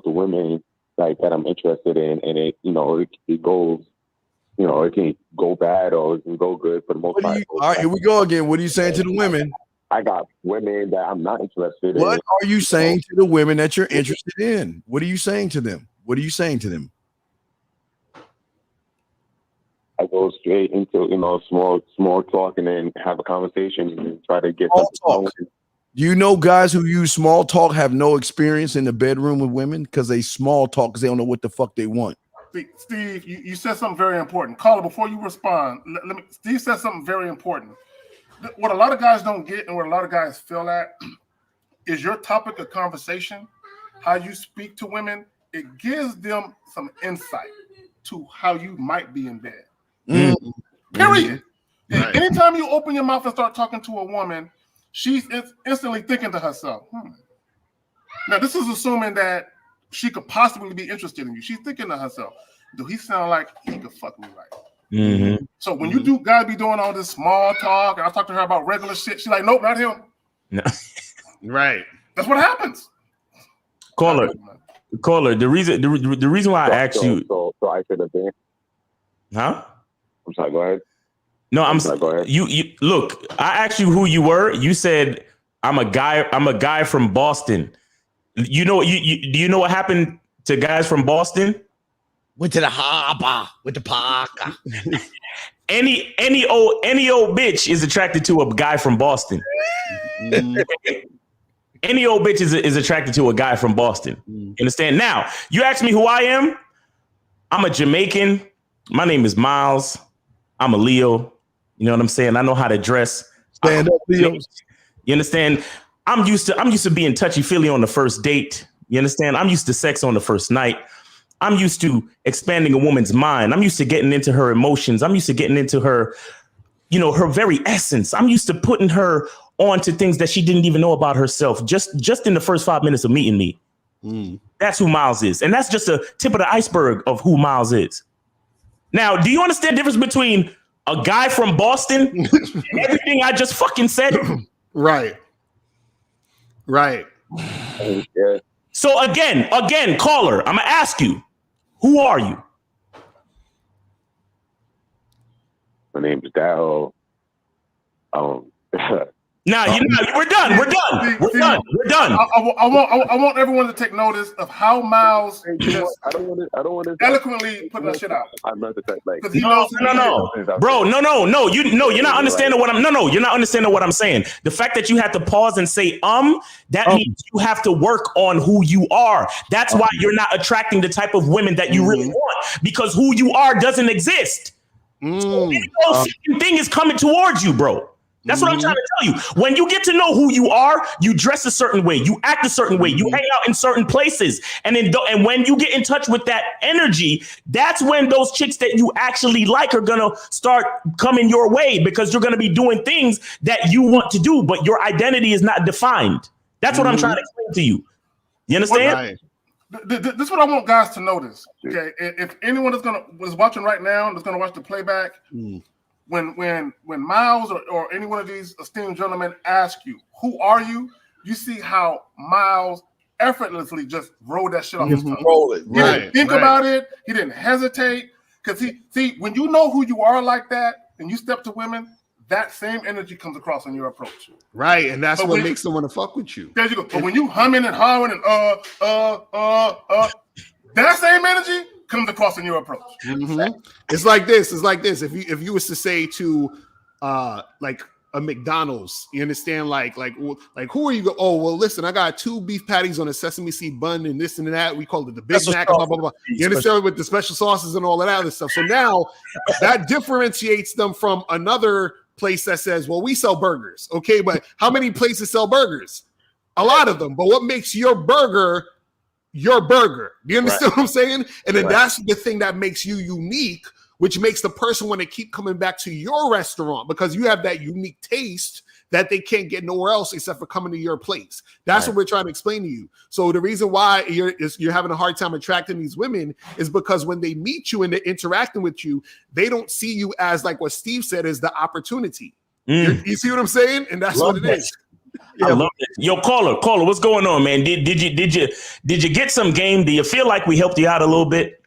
to women like that I'm interested in, and it goes, it can go bad or it can go good for the most part. All right, here we go again. What are you saying to the women? I got women that I'm not interested in. What are you saying to the women that you're interested in? What are you saying to them? I go straight into small talk and then have a conversation and try to get small something talk. Do you know guys who use small talk have no experience in the bedroom with women because they small talk because they don't know what the fuck they want? Steve, you said something very important. Caller, before you respond, Steve said something very important. What a lot of guys don't get and what a lot of guys feel at is your topic of conversation, how you speak to women. It gives them some insight to how you might be in bed. Mm-hmm. Period. Right. Anytime you open your mouth and start talking to a woman, she's instantly thinking to herself, Now, this is assuming that she could possibly be interested in you. She's thinking to herself, do he sound like he could fuck me right? Mm-hmm. So when you guys be doing all this small talk, and I talk to her about regular shit, she's like, nope, not him. No. Right. That's what happens. Caller, the reason why I asked you. So I should have been. Huh? I'm sorry, go ahead. No, I'm sorry, go ahead. You look, I asked you who you were. You said I'm a guy from Boston. You know, do you know what happened to guys from Boston? Went to the harbor with the parka. Any old bitch is attracted to a guy from Boston. Any old bitch is attracted to a guy from Boston. You understand? Now, you ask me who I am. I'm a Jamaican. My name is Miles. I'm a Leo. You know what I'm saying? I know how to dress. Stand up, Leo. You understand? I'm used to being touchy-feely on the first date. You understand? I'm used to sex on the first night. I'm used to expanding a woman's mind. I'm used to getting into her emotions. I'm used to getting into her, her very essence. I'm used to putting her onto things that she didn't even know about herself just in the first 5 minutes of meeting me. That's who Miles is. And that's just a tip of the iceberg of who Miles is. Now, do you understand the difference between a guy from Boston and everything I just fucking said? Right. So again, caller, I'm gonna ask you, who are you? My name is Dal. Now we're done. I want everyone to take notice of how Miles just I don't want to eloquently put that shit out. I'm not the type like no, bro, no. You're not understanding what you're not understanding what I'm saying. The fact that you have to pause and say that means you have to work on who you are. That's why you're not attracting the type of women that you really want, because who you are doesn't exist. So thing is coming towards you, bro. That's what I'm trying to tell you. When you get to know who you are, you dress a certain way, you act a certain way, you hang out in certain places. And when you get in touch with that energy, that's when those chicks that you actually like are going to start coming your way, because you're going to be doing things that you want to do, but your identity is not defined. That's what I'm trying to explain to you. You understand? This is what I want guys to notice. Okay, if anyone is watching right now and is going to watch the playback, when Miles or any one of these esteemed gentlemen ask you, who are you? You see how Miles effortlessly just rolled that shit off his tongue. He didn't think about it. He didn't hesitate. Because when you know who you are like that and you step to women, that same energy comes across in your approach. Right. And that's what makes them want to fuck with you. There you go. But when you humming and hawing and that same energy comes across in your approach. It's like this. If you was to say to like a McDonald's, you understand, like who are you? Oh, well, listen, I got 2 beef patties on a sesame seed bun and this and that. We call it the Big Mac. Blah, blah, blah. You understand, with the special sauces and all of that other stuff. So now that differentiates them from another place that says, well, we sell burgers. Okay, but how many places sell burgers? A lot of them. But what makes your burger? Your burger. Do you understand what I'm saying? And then that's the thing that makes you unique, which makes the person want to keep coming back to your restaurant because you have that unique taste that they can't get nowhere else except for coming to your place. That's what we're trying to explain to you. So the reason why you're having a hard time attracting these women is because when they meet you and they're interacting with you, they don't see you as like what Steve said is the opportunity. You see what I'm saying? And that's what it is. I love it. Yo, caller, what's going on, man? Did you get some game? Do you feel like we helped you out a little bit?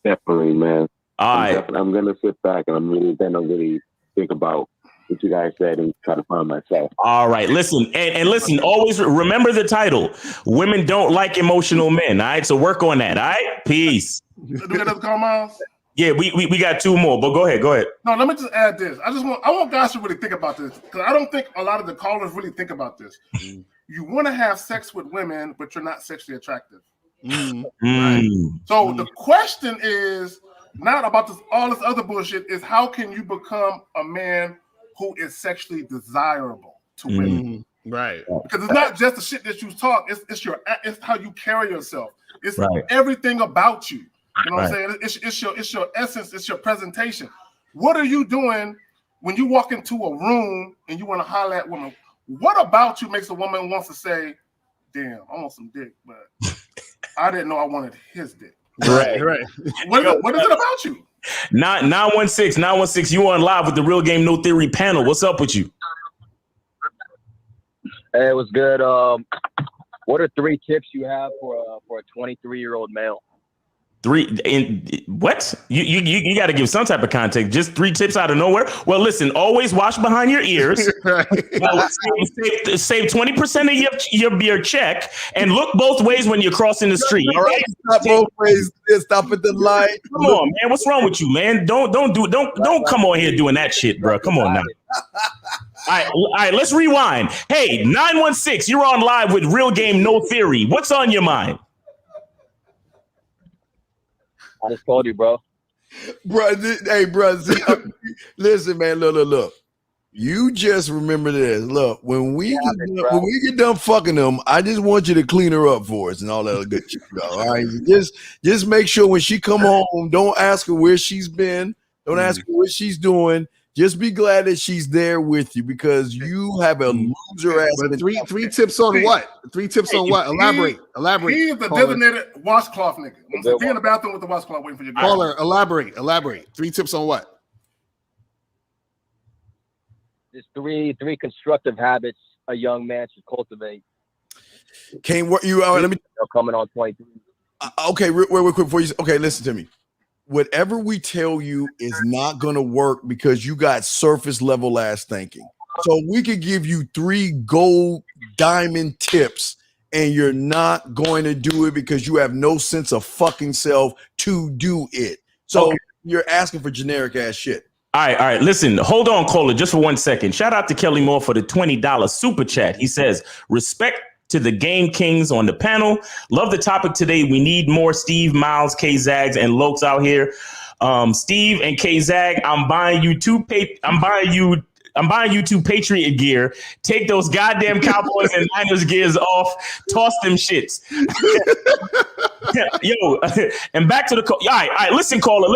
Definitely, man. All right. I'm gonna sit back and I'm really gonna think about what you guys said and try to find myself. All right, listen, and listen, always remember the title. Women don't like emotional men. All right, so work on that. All right, peace. Do we get another call, Miles? Yeah, we got two more, but go ahead. No, let me just add this. I want guys to really think about this because I don't think a lot of the callers really think about this. You want to have sex with women, but you're not sexually attractive. Right? So the question is not about all this other bullshit. Is how can you become a man who is sexually desirable to women? Right. Because it's not just the shit that you talk. It's how you carry yourself. It's everything about you. You know what I'm saying? It's your essence. It's your presentation. What are you doing when you walk into a room and you want to holler at women? What about you makes a woman wants to say, "Damn, I want some dick, but I didn't know I wanted his dick." Right. What is it about you? 916, you on live with the Real Game No Theory panel. What's up with you? Hey, what's good? What are 3 tips you have for a 23-year-old male? What? You got to give some type of context. Just 3 tips out of nowhere. Well, listen, always wash behind your ears. Save 20% of your check and look both ways when you're crossing the street. All right. Stop both ways. Stop at the light. Come on, man. What's wrong with you, man? Don't come on here doing that shit, bro. Come on now. All right, let's rewind. Hey, 916, you're on live with Real Game No Theory. What's on your mind? I just told you, bro. Hey, bro. See, listen, man. Look. You just remember this. Look, when we get done fucking them, I just want you to clean her up for us and all that other good shit. All right, just make sure when she come home, don't ask her where she's been. Don't ask her what she's doing. Just be glad that she's there with you because you have a loser ass. But three tips on what? 3 tips on what? Elaborate. He is the designated washcloth nigga. Be in the bathroom with the washcloth waiting for your caller. Elaborate. 3 tips on what? There's three constructive habits a young man should cultivate. Can't work you out. Let me coming on 23. Okay, real quick before you. Okay, listen to me. Whatever we tell you is not going to work because you got surface level ass thinking. So we could give you 3 gold diamond tips and you're not going to do it because you have no sense of fucking self to do it. So you're asking for generic ass shit. All right. Listen, hold on, caller, just for 1 second. Shout out to Kelly Moore for the $20 super chat. He says, respect to the Game Kings on the panel. Love the topic today. We need more Steve, Miles, K-Zags, and Lokes out here. Steve and K-Zag, I'm buying you 2 Patriot gear. Take those goddamn Cowboys and Niners gears off. Toss them shits. Yo, and back to the call. All right. Listen, caller.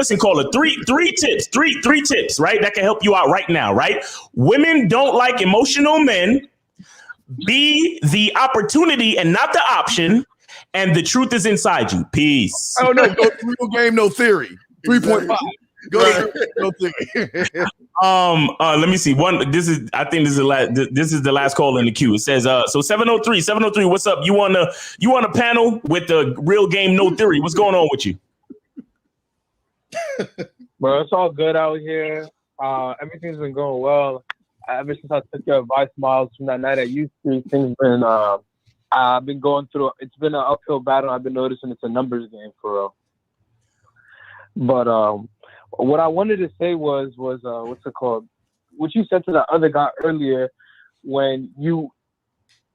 3 tips. Three tips, right? That can help you out right now, right? Women don't like emotional men. Be the opportunity and not the option, and the truth is inside you. Peace. Oh no, go to Real Game No Theory. 3.5. Go to No Theory. Let me see. I think this is the last call in the queue. It says so 703, what's up? You on a panel with the Real Game No Theory. What's going on with you? Bro, it's all good out here. Everything's been going well. Ever since I took your advice, Miles, from that night at U Street, things been I've been going through. It's been an uphill battle. I've been noticing it's a numbers game for real. But what I wanted to say was what's it called? What you said to the other guy earlier when you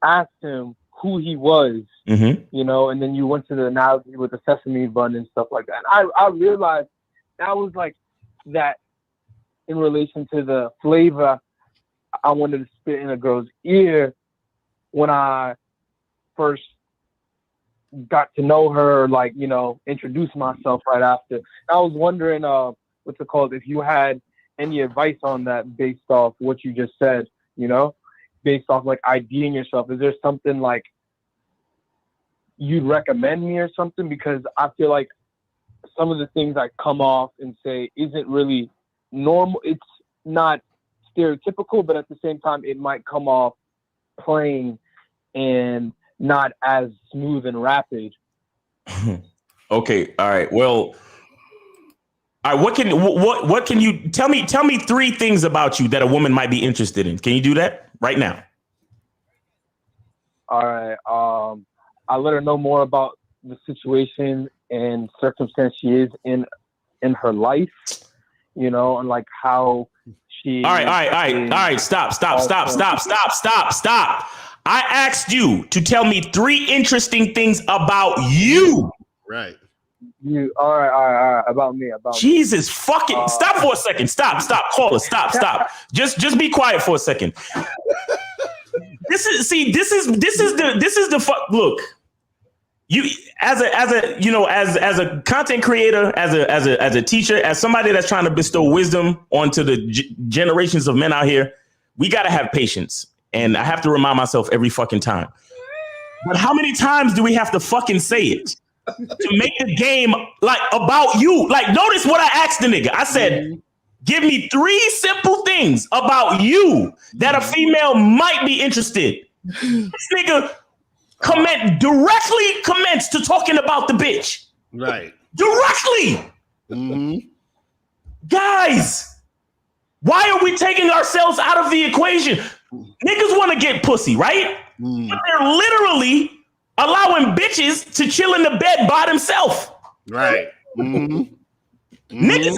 asked him who he was, you know, and then you went to the analogy with the sesame bun and stuff like that. And I realized that was like that in relation to the flavor I wanted to spit in a girl's ear when I first got to know her, like, you know, introduced myself right after. I was wondering, what's it called, if you had any advice on that based off what you just said, you know, based off like IDing yourself. Is there something like you'd recommend me or something? Because I feel like some of the things I come off and say isn't really normal. It's not stereotypical, but at the same time, it might come off plain and not as smooth and rapid. Okay. All right. Well, all right. What can you tell me? Tell me 3 things about you that a woman might be interested in. Can you do that right now? All right. I let her know more about the situation and circumstance she is in her life, you know, and like how she. All right. Stop. I asked you to tell me 3 interesting things about you. Right. You. All right. About me. Jesus fucking. Stop for a second. Stop. Caller. Stop. Just be quiet for a second. This is the fuck. Look. You as a content creator, as a teacher, as somebody that's trying to bestow wisdom onto the generations of men out here, we got to have patience. And I have to remind myself every fucking time. But how many times do we have to fucking say it to make the game like about you? Like, notice what I asked the nigga. I said, give me 3 simple things about you that a female might be interested. This nigga directly comments to talking about the bitch. Right. Directly. Guys, why are we taking ourselves out of the equation? Niggas want to get pussy, right? But they're literally allowing bitches to chill in the bed by themselves. Right. Niggas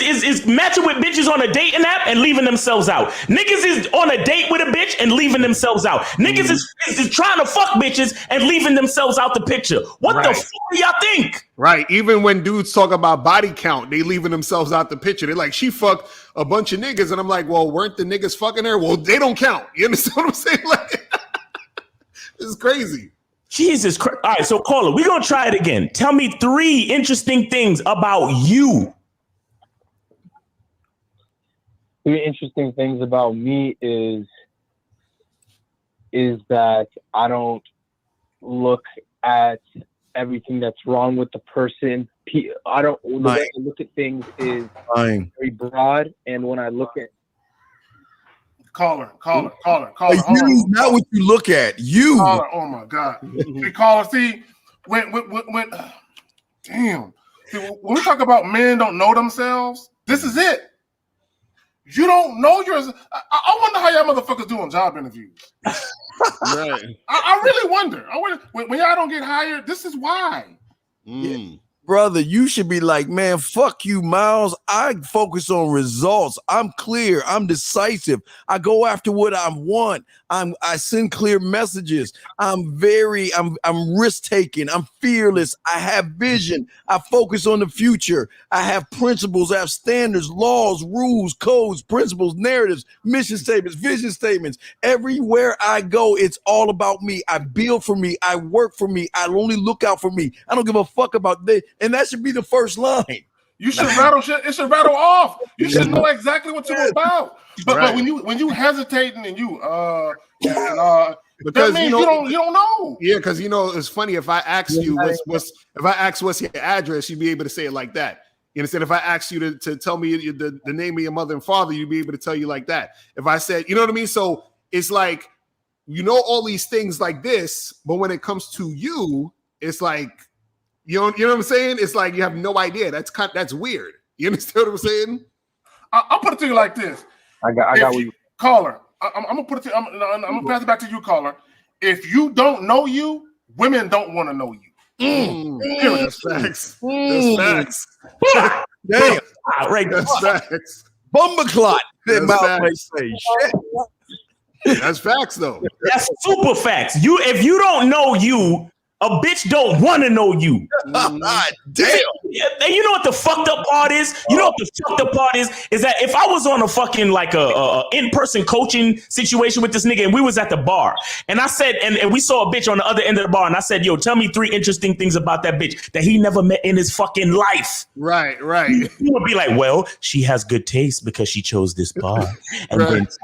is matching with bitches on a dating app and leaving themselves out. Niggas is on a date with a bitch and leaving themselves out. Niggas is trying to fuck bitches and leaving themselves out the picture. What the fuck do y'all think? Right. Even when dudes talk about body count, they leaving themselves out the picture. They're like, she fucked a bunch of niggas. And I'm like, well, weren't the niggas fucking her? Well, they don't count. You understand what I'm saying? Like, this is crazy. Jesus Christ. All right, so caller, we're going to try it again. Tell me 3 interesting things about you. 3 interesting things about me is that I don't look at everything that's wrong with the person. I don't. The way I look at things is very broad, and when I look at Caller. You, not what you look at. You. Caller, oh my God. Hey, caller, see, when damn. See, when we talk about men don't know themselves, this is it. You don't know yours. I wonder how y'all motherfuckers do on job interviews. Right. I really wonder. When y'all don't get hired, this is why. Brother, you should be like, man, fuck you, Miles. I focus on results. I'm clear. I'm decisive. I go after what I want. I send clear messages. I'm risk-taking. I'm fearless. I have vision. I focus on the future. I have principles. I have standards, laws, rules, codes, principles, narratives, mission statements, vision statements. Everywhere I go, it's all about me. I build for me. I work for me. I only look out for me. I don't give a fuck about this. And that should be the first line. You should rattle shit. It should rattle off. You should know exactly what you're about. But when you hesitating and because that means you don't know. Yeah, because it's funny if I ask you what's your address, you'd be able to say it like that. You understand? If I asked you to tell me the name of your mother and father, you'd be able to tell you like that. If I said, you know what I mean? So it's like all these things like this, but when it comes to you, it's like. You know what I'm saying? It's like you have no idea. That's weird. You understand what I'm saying? I'll put it to you like this. I got you. Caller, I'm gonna put it to. I'm gonna pass it back to you, caller. If you don't know you, women don't want to know you. That's facts. That's facts. Damn. That's facts. Bumbleclot. That's facts, though. That's super facts. If you don't know you, a bitch don't want to know you. Damn. And you know what the fucked up part is? You know what the fucked up part is that if I was on a fucking like a in-person coaching situation with this nigga and we was at the bar and I said, and we saw a bitch on the other end of the bar and I said, yo, tell me 3 interesting things about that bitch that he never met in his fucking life. Right. He would be like, well, she has good taste because she chose this bar. And then she's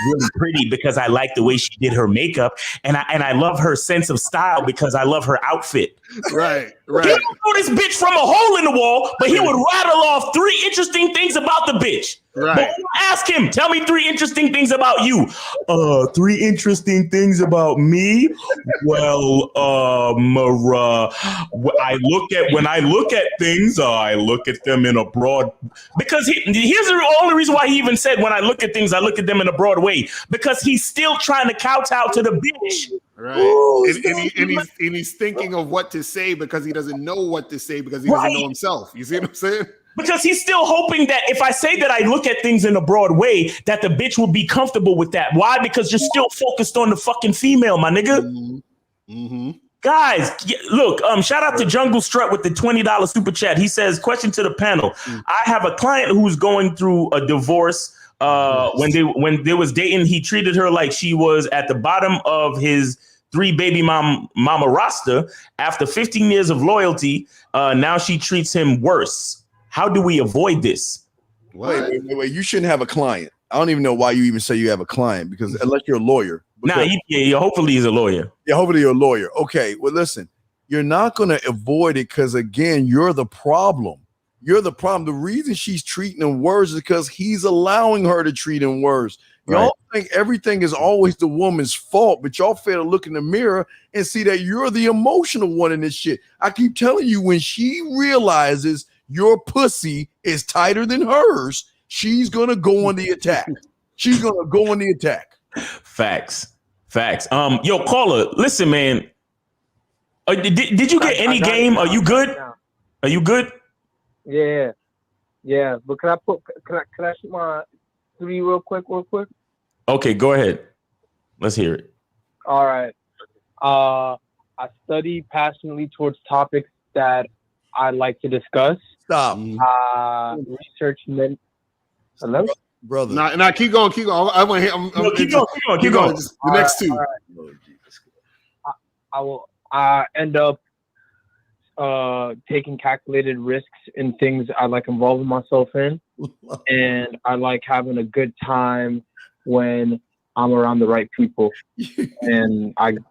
really pretty because I like the way she did her makeup. And I love her sense of style because I love her outfit. Right. He don't know this bitch from a hole in the wall, but he would rattle off 3 interesting things about the bitch. Right. But when I ask him, tell me 3 interesting things about you. 3 interesting things about me. Well, when I look at things, I look at them in a broad. Because here's the only reason why he even said when I look at things, I look at them in a broad way. Because he's still trying to kowtow to the bitch. Right. Ooh, and he's thinking of what to say because he doesn't know what to say because he doesn't know himself. You see what I'm saying? Because he's still hoping that if I say that I look at things in a broad way, that the bitch will be comfortable with that. Why? Because you're still focused on the fucking female, my nigga. Mm-hmm. Guys, look, shout out to Jungle Strut with the $20 super chat. He says, question to the panel. I have a client who's going through a divorce. When they was dating, he treated her like she was at the bottom of his 3 baby mama roster. After 15 years of loyalty, now she treats him worse. How do we avoid this? Wait. You shouldn't have a client. I don't even know why you even say you have a client because unless you're a lawyer. Hopefully he's a lawyer. Yeah, hopefully you're a lawyer. Okay, well, listen, you're not going to avoid it because, again, you're the problem. You're the problem. The reason she's treating him worse is because he's allowing her to treat him worse. Y'all think everything is always the woman's fault, but y'all fail to look in the mirror and see that you're the emotional one in this shit. I keep telling you, when she realizes your pussy is tighter than hers, she's going to go on the attack. Facts. Yo, caller, listen, man. Did you get any game? Are you good? Yeah. But can I shoot my 3 real quick? Okay, go ahead. Let's hear it. All right. I study passionately towards topics that I like to discuss. Stop. Research men. Hello, brother. Nah, keep going. I want to hear. Keep going. Just the next 2. I will end up taking calculated risks in things I like involving myself in, and I like having a good time when I'm around the right people, and I'm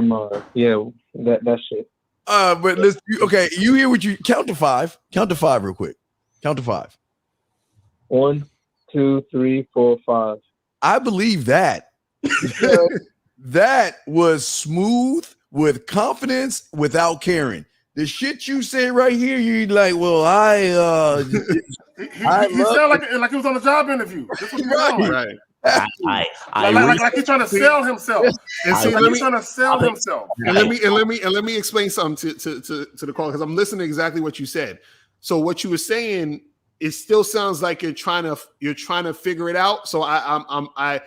that shit. But let's you hear what you count to 5. Count to 5 real quick. Count to 5. 1, 2, 3, 4, 5. I believe that. That was smooth with confidence without caring. The shit you say right here, you're like, well, he sounded like he was on a job interview. That's what he's right. Like he's trying to sell himself. And let me explain something to the call because I'm listening to exactly what you said. So what you were saying, it still sounds like you're trying to figure it out. So I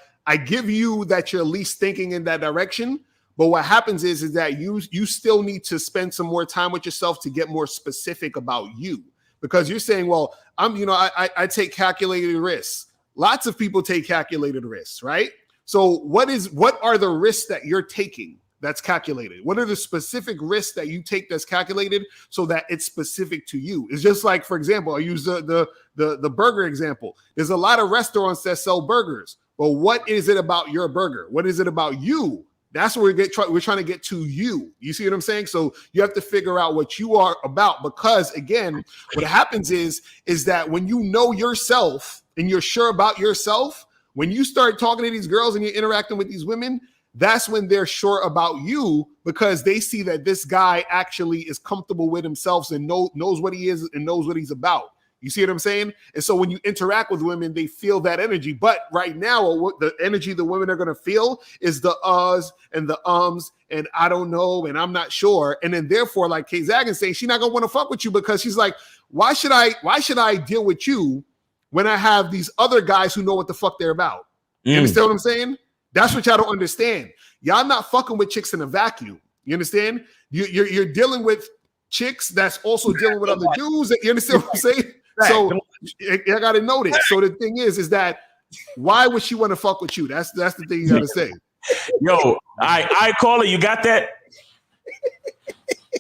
give you that you're at least thinking in that direction. But what happens is that you still need to spend some more time with yourself to get more specific about you, because you're saying, well, I take calculated risks. Lots of people take calculated risks, right? So what are the risks that you're taking that's calculated? What are the specific risks that you take that's calculated so that it's specific to you? It's just like, for example, I use the burger example. There's a lot of restaurants that sell burgers, but what is it about your burger? What is it about you? That's where we're trying to get to you. You see what I'm saying? So you have to figure out what you are about, because again, what happens is that when you know yourself and you're sure about yourself, when you start talking to these girls and you're interacting with these women, that's when they're sure about you, because they see that this guy actually is comfortable with himself and knows what he is and knows what he's about. You see what I'm saying? And so when you interact with women, they feel that energy. But right now, the energy the women are going to feel is the uhs and the ums and I don't know and I'm not sure. And then therefore, like Kay Zagin's saying, she's not going to want to fuck with you, because she's like, why should I deal with you when I have these other guys who know what the fuck they're about? You understand what I'm saying? That's what y'all don't understand. Y'all not fucking with chicks in a vacuum. You understand? You're dealing with chicks that's also dealing with other dudes. You understand what I'm saying? So I got to know this. So the thing is that why would she want to fuck with you? That's the thing you got to say. Yo, I call it. You got that?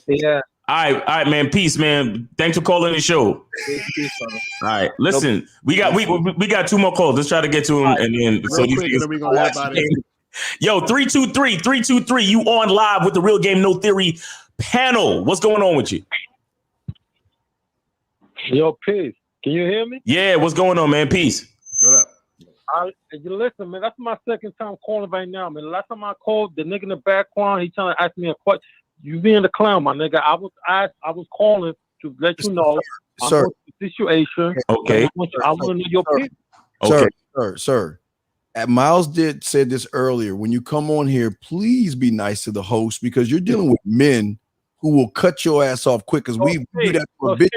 Yeah. All right, man. Peace, man. Thanks for calling the show. Peace, all right, listen, we got 2 more calls. Let's try to get to them, and then real quick, and then we gonna have about it. Yo, 323. You on live with the Real Game No Theory panel? What's going on with you? Yo, peace. Can you hear me? Yeah, what's going on, man? Peace. What up? You listen, man. That's my second time calling right now, man. The last time I called, the nigga in the background, he trying to ask me a question. You being the clown, my nigga. I was calling to let you know Sir. The situation. Okay. I want to know your opinion. Okay. Sir. Miles said this earlier. When you come on here, please be nice to the host because you're dealing with men who will cut your ass off quick because we do that for a bit.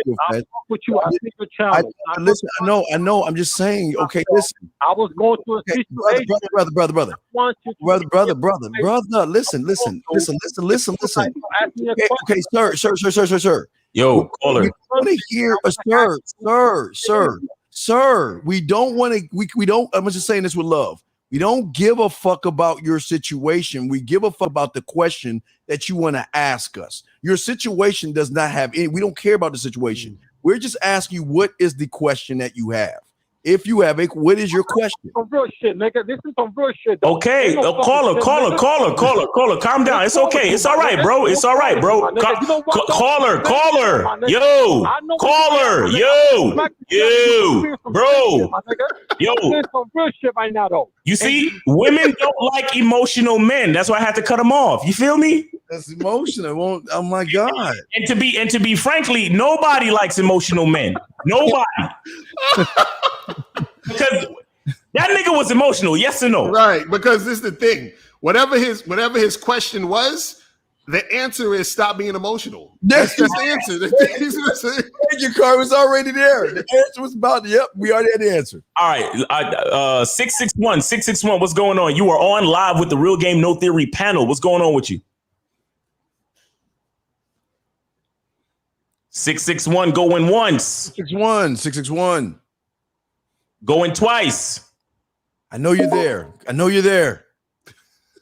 Listen, I know. I'm just saying. Okay, listen. I was going through a situation. Brother. Listen. Okay, sir. Yo, caller. We want to hear, sir. We don't want to. We don't. I'm just saying this with love. We don't give a fuck about your situation. We give a fuck about the question that you want to ask us. Your situation does not have any. We don't care about the situation. We're just asking you what is the question that you have. If you have what is your question? Some real shit, nigga. This is some real shit. Okay, caller. Calm down. It's okay. It's all right, bro. It's all right, bro. Caller. Yo, caller. Yo, bro. Yo. Some real shit right now, though. You see, women don't like emotional men. That's why I had to cut them off. You feel me? That's emotional. Oh my God. And to be frankly, nobody likes emotional men. Nobody. Because that nigga was emotional, yes or no? Right, because this is the thing. Whatever his question was, the answer is stop being emotional. That's the answer. Your car was already there. The answer was about, we already had the answer. All right, 661, what's going on? You are on live with the Real Game No Theory panel. What's going on with you? 661 going once. 661. Going twice. I know you're there.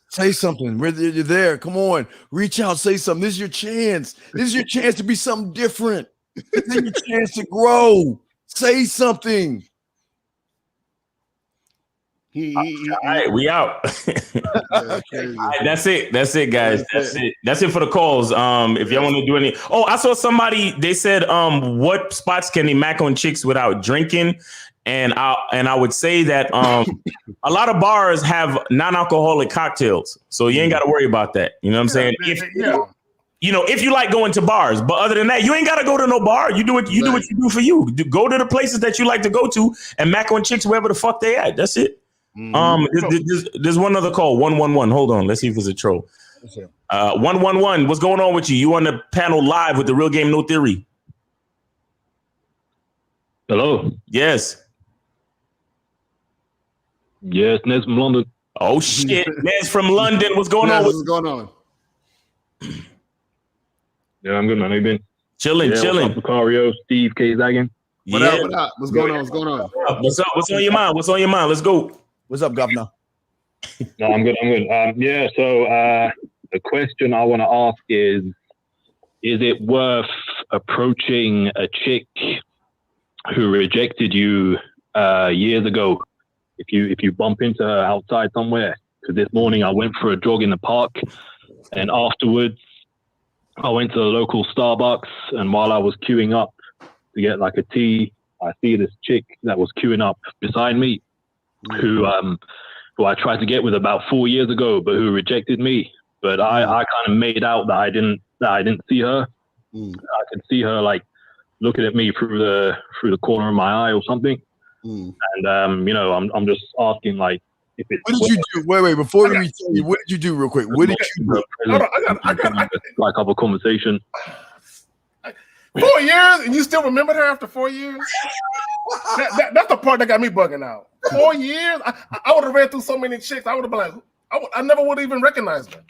Say something. You're there. Come on. Reach out. Say something. This is your chance. This is your chance to be something different. This is your chance to grow. Say something. All right, we out. All right, that's it, guys. That's it for the calls. If y'all want to do any, I saw somebody. They said, what spots can they mac on chicks without drinking? And I would say that a lot of bars have non-alcoholic cocktails, so you ain't got to worry about that. You know what I'm saying? If you like going to bars, but other than that, you ain't got to go to no bar. You do what you do for you. Go to the places that you like to go to and mac on chicks wherever the fuck they at. That's it. There's one other call. 111. Hold on. Let's see if it's a troll. 111. What's going on with you? You on the panel live with the Real Game No Theory. Hello. Yes. Yes, Nez from London. Oh shit, Nez from London. What's going on? What's going on? Yeah, I'm good, man. How you been? Chilling. What's up, Lucario, Steve, K. Zaggin? What up? What's going on? What's up? What's on your mind? Let's go. What's up, Governor? No, I'm good. So the question I want to ask is it worth approaching a chick who rejected you years ago if you bump into her outside somewhere? Because this morning I went for a jog in the park, and afterwards I went to the local Starbucks, and while I was queuing up to get like a tea, I see this chick that was queuing up beside me, who I tried to get with about 4 years ago, but who rejected me. But I kind of made out that I didn't see her. I could see her like looking at me through the corner of my eye or something. And I'm just asking, like, if it's what did you do? Wait, before we tell you, what did you do real quick? What did you do? I got like have a conversation. 4 years and you still remember her after 4 years? That's the part that got me bugging out. 4 years? I would have read through so many chicks. I would have been like, I never would even recognize her.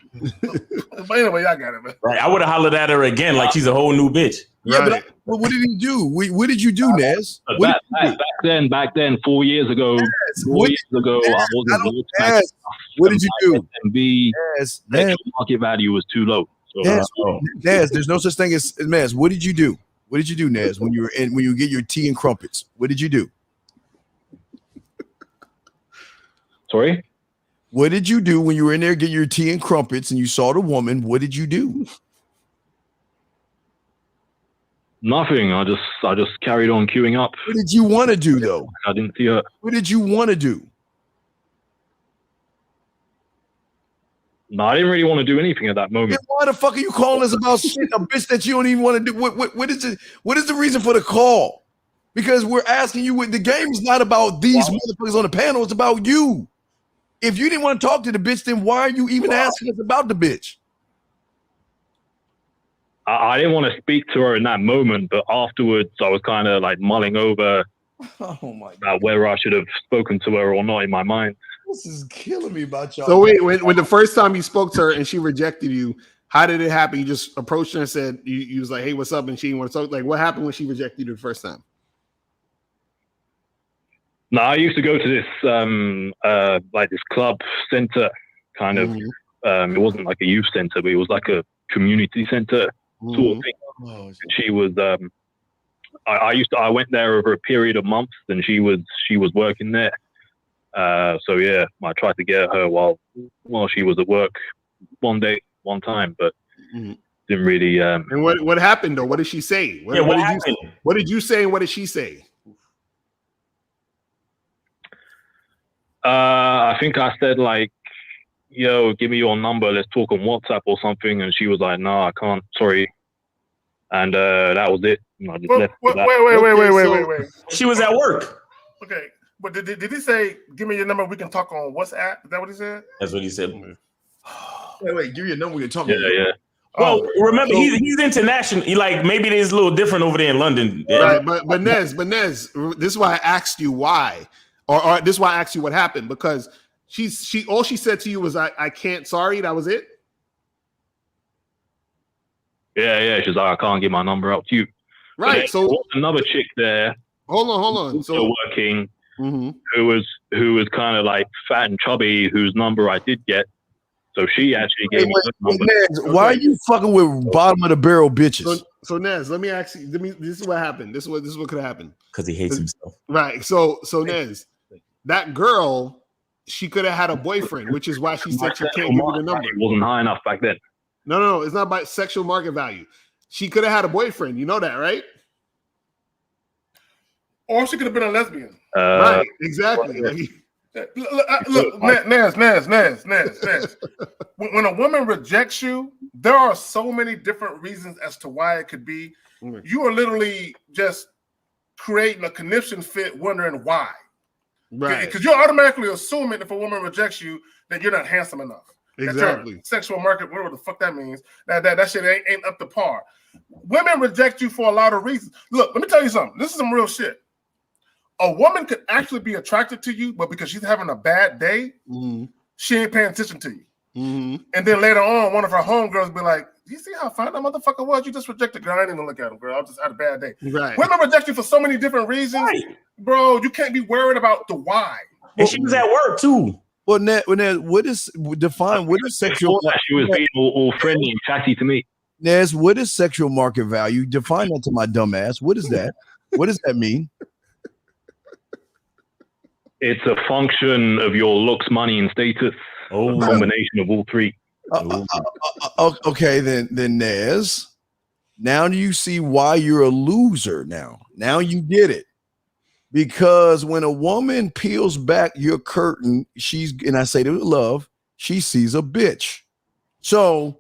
But anyway, y'all got it, man. Right. I would have hollered at her again like she's a whole new bitch. Yeah, right. But what did he do? What did you do, Nez? Back then, 4 years ago, Nez, I wasn't. What did you do? And B, market value was too low. So, Nez, there's no such thing as Nez. What did you do? What did you do, Nez, when you get your tea and crumpets? What did you do? Sorry? What did you do when you were in there getting your tea and crumpets and you saw the woman? What did you do? Nothing. I just carried on queuing up. What did you want to do though? I didn't see her. What did you want to do? No, I didn't really want to do anything at that moment. Then why the fuck are you calling us about shit? A bitch that you don't even want to do. What is it? What is the reason for the call? Because we're asking you. The game is not about these motherfuckers on the panel. It's about you. If you didn't want to talk to the bitch, then why are you even asking us about the bitch? I didn't want to speak to her in that moment, but afterwards I was kind of like mulling over whether I should have spoken to her or not in my mind. This is killing me about y'all. So wait, when the first time you spoke to her and she rejected you, how did it happen? You just approached her and said, you was like, hey, what's up? And she didn't want to talk. Like, what happened when she rejected you the first time? No, I used to go to this like this club center kind of. It wasn't like a youth center, but it was like a community center sort of thing. She was I went there over a period of months, and she was working there. So yeah, I tried to get her while she was at work one time, but didn't really. And what happened though? What did she say? What did you say? And what did she say? I think I said like, yo, give me your number. Let's talk on WhatsApp or something. And she was like, no, I can't. Sorry. And that was it. I just left Wait. She was at work. Okay. But did he say, give me your number, we can talk on WhatsApp? Is that what he said? That's what he said. Wait, give me your number, we can talk. Yeah. Well, remember, he's international. Like, maybe it is a little different over there in London. Right, but Nez, this is why I asked you why. Or this is why I asked you what happened, because she all she said to you was I can't, sorry, that was it. Yeah. She's like, I can't get my number out to you. Right. So another chick there. Hold on. So working, who was kind of like fat and chubby, whose number I did get. So she actually gave me her number. Nez, why are you fucking with bottom of the barrel bitches? So Nez, let me ask you. This is what happened. This is what could happen. Because he hates himself. Right. So Nez, that girl, she could have had a boyfriend, which is why she said she can't give you the number. It wasn't high enough back then. No, it's not about sexual market value. She could have had a boyfriend. You know that, right? Or she could have been a lesbian. Right, exactly. Look, Nez. When a woman rejects you, there are so many different reasons as to why it could be. You are literally just creating a conniption fit, wondering why. Right. Because you're automatically assuming if a woman rejects you that you're not handsome enough. Exactly. Sexual market, whatever the fuck that means. That shit ain't up to par. Women reject you for a lot of reasons. Look, let me tell you something. This is some real shit. A woman could actually be attracted to you, but because she's having a bad day, she ain't paying attention to you. And then later on, one of her homegirls be like, "Do you see how fine that motherfucker was? You just rejected, girl. I didn't even look at him, girl. I just had a bad day." Right. Women reject you for so many different reasons, bro. You can't be worried about the why. And she was at work too. Well, Nez, what is sexual? She was being all friendly and chatty to me. Nez, what is sexual market value? Define that to my dumb ass. What is that? What does that mean? It's a function of your looks, money, and status. A combination of all three. Okay, then Nez. Now do you see why you're a loser? Now you get it. Because when a woman peels back your curtain, and I say to love, she sees a bitch. So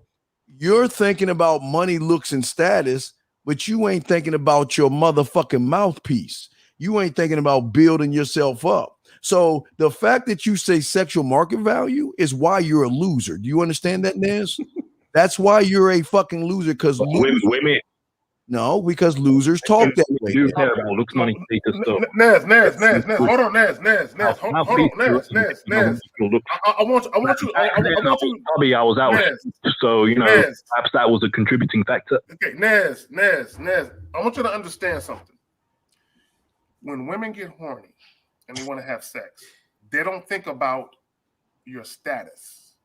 you're thinking about money, looks, and status, but you ain't thinking about your motherfucking mouthpiece. You ain't thinking about building yourself up. So the fact that you say sexual market value is why you're a loser. Do you understand that, Nez? That's why you're a fucking loser. Because No, because losers talk that way. You care about looks, money, status, stuff. Nez, hold on, Nez, hold on, Nez. I want you. Probably I was out, so perhaps that was a contributing factor. Okay, Nez. I want you to understand something. When women get horny and they want to have sex, they don't think about your status.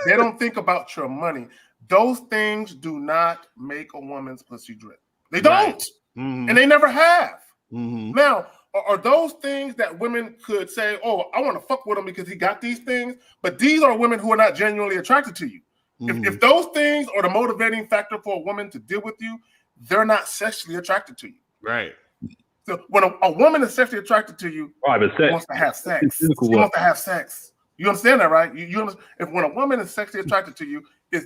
They don't think about your money. Those things do not make a woman's pussy drip. They don't. And they never have. Now, are those things that women could say, oh, I want to fuck with him because he got these things? But these are women who are not genuinely attracted to you. If those things are the motivating factor for a woman to deal with you, they're not sexually attracted to you. Right. So when a woman is sexually attracted to you, she wants to have sex. She wants to have sex. You understand that, right? You understand? If when a woman is sexually attracted to you,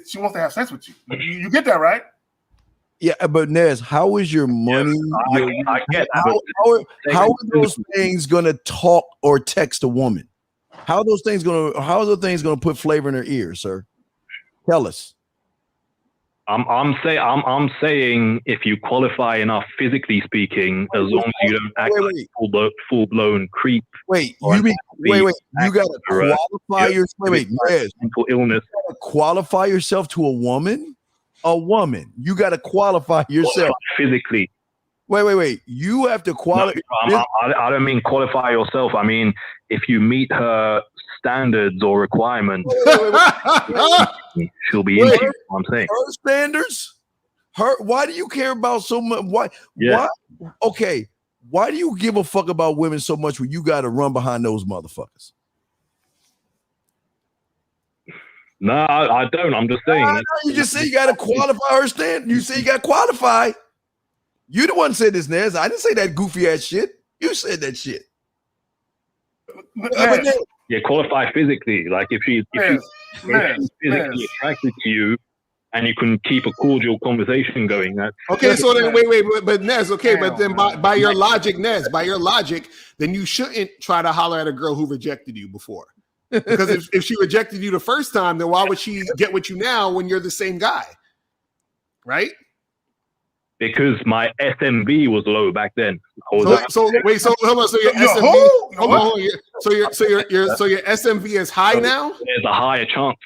she wants to have sex with you. You get that, right? Yeah, but Nez, how is your money? I get that. How are those things gonna talk or text a woman? How are those things gonna put flavor in her ear, sir? Tell us. I'm saying if you qualify enough physically speaking, as long as you don't act like full blown creep. You gotta qualify yourself. Mental illness. You gotta qualify yourself to a woman. A woman. You gotta qualify yourself physically. Wait. You have to qualify. No, I don't mean qualify yourself. I mean if you meet her standards or requirements, she'll be into what I'm saying. Her standards? Why do you care about so much? Why? Okay. Why do you give a fuck about women so much when you got to run behind those motherfuckers? No, I don't. I'm just saying. You just say you got to qualify her stand. You say you got to qualify. You the one said this, Nez. I didn't say that goofy ass shit. You said that shit. Yeah, qualify physically. Like if she's physically attracted to you, and you can keep a cordial conversation going. Okay, so then wait, but Nez, okay, but then by your logic, Nez, then you shouldn't try to holler at a girl who rejected you before. Because if she rejected you the first time, then why would she get with you now when you're the same guy? Right? Because my SMV was low back then. So hold on. So your SMV, so your SMV is high now? There's a higher chance.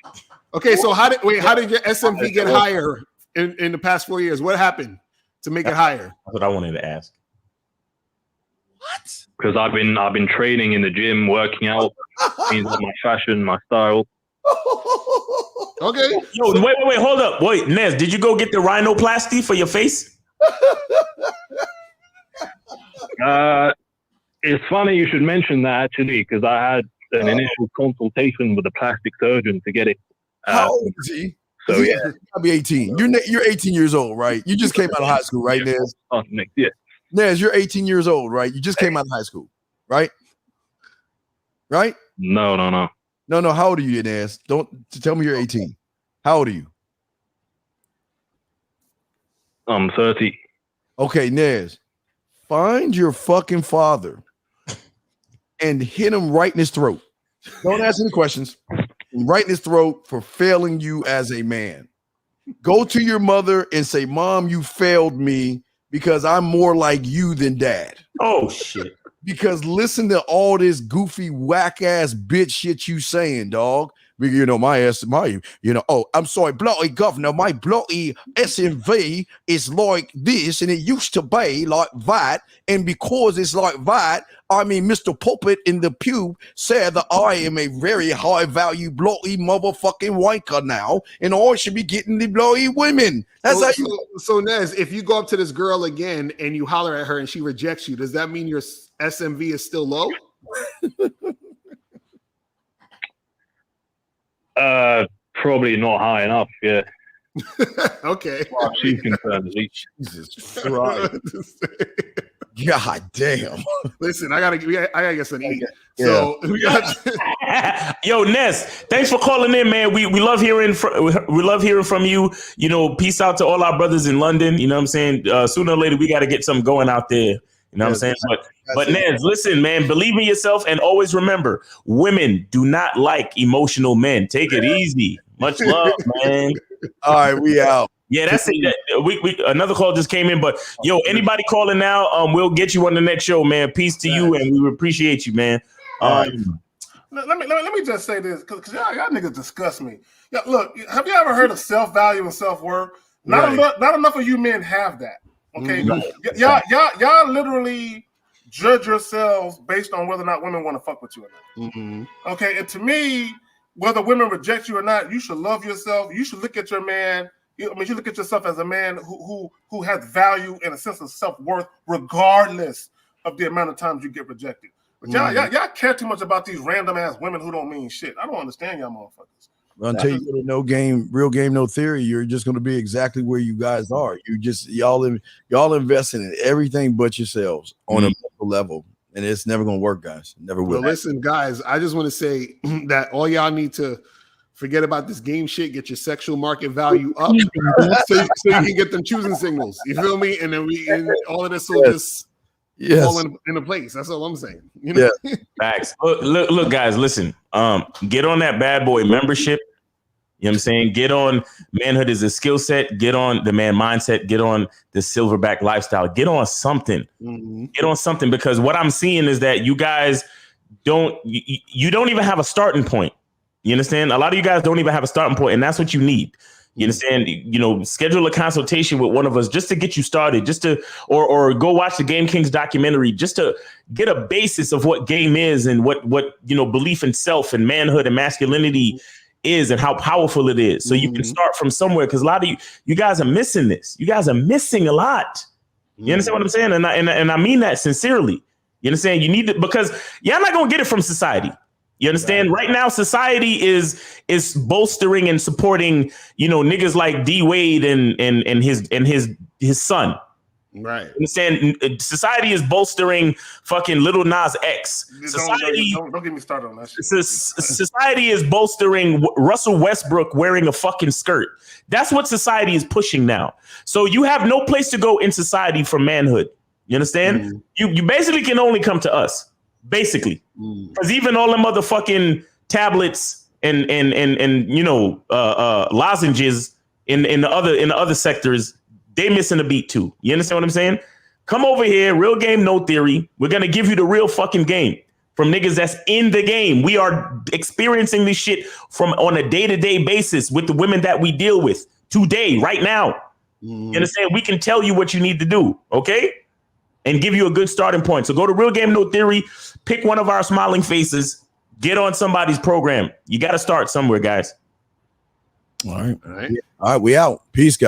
Okay, so how did your SMV get higher in the past 4 years? What happened to make it higher? That's what I wanted to ask. What? Because I've been training in the gym, working out, means my fashion, my style. Okay. Yo, wait, hold up. Wait, Nez, did you go get the rhinoplasty for your face? It's funny you should mention that actually, because I had an initial consultation with a plastic surgeon to get it. How old is he? So yeah, I'll be 18. You're 18 years old, right? You just came out of high school, right, Nez? Next year. Nez, you're 18 years old, right? You just came out of high school, right? Right? No. No. How old are you, Nez? Don't tell me you're 18. How old are you? I'm 30. Okay, Nez, find your fucking father and hit him right in his throat. Don't ask any questions. Right in his throat for failing you as a man. Go to your mother and say, Mom, you failed me because I'm more like you than dad. Oh, shit. Because listen to all this goofy, whack-ass bitch shit you saying, dog. I'm sorry, bloody governor, my bloody SMV is like this, and it used to be like that, and because it's like that, I mean, Mr. Puppet in the pew said that I am a very high-value bloody motherfucking wanker now, and I should be getting the bloody women. That's So Nez, if you go up to this girl again and you holler at her and she rejects you, does that mean your SMV is still low? Probably not high enough. Yeah. Okay. Well, she's concerned. Jesus Christ. God damn. Listen, I gotta get some eat. So we got Yo, Nez, thanks for calling in, man. We love hearing from you. You know, peace out to all our brothers in London. You know what I'm saying? Sooner or later, we got to get something going out there. You know what I'm saying? But Nez, listen, man, believe in yourself and always remember, women do not like emotional men. Take it easy. Much love, man. All right, we out. Yeah, that's it. We another call just came in, but yo, anybody calling now, we'll get you on the next show, man. Peace to you, and we appreciate you, man. Let me just say this, because y'all niggas disgust me. Yeah, look, have you ever heard of self-value and self-worth? Not enough of you men have that. Okay, y'all literally judge yourselves based on whether or not women want to fuck with you or not. Okay, and to me, whether women reject you or not, you should love yourself. You should look at your man. You should look at yourself as a man who has value and a sense of self-worth, regardless of the amount of times you get rejected. But y'all care too much about these random ass women who don't mean shit. I don't understand y'all motherfuckers. Until you go to no game, real game, no theory, you're just going to be exactly where you guys are. You just y'all investing in everything but yourselves on a mental level, and it's never going to work, guys. Never will. Well, listen, guys, I just want to say that all y'all need to forget about this game shit. Get your sexual market value up, so you can get them choosing signals. You feel me? And then all of this will just fall into place. That's all I'm saying. You know? Yeah. Facts. Look, guys, listen. Get on that bad boy membership. You know what I'm saying? Get on manhood is a skill set. Get on the man mindset. Get on the silverback lifestyle. Get on something. Get on something, because what I'm seeing is that you guys don't even have a starting point. You understand? A lot of you guys don't even have a starting point, and that's what you need. You understand? Schedule a consultation with one of us just to get you started, just to, or go watch the Game Kings documentary, just to get a basis of what game is and what belief in self and manhood and masculinity is and how powerful it is. So you can start from somewhere, because a lot of you guys are missing this. You guys are missing a lot. You understand what I'm saying? And I mean that sincerely. You understand? You need to, because y'all not gonna get it from society. You understand? Right now, society is bolstering and supporting, niggas like D Wade and his son. Right. You understand? Society is bolstering fucking Lil Nas X. Don't get me started on that shit. Society is bolstering Russell Westbrook wearing a fucking skirt. That's what society is pushing now. So you have no place to go in society for manhood. You understand? You basically can only come to us. Basically, because even all the motherfucking tablets and lozenges in the other sectors, they missing a beat too. You understand what I'm saying? Come over here, real game, no theory. We're gonna give you the real fucking game from niggas that's in the game. We are experiencing this shit on a day-to-day basis with the women that we deal with today, right now. You understand? We can tell you what you need to do, okay? And give you a good starting point. So go to Real Game No Theory, pick one of our smiling faces, get on somebody's program. You got to start somewhere, guys. All right. We out. Peace, guys.